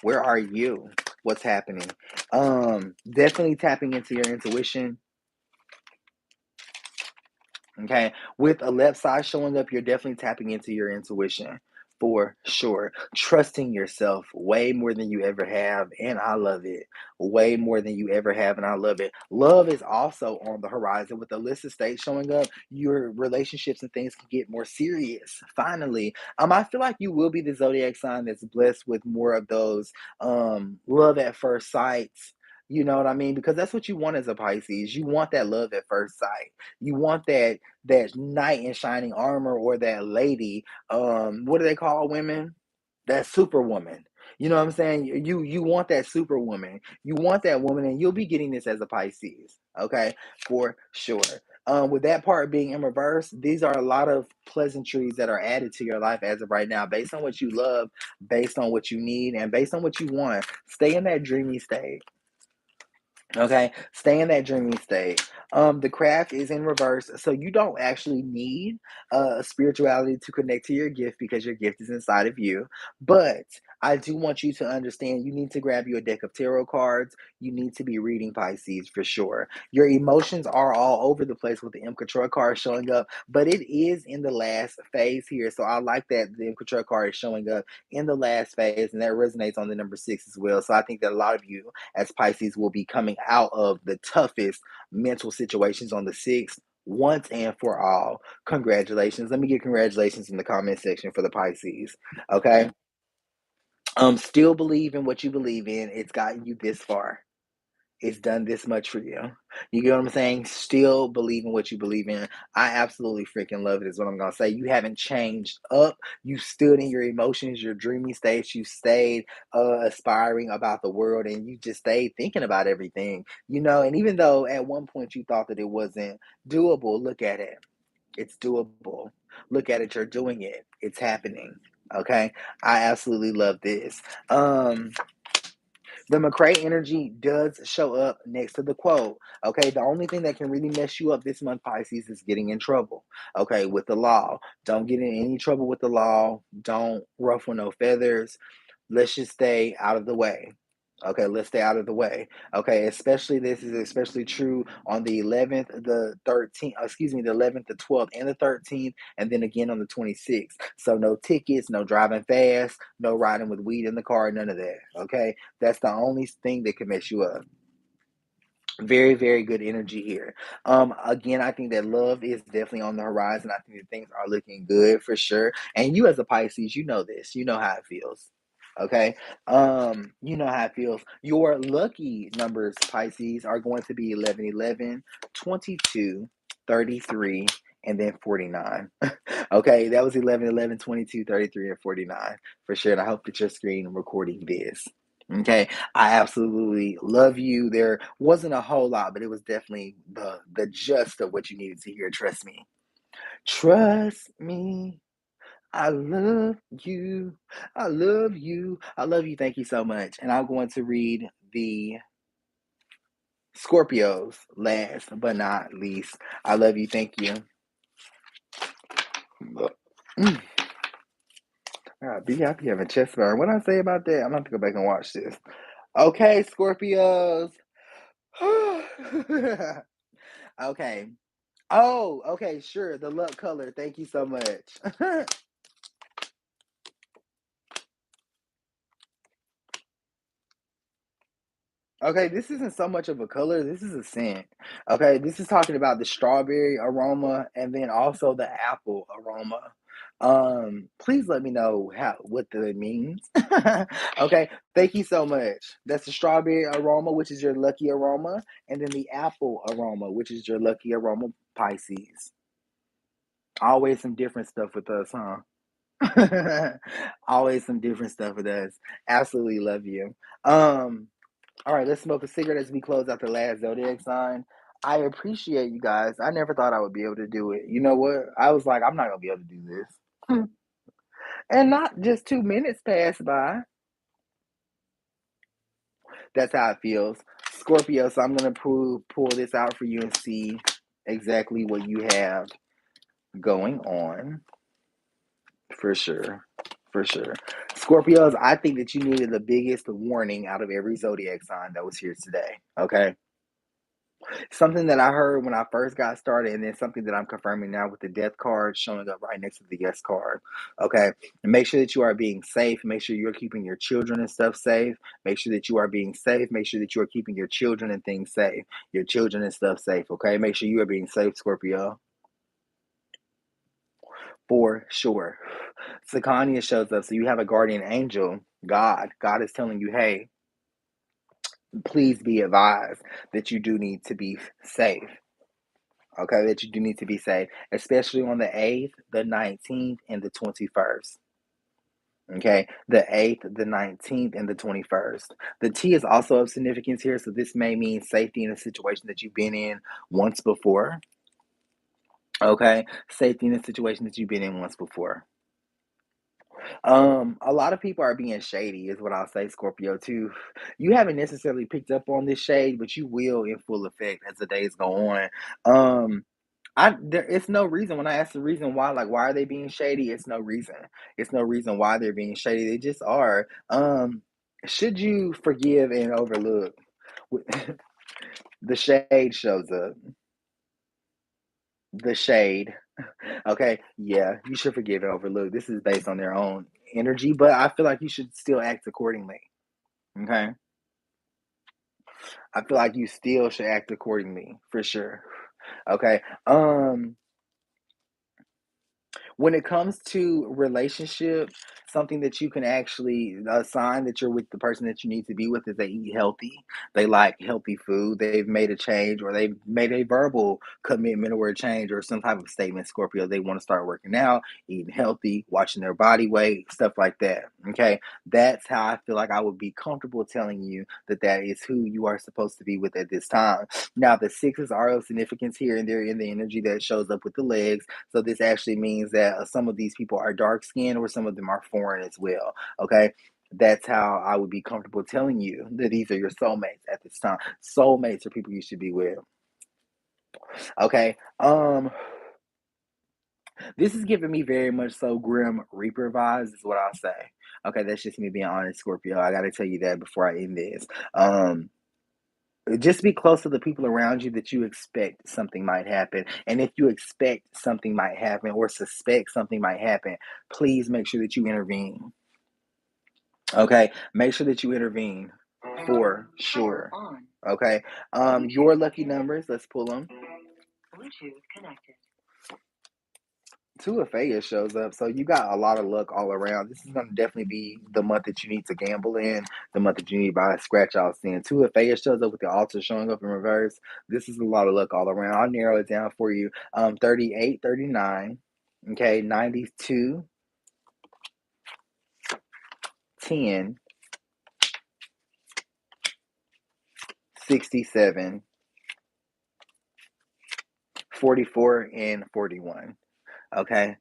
Where are you? What's happening? Definitely tapping into your intuition. Okay, with a left side showing up, you're definitely tapping into your intuition for sure. Trusting yourself way more than you ever have, and I love it. Way more than you ever have, and I love it. Love is also on the horizon with the list of states showing up. Your relationships and things can get more serious. Finally, I feel like you will be the zodiac sign that's blessed with more of those love at first sights. You know what I mean? Because that's what you want as a Pisces. You want that love at first sight. You want that knight in shining armor, or that lady, what do they call women? That superwoman. You know what I'm saying? You want that superwoman. You want that woman, and you'll be getting this as a Pisces. Okay, for sure. With that part being in reverse, these are a lot of pleasantries that are added to your life as of right now, based on what you love, based on what you need, and based on what you want. Stay in that dreamy state. Okay, stay in that dreaming state. The craft is in reverse, so you don't actually need spirituality to connect to your gift, because your gift is inside of you. But I do want you to understand, you need to grab you a deck of tarot cards. You need to be reading Pisces for sure. Your emotions are all over the place with the M Control card showing up, but it is in the last phase here. So I like that the M Control card is showing up in the last phase, and that resonates on the number 6 as well. So I think that a lot of you as Pisces will be coming out of the toughest mental situations on the 6th once and for all. Congratulations. Let me get congratulations in the comment section for the Pisces. Okay. Still believe in what you believe in. It's gotten you this far. It's done this much for you. You get what I'm saying? Still believe in what you believe in. I absolutely freaking love it, is what I'm going to say. You haven't changed up. You stood in your emotions, your dreamy states. You stayed aspiring about the world, and you just stayed thinking about everything. You know, and even though at one point you thought that it wasn't doable, look at it. It's doable. Look at it. You're doing it. It's happening. Okay? I absolutely love this. The McCray energy does show up next to the quote. Okay, the only thing that can really mess you up this month, Pisces, is getting in trouble. Okay, with the law. Don't get in any trouble with the law. Don't ruffle no feathers. Let's just stay out of the way. Okay, let's stay out of the way. Okay, especially this is especially true on the 11th, the 13th, the 11th, the 12th, and the 13th, and then again on the 26th. So no tickets, no driving fast, no riding with weed in the car, none of that. Okay, that's the only thing that can mess you up. Very, very good energy here. Again, I think that love is definitely on the horizon. I think that things are looking good for sure. And you as a Pisces, you know this. You know how it feels. Okay. You know how it feels. Your lucky numbers, Pisces, are going to be 11, 11, 22, 33, and then 49. Okay, that was 11, 11, 22, 33, and 49 for sure. And I hope that your screen recording this. Okay, I absolutely love you. There wasn't a whole lot, but it was definitely the gist of what you needed to hear. Trust me. Trust me. I love you. I love you. I love you. Thank you so much. And I'm going to read the Scorpios last but not least. I love you. Thank you. Mm. I be having chest burn. What did I say about that? I'm going to have to go back and watch this. Okay, Scorpios. Okay. Oh, okay, sure. The luck color. Thank you so much. Okay, this isn't so much of a color. This is a scent. Okay, this is talking about the strawberry aroma and then also the apple aroma. Please let me know what that means. Okay, thank you so much. That's the strawberry aroma, which is your lucky aroma, and then the apple aroma, which is your lucky aroma, Pisces. Always some different stuff with us, huh? Always some different stuff with us. Absolutely love you. All right, let's smoke a cigarette as we close out the last zodiac sign. I appreciate you guys. I never thought I would be able to do it. You know what? I was like, I'm not gonna be able to do this. And not just 2 minutes pass by. That's how it feels. Scorpio, so I'm going to pull this out for you and see exactly what you have going on. For sure. For sure. Scorpios, I think that you needed the biggest warning out of every zodiac sign that was here today. Okay. Something that I heard when I first got started, and then something that I'm confirming now with the death card showing up right next to the yes card. Okay. And make sure that you are being safe. Make sure you're keeping your children and stuff safe. Make sure that you are being safe. Make sure that you are keeping your children and things safe. Your children and stuff safe. Okay. Make sure you are being safe, Scorpio. For sure. Sakanya shows up. So you have a guardian angel, God. God is telling you, hey, please be advised that you do need to be safe. Okay, that you do need to be safe, especially on the 8th, the 19th, and the 21st. Okay, the 8th, the 19th, and the 21st. The T is also of significance here, so this may mean safety in a situation that you've been in once before. Okay, safety in a situation that you've been in once before. A lot of people are being shady, is what I'll say, Scorpio, too. You haven't necessarily picked up on this shade, but you will in full effect as the days go on. It's no reason when I ask the reason why, like why are they being shady? It's no reason. It's no reason why they're being shady. They just are. Should you forgive and overlook? The shade shows up. The shade. Okay, yeah, you should forgive and overlook. This is based on their own energy, but I feel like you should still act accordingly. Okay, I feel like you still should act accordingly for sure. Okay, when it comes to relationship, something that you can actually a sign that you're with the person that you need to be with is they eat healthy. They like healthy food. They've made a change or they've made a verbal commitment or a change or some type of statement, Scorpio. They want to start working out, eating healthy, watching their body weight, stuff like that. Okay. That's how I feel like I would be comfortable telling you that that is who you are supposed to be with at this time. Now, the sixes are of significance here and there in the energy that shows up with the legs. So this actually means that some of these people are dark skinned or some of them are foreign as well. Okay. That's how I would be comfortable telling you that these are your soulmates at this time. Soulmates are people you should be with. Okay. This is giving me very much so Grim Reaper vibes, is what I'll say. Okay, that's just me being honest, Scorpio. I gotta tell you that before I end this. Just be close to the people around you that you expect something might happen. And if you expect something might happen or suspect something might happen, please make sure that you intervene. Okay, make sure that you intervene for sure. Okay, your lucky numbers, let's pull them. Bluetooth connected. Two of Faya shows up, so you got a lot of luck all around. This is going to definitely be the month that you need to gamble in, the month that you need to buy a scratch out in. Two of Faya shows up with the altar showing up in reverse. This is a lot of luck all around. I'll narrow it down for you. 38, 39, okay, 92, 10, 67, 44, and 41. Okay.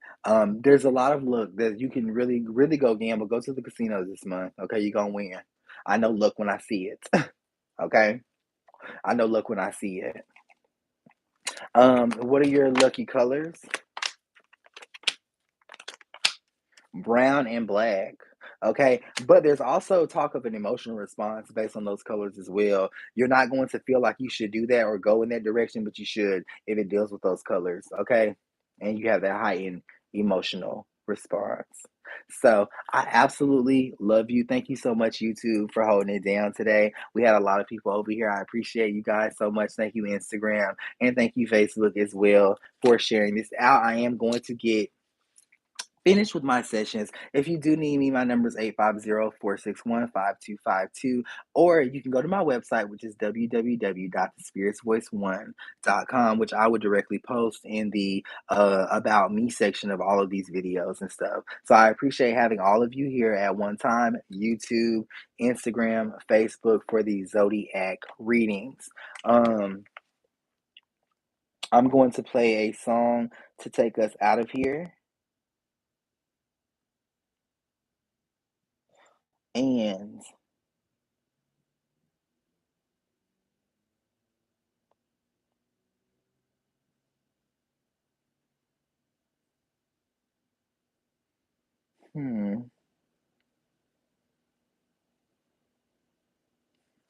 There's a lot of luck that you can really, really go gamble. Go to the casinos this month. Okay, you're gonna win. I know luck when I see it. Okay. I know luck when I see it. What are your lucky colors? Brown and black. Okay, but there's also talk of an emotional response based on those colors as well. You're not going to feel like you should do that or go in that direction, but you should if it deals with those colors. Okay, and you have that heightened emotional response. So I absolutely love you. Thank you so much, YouTube, for holding it down today. We had a lot of people over here. I appreciate you guys so much. Thank you, Instagram, and thank you, Facebook, as well, for sharing this out. I am going to get finished with my sessions. If you do need me, my number is 850-461-5252, or you can go to my website, which is www.thespiritsvoice1.com, which I would directly post in the about me section of all of these videos and stuff. So I appreciate having all of you here at one time, YouTube, Instagram, Facebook, for the Zodiac readings. I'm going to play a song to take us out of here. And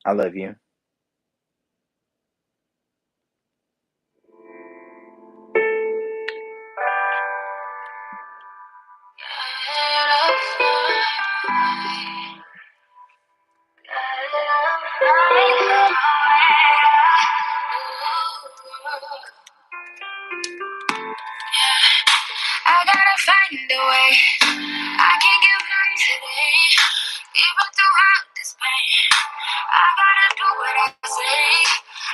I love you.
I gotta find a way. I can't give up today. Even throughout this pain, I gotta do what I say.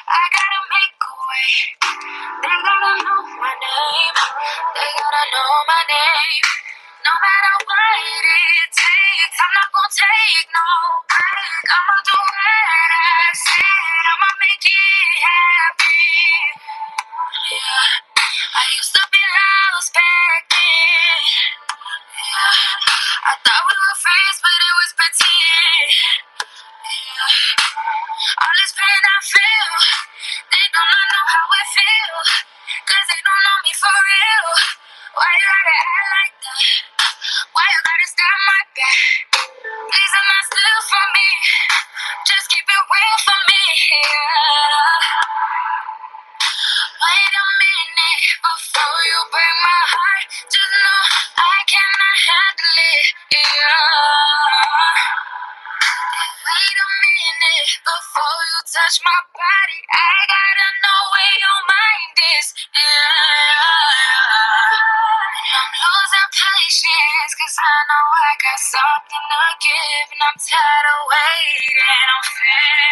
I gotta make a way. They gotta know my name. They gotta know my name. No matter what it takes, I'm not gonna take no break. I'ma do what I said. I'ma make it happen. Yeah, I used to be lost back then. Yeah, I thought we were friends, but it was pretend. Yeah, all this pain I feel, they don't know how I feel, 'cause they don't know me for real. Why you gotta act like that? Why you gotta stab my back? Please am I still for me? Just keep it real for me. Yeah. Wait a minute before you break my heart. Just know I cannot handle it. Yeah. Wait a minute before you touch my body. I gotta know where your mind is. Yeah. I'm losing patience, 'cause I know I got something to give, and I'm tired of waiting. I'm fed